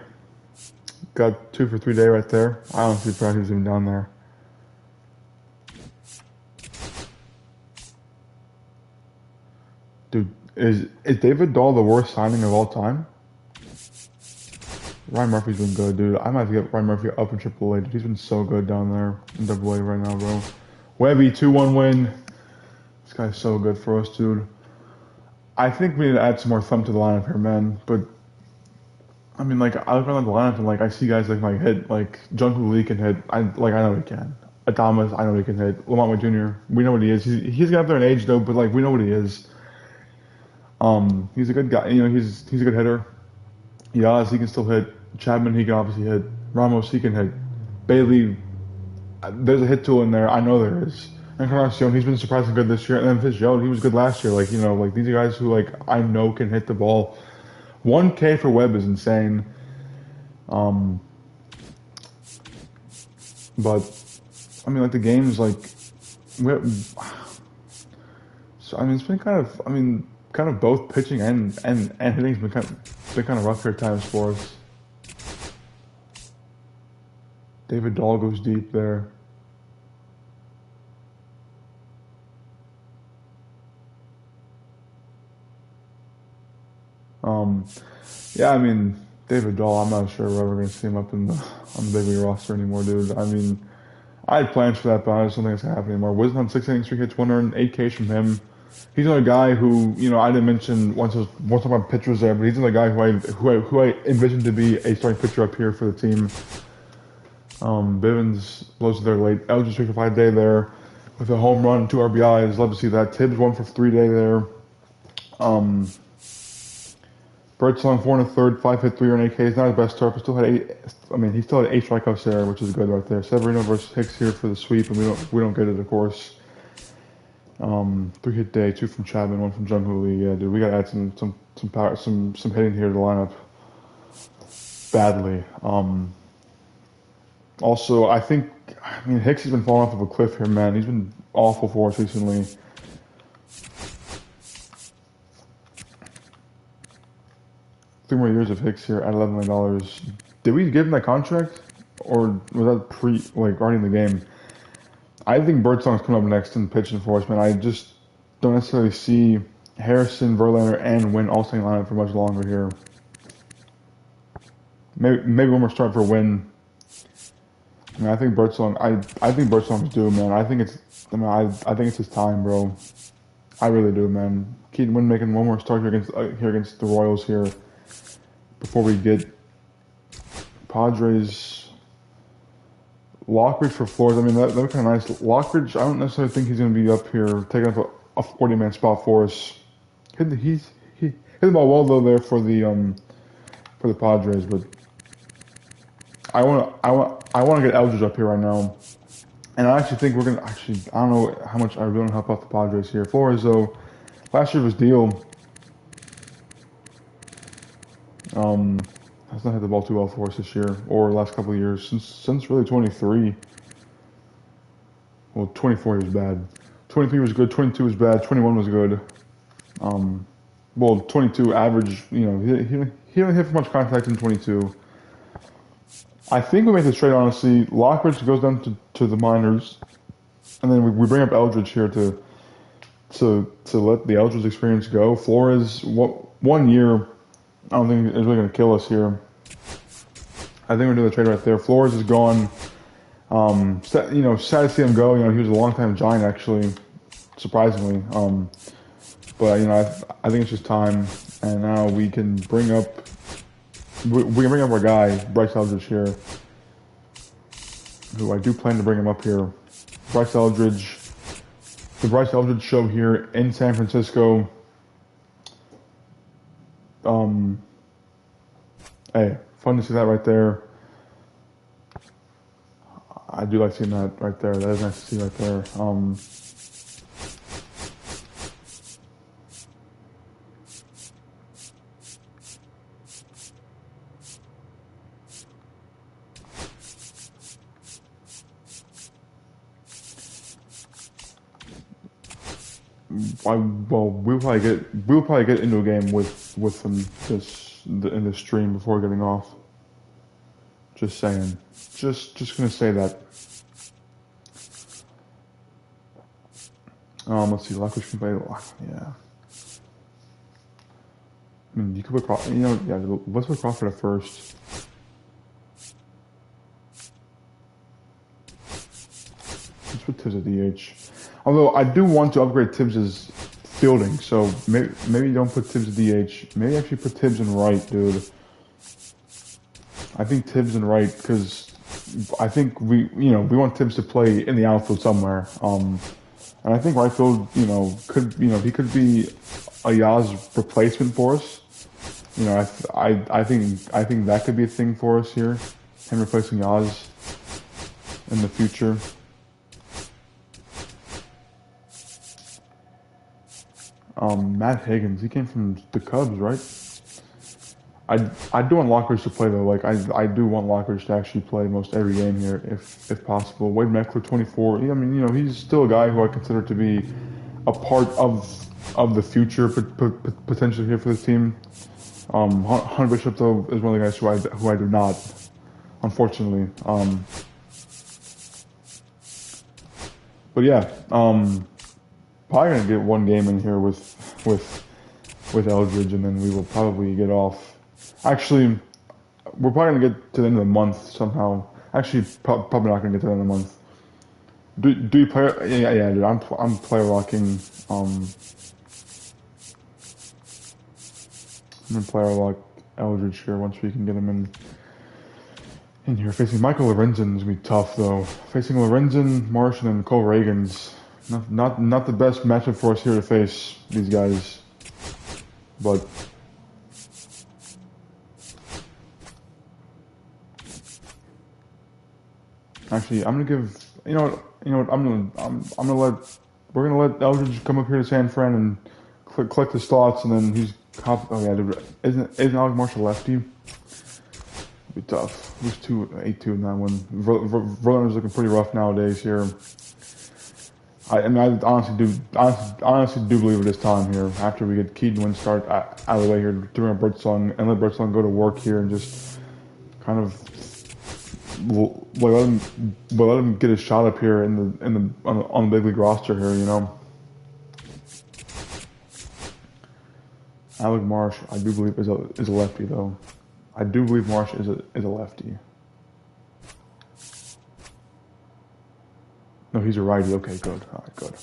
Got 2 for 3 day right there. I don't see Pratt who's even down there. Dude, is David Dahl the worst signing of all time? Ryan Murphy's been good, dude. I might have to get Ryan Murphy up in AAA, dude. He's been so good down there in AA right now, bro. Webby, 2-1 win. This guy's so good for us, dude. I think we need to add some more thumb to the lineup here, man. But I mean, like, I look around the lineup and like I see guys like my hit, like Jungwoo Lee can hit. I know he can. Adamas, I know he can hit. Lamont Wade Jr., we know what he is. He's got up there in age though, but like we know what he is. He's a good guy. You know, he's a good hitter. Yaz, he can still hit. Chapman, he can obviously hit. Ramos, he can hit. Bailey, there's a hit tool in there. I know there is. Encarnacion, he's been surprisingly good this year. And then Fitzgerald, he was good last year. Like, you know, like these are guys who like I know can hit the ball. 1K for Webb is insane. But I mean, like the games, like, so I mean, it's been kind of both pitching and hitting's been kind of rough here at times for us. David Dahl goes deep there. Yeah, I mean, David Dahl, I'm not sure we're ever going to see him up on the big league roster anymore, dude. I mean, I had plans for that, but I just don't think it's going to happen anymore. Wisdom on 6 innings, 3 hits, 1 earned, 8 Ks from him. He's another guy who, you know, I didn't mention once talking about pitchers there, but he's another guy who I envisioned to be a starting pitcher up here for the team. Bivens blows there late. Eldridge 3 for 5 day there with a home run, 2 RBIs. Love to see that. Tibbs 1 for 3 day there. Birdsong 4 1/3, 5 hit, 3 earned, 8 Ks. Not his best start, but still had 8. I mean, he still had 8 strikeouts there, which is good right there. Severino versus Hicks here for the sweep, and we don't get it, of course. 3 hit day, 2 from Chapman, 1 from Jungwoo Lee. Yeah, dude, we gotta add some power, some hitting here to the lineup badly. Also, I mean, Hicks has been falling off of a cliff here, man. He's been awful for us recently. 3 more years of Hicks here at $11 million. Did we give him that contract, or was that already in the game? I think Birdsong's coming up next in pitch enforcement. I just don't necessarily see Harrison, Verlander, and Wynn all staying lineup for much longer here. Maybe one more start for Wynn. I mean, I think Birdsong's due, man. I think it's his time, bro. I really do, man. Keaton Wynn making one more start here against the Royals here before we get Padres. Lockridge for Flores. I mean, that would be kind of nice. Lockridge, I don't necessarily think he's going to be up here taking up a 40-man spot for us. He hit the ball well though there for the Padres, but I want to get Eldridge up here right now, and I actually think we're gonna I don't know how much I really want to help out the Padres here. Flores though, last year of his deal, has not hit the ball too well for us this year or the last couple of years since really 23. Well, 24 was bad. 23 was good. 22 was bad. 21 was good. Well, 22 average. You know, he didn't hit for much contact in 22. I think we make this trade honestly. Lockridge goes down to the minors, and then we bring up Eldridge here to let the Eldridge experience go. Flores, 1 year, I don't think is really going to kill us here. I think we're doing the trade right there. Flores is gone. Sad to see him go. You know, he was a longtime Giant actually, surprisingly. But you know, I think it's just time, and now we can bring up our guy Bryce Eldridge here, who I do plan to bring him up here. Bryce Eldridge, the Bryce Eldridge show here in San Francisco. Hey, fun to see that right there. I do like seeing that right there. That is nice to see right there. We'll probably get into a game with them in this stream before getting off. Just saying. Just gonna say that. Let's see. Lockridge can play. Yeah. I mean, you could put Crawford. You know, yeah. Let's put Crawford at first. Tibbs at DH. Although I do want to upgrade Tibbs' fielding, so maybe don't put Tibbs at DH. Maybe actually put Tibbs in right, dude. I think Tibbs in right because I think we want Tibbs to play in the outfield somewhere. And I think right field, he could be a Yaz replacement for us. I think that could be a thing for us here. Him replacing Yaz in the future. Matt Higgins, he came from the Cubs, right? I do want Lockridge to play though. Like I do want Lockridge to actually play most every game here, if possible. Wade Meckler, 24. I mean, he's still a guy who I consider to be a part of the future potentially here for this team. Hunter Bishop though is one of the guys who I do not, unfortunately. But yeah, probably gonna get one game in here with Eldridge, and then we will probably get off. Actually, we're probably gonna get to the end of the month somehow. Actually, probably not gonna get to the end of the month. Do you play? Yeah, dude. I'm player locking. I'm gonna player lock Eldridge here once we can get him in here. Facing Michael Lorenzen is gonna be tough though. Facing Lorenzen, Martian, and Cole Reagan's not the best matchup for us here to face these guys, but. Actually, I'm gonna give. You know what? We're gonna let Eldridge come up here to San Fran and collect his thoughts, and then he's. Oh yeah, dude, isn't Alec Marshall lefty? It'd be tough. Who's 8-2 in that one? Verlander's looking pretty rough nowadays here. I honestly do believe it this time here. After we get Keaton Wynn start out of the way here, doing a Birdsong and let Birdsong go to work here and just kind of. Let him get a shot up here on the big league roster here, Alec Marsh, I do believe is a lefty though. I do believe Marsh is a lefty. No, he's a righty. Okay, good. All right, good.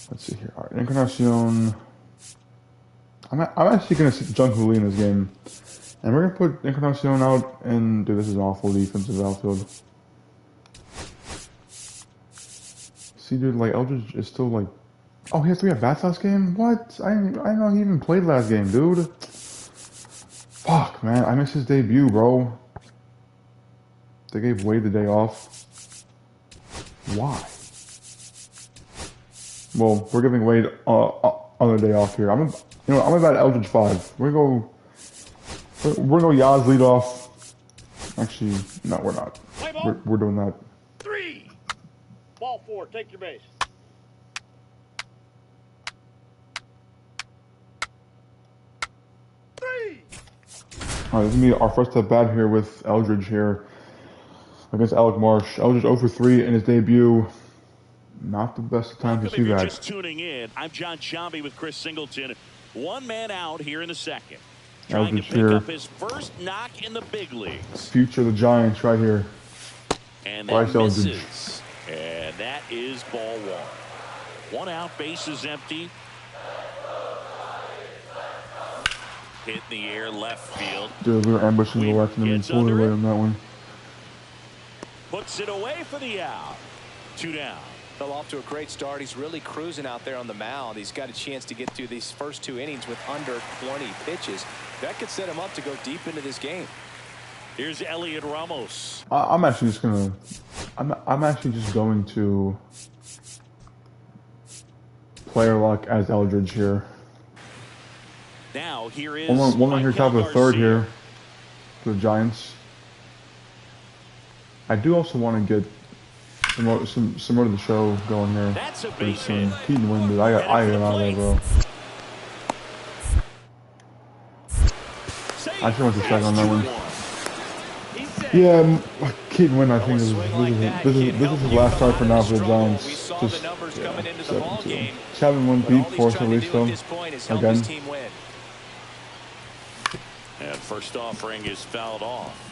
Let's see here. All right, Encarnacion. I'm actually gonna sit Jung-Hoo Lee in this game. And we're going to put Encarnacion out, and dude, this is an awful defensive outfield. See, dude, like, Eldridge is still, like... Oh, he has 3 at-bats last game? What? I didn't know he even played last game, dude. Fuck, man, I missed his debut, bro. They gave Wade the day off. Why? Well, we're giving Wade on the day off here. I'm about Eldridge 5. We're gonna go Yaz lead off. Actually, no, we're not. We're doing that. 3. Ball 4. Take your base. 3. All right, this is gonna be our first at bat here with Eldridge here against Alec Marsh. Eldridge 0 for 3 in his debut. Not the best of times to see that. Just tuning in, I'm John Shambi with Chris Singleton. One man out here in the second. Trying to pick up his first knock in the big leagues. Future of the Giants right here. And that misses. And that is ball 1. 1 out, bases empty. Hit in the air, left field. Dude, we were ambushing the left and then we pulled away on that one. Puts it away for the out. 2 down. Fell off to a great start. He's really cruising out there on the mound. He's got a chance to get through these first 2 innings with under 20 pitches. That could set him up to go deep into this game. Here's Elliot Ramos. I'm actually just going to player lock as Eldridge here. Now here is one here top of the third here for the Giants. I do also want to get some more of the show going here. That's a base hit. Keaton Wynn, dude. I got out of there, bro. I should want to check on that one. Yeah, Keaton Wynn, I think this is his last start for now for the Giants. Just 7-2. 7-1 beat for us at least though. Again. And first offering is fouled off.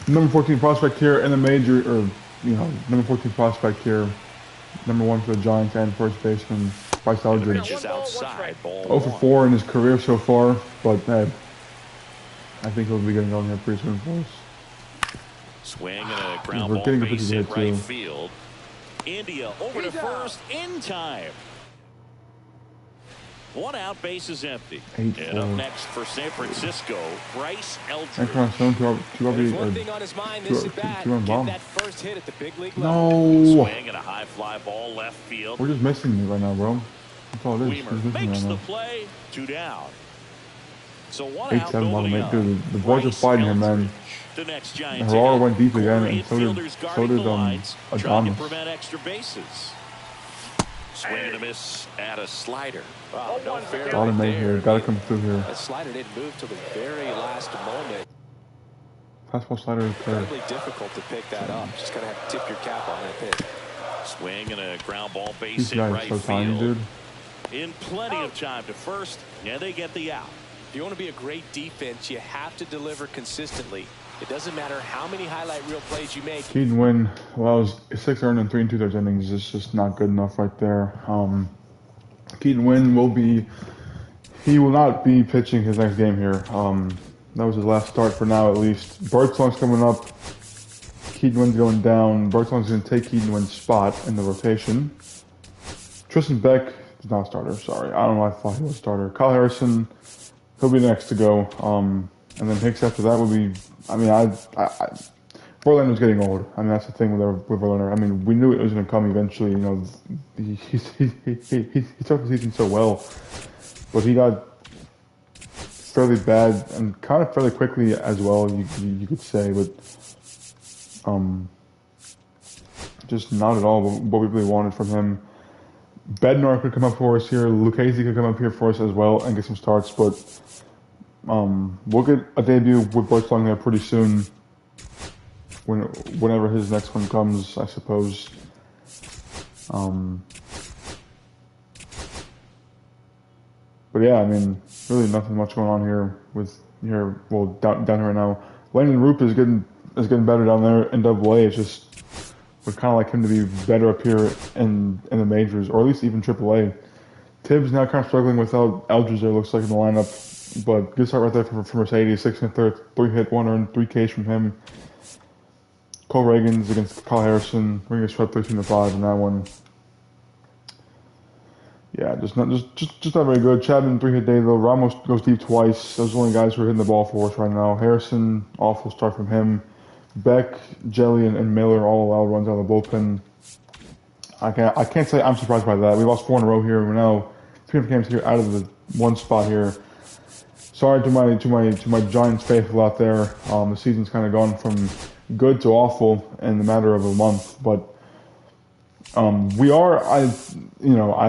Number 14 prospect here in the major, or number 14 prospect here, number 1 for the Giants and first baseman Bryce Eldridge. Is outside, ball 0 for 4 in his career so far, but hey, I think he'll be getting on here pretty soon for us. Swing and a ground ball base hit right field. India over to first in time. 1 out, base is empty. And up next for San Francisco, Bryce Eldridge. There's one thing on his mind this at bat. Get that first hit at the big league level. No. Swing and a high fly ball left field. We're just missing me right now, bro. That's all it is. Weimer makes the play. 2 down. So 1 out, 8-7 bottom 8. Dude, the boys are fighting him, man. The next Giants Herrera went deep again, and so did trying to Adames. prevent extra bases. Swing and a miss at a slider. Wow, no fair A lot of men here. Gotta come through here. That slider didn't move till the very last moment. Fastball slider is there. Incredibly difficult to pick that up. Just gotta have to tip your cap on that pitch. Swing and a ground ball base These hit guys right are so tiny, field. dude. In plenty of time to first. Yeah, they get the out. If you want to be a great defense, you have to deliver consistently. It doesn't matter how many highlight reel plays you make. Keaton Wynn, well, it was 6 earned and 3 2/3 innings. It's just not good enough right there. Keaton Wynn will not be pitching his next game here. That was his last start for now, at least. Birdsong's coming up. Keaton Wynn's going down. Birdsong's going to take Keaton Wynn's spot in the rotation. Tristan Beck is not a starter, sorry. I don't know why I thought he was a starter. Kyle Harrison, he'll be next to go. And then Hicks after that would be, Verlander's getting old. I mean, that's the thing with Verlander. I mean, we knew it was going to come eventually. He started the season so well, but he got fairly bad and kind of fairly quickly as well. You could say, but just not at all what we really wanted from him. Bednar could come up for us here. Lucchesi could come up here for us as well and get some starts, but we'll get a debut with Birdsong there pretty soon. Whenever his next one comes, I suppose. But yeah, I mean, really nothing much going on here down here right now. Landon Roop is getting better down there in Double-A. It's just would kind of like him to be better up here in the majors, or at least even Triple-A. Tibbs now kind of struggling without Eldridge there, looks like, in the lineup. But good start right there for Mercedes. 6 1/3, 3 hit, 1 earned, 3 Ks from him. Cole Reagans against Kyle Harrison. We're gonna get swept 13-5 in that one. Yeah, just not very good. Chapman 3 hit day though. Ramos goes deep twice. Those are the only guys who are hitting the ball for us right now. Harrison, awful start from him. Beck, Jelly, and Miller all allowed runs out of the bullpen. I can't say I'm surprised by that. We lost 4 in a row here. We're now 3 games here out of the 1 spot here. Sorry to my Giants faithful out there. The season's kind of gone from good to awful in the matter of a month, but I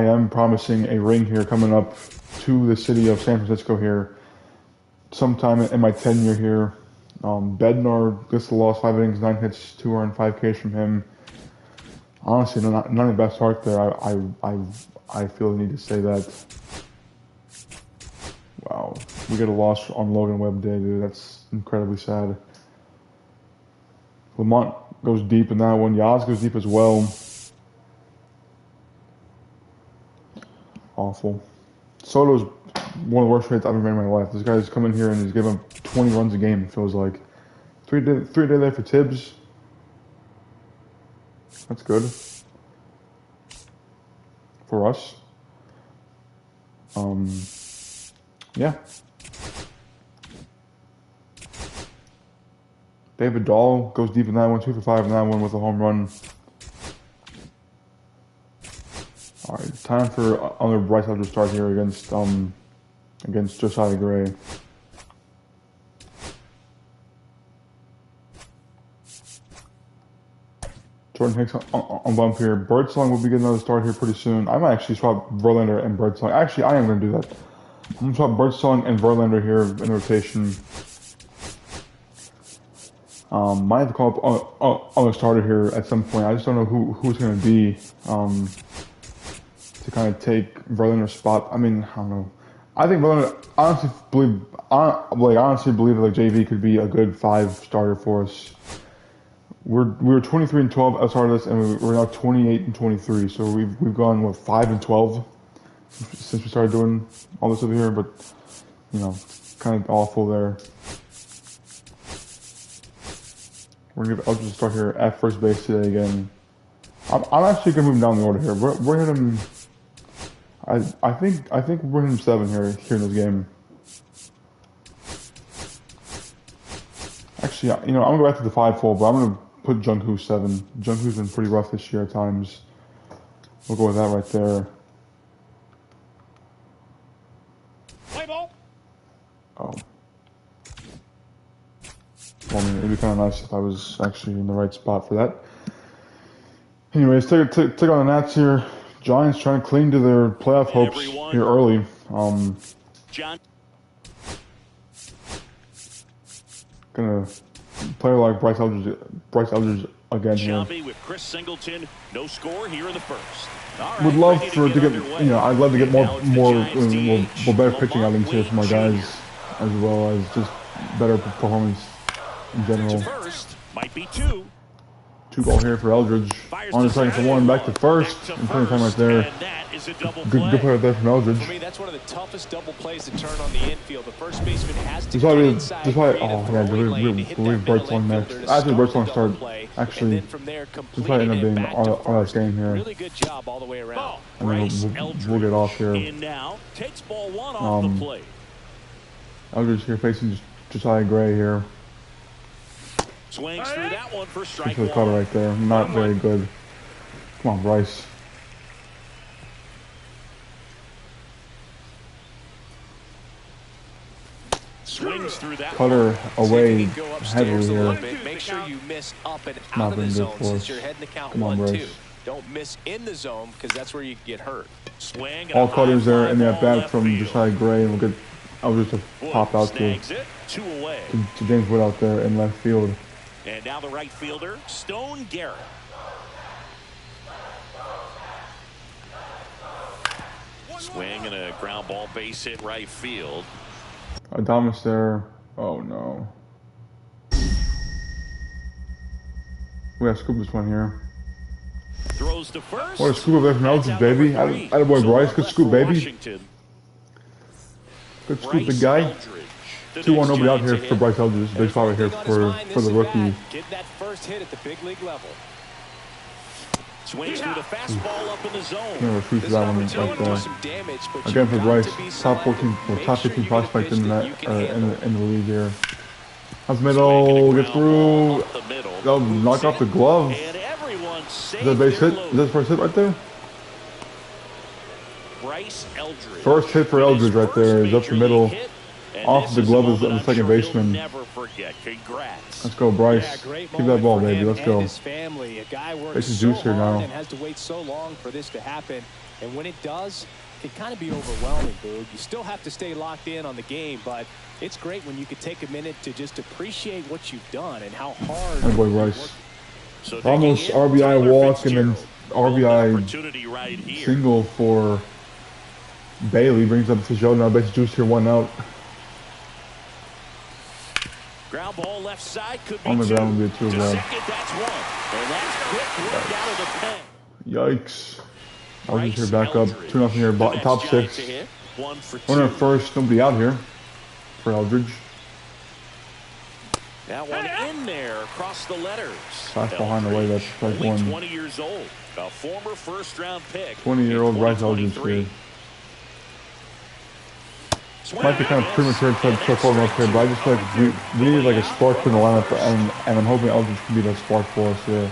am promising a ring here coming up to the city of San Francisco here sometime in my tenure here. Bednar gets the loss, 5 innings, 9 hits, 2 earned, 5 Ks from him. Honestly, not the best start there. I feel the need to say that. Wow, we get a loss on Logan Webb Day, dude. That's incredibly sad. Lamont goes deep in that one. Yaz goes deep as well. Awful. Soto's one of the worst trades I've ever made in my life. This guy's coming here and he's giving up 20 runs a game, it feels like. 3 day there for Tibbs. That's good. For us. Yeah. David Dahl goes deep in that one, 2 for 5 in that one with a home run. All right, time for another Bryce Eldridge start here against Josiah Gray. Jordan Hicks on bump here. Birdsong will be getting another start here pretty soon. I might actually swap Verlander and Birdsong. Actually, I am going to do that. I'm going to swap Birdsong and Verlander here in the rotation. Might have to call up on a starter here at some point. I just don't know who's going to be to kind of take Verlander's spot. I mean, I don't know. I think Verlander, honestly believe that like JV could be a good 5 starter for us. we were 23-12 outside of this, and we're now 28-23. So we've gone what 5-12 since we started doing all this over here. But you know, kind of awful there. We're gonna give Eldridge a start here at first base today again. I'm actually gonna move him down the order here. We're hitting him. I think we're hitting 7 here in this game. Actually, you know, I'm gonna go back to the 5-4, but I'm gonna put Jungkook 7. Jungkook's been pretty rough this year at times. We'll go with that right there. Play ball. Oh. Well, I mean, it'd be kind of nice if I was actually in the right spot for that. Anyways, take on the Nats here. Giants trying to cling to their playoff hopes here early. Gonna play like Bryce Eldridge again here. With Chris Singleton, no score here in the first. Right, would love to get, you know, I'd love to get more better pitching outings here from our guys, as well as just better performance in general. First might be 2. 2 ball here for Eldridge. On the second for 1, back to first. And plenty of time right there. Good play right there from Eldridge. For me, that's one of the toughest double plays to turn on the infield. The first baseman has to get inside. Oh, yeah, we Birdsong next. After Birdsong start, actually, this might end up being our last game here. Really good job all the way around. And then we'll get off here. Takes ball 1 off the plate. Eldridge here facing Josiah Gray here. Swings through that one for strike one. Cutter right there. Not very good. Come on, Bryce. Swings through that cutter away heavily here. Make sure you miss up and out of the zone since you're heading to count 1-2. Don't miss in the zone because that's where you get hurt. Swing. All cutters there in that bat from Josiah Gray, and we'll get Eldridge to pop out to James Wood out there in left field. And now the right fielder, Stone Garrett. Swing and a ground ball base hit right field. Adames there. Oh no. We gotta scoop this one here. Throws to first. What a scoop up there from Eldridge, baby. Attaboy, Bryce. Good scoop, baby. Good scoop, big guy. 2-1 nobody out here for Bryce Eldridge. Big spot right here for the rookie. Get that first hit at the big league level. Swings through the fastball up in the zone. I'm gonna refuse that one right there. Again for Bryce, top 14 or top 15 prospect in that in the league here. How's middle? Get through. They'll knock off the glove. Is that a base hit? Is that the first hit right there? First hit for Eldridge right there is up the middle. Off the glove of the second baseman. Let's go, Bryce. Keep that ball, baby. Let's go. This is juice here now. Has to wait so long for this to happen, and when it does, it can kind of be overwhelming, Boog. You still have to stay locked in on the game, but it's great when you can take a minute to just appreciate what you've done and how hard. Oh boy, Bryce. Almost RBI walk and then RBI single for Bailey. Brings up the show now. Base juice here, 1 out. Ground ball left side could be on the 2. ground would be 2 Second, that's 1. And that's quick work out of the pen. Yikes. Eldridge here back up. 2-0 here. Top 6. Runner first. Nobody out here for Eldridge. That one in there across the letters. Fast behind the way. That's strike 1. 20 years old. A former first-round pick. 20-year-old Bryce Eldridge here. Might be kind of premature to start forward up here, but I just feel like we need like a spark in the lineup, and I'm hoping Eldridge can be that spark for us. Yeah,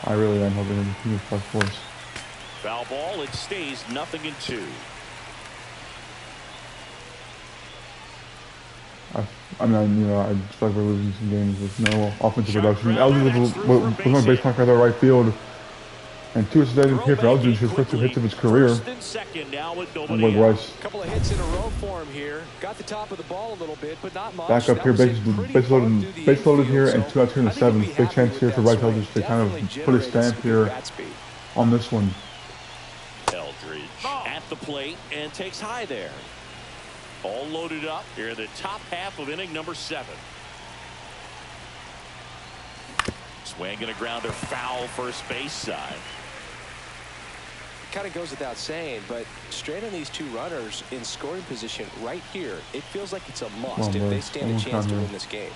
I really am hoping he can be a spark for us. Foul ball. It stays 0-2. I mean, you know, I just feel like we're losing some games with no offensive production. Eldridge was on base mark right there, right field. And 2 assists here for Eldridge, his first 2 hits of his career. And with Bryce. A couple of hits in a row for him here. Got the top of the ball a little bit, but not much. Back up here, base loaded here, and 2 outs here in the 7th. Big chance here for Bryce Eldridge to kind of put a stamp here on this one. Eldridge at the plate and takes high there. All loaded up here in the top half of inning number 7. Swinging a grounder foul first base side. Kind of goes without saying, but straight on these two runners in scoring position right here, it feels like it's a must if they stand a chance to win this game.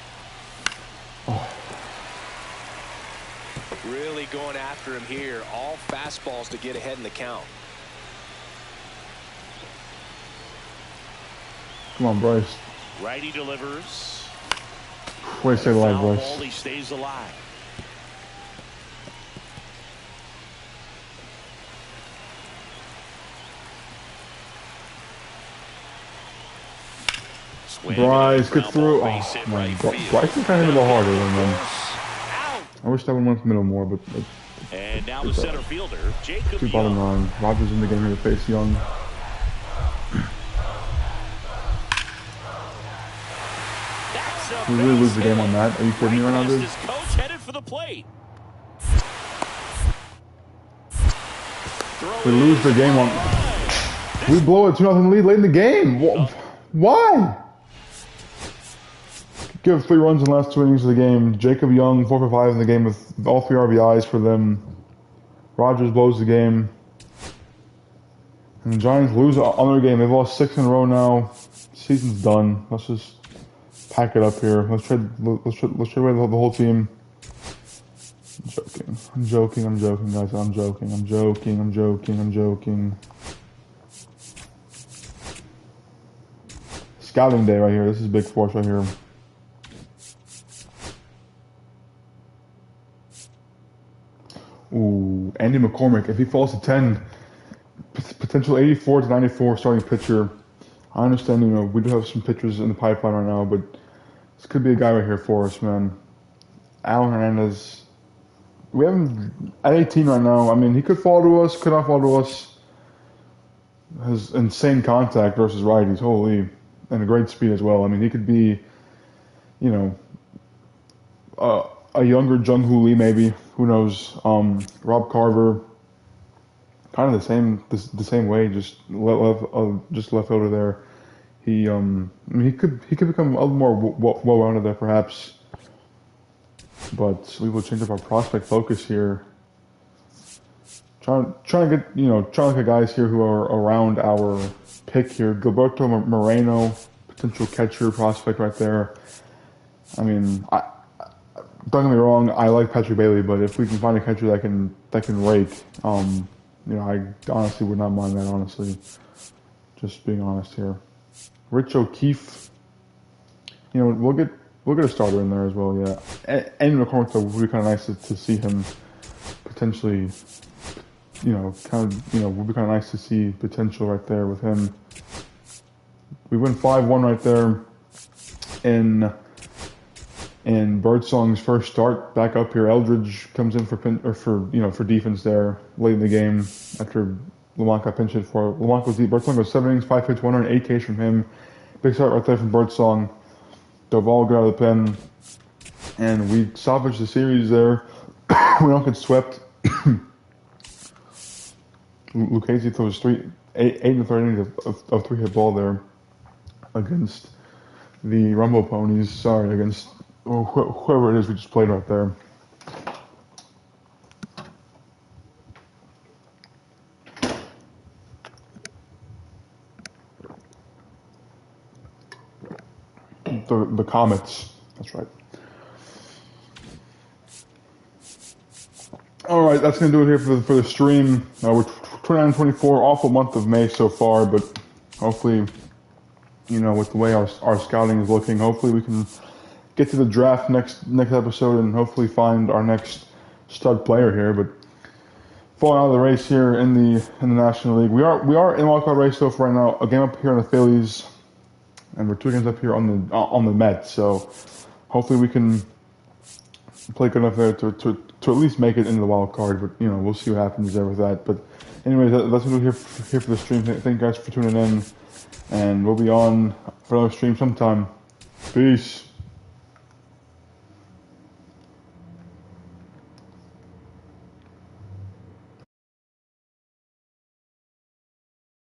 Really going after him here. All fastballs to get ahead in the count. Come on, Bryce. Righty delivers. Way to stay alive, Bryce. He stays alive. Bryce, get through. Oh, man. Bryce can kind of hit a little harder than them. I wish that one went middle more, but. And now the center fielder, Jacob. Two bottom line. Rogers in the game here to face Young. We really lose the game on that. Are you kidding me right now, dude? Coach headed for the plate. We lose the game on. We blow a 2-0 lead late in the game. Why? Give 3 runs in the last 2 innings of the game. Jacob Young 4 for 5 in the game with all 3 RBIs for them. Rogers blows the game. And the Giants lose on their game. They've lost 6 in a row now. Season's done. Let's just pack it up here. Let's trade away the whole team. I'm joking, guys. I'm joking. Scouting day right here. This is big for us right here. Ooh, Andy McCormick. If he falls to 10, potential 84 to 94 starting pitcher. I understand, we do have some pitchers in the pipeline right now, but this could be a guy right here for us, man. Alan Hernandez. We have him at 18 right now. I mean, he could fall to us, could not fall to us. Has insane contact versus righties, holy, and a great speed as well. I mean, he could be, a younger Jung Hoo Lee maybe. Who knows? Rob Carver, kind of the same way, just left fielder there. He could become a little more well-rounded there perhaps. But we will change up our prospect focus here. Trying to get trying to get guys here who are around our pick here. Gilberto Moreno, potential catcher prospect right there. I mean, don't get me wrong, I like Patrick Bailey, but if we can find a catcher that can rake, I honestly would not mind that. Honestly, just being honest here. Rich O'Keefe, we'll get a starter in there as well, yeah. And McCormick, though, would be kind of nice to see him potentially, would be kind of nice to see potential right there with him. We win 5-1 right there in Birdsong's first start back up here. Eldridge comes in for defense there late in the game after Lamont got pinch hit for. Lamont was deep. Birdsong goes 7 innings, 5 hits, 108 Ks from him. Big start right there from Birdsong. Doval got out of the pen, and we salvaged the series there. We don't get swept. Lucchese throws 8 in the 3rd innings of 3-hit ball there against the Rumble Ponies. Sorry, against whoever it is we just played right there. The Comets. That's right. All right, that's going to do it here for the stream. We're 29-24, awful month of May so far, but hopefully, with the way our scouting is looking, hopefully we can get to the draft next episode and hopefully find our next stud player here. But falling out of the race here in the National League, we are in wildcard race though for right now. A game up here on the Phillies, and we're 2 games up here on the Mets. So hopefully we can play good enough there to at least make it into the wild card. But we'll see what happens there with that. But anyways, that's what we'll do here for the stream. Thank you guys for tuning in, and we'll be on for another stream sometime. Peace.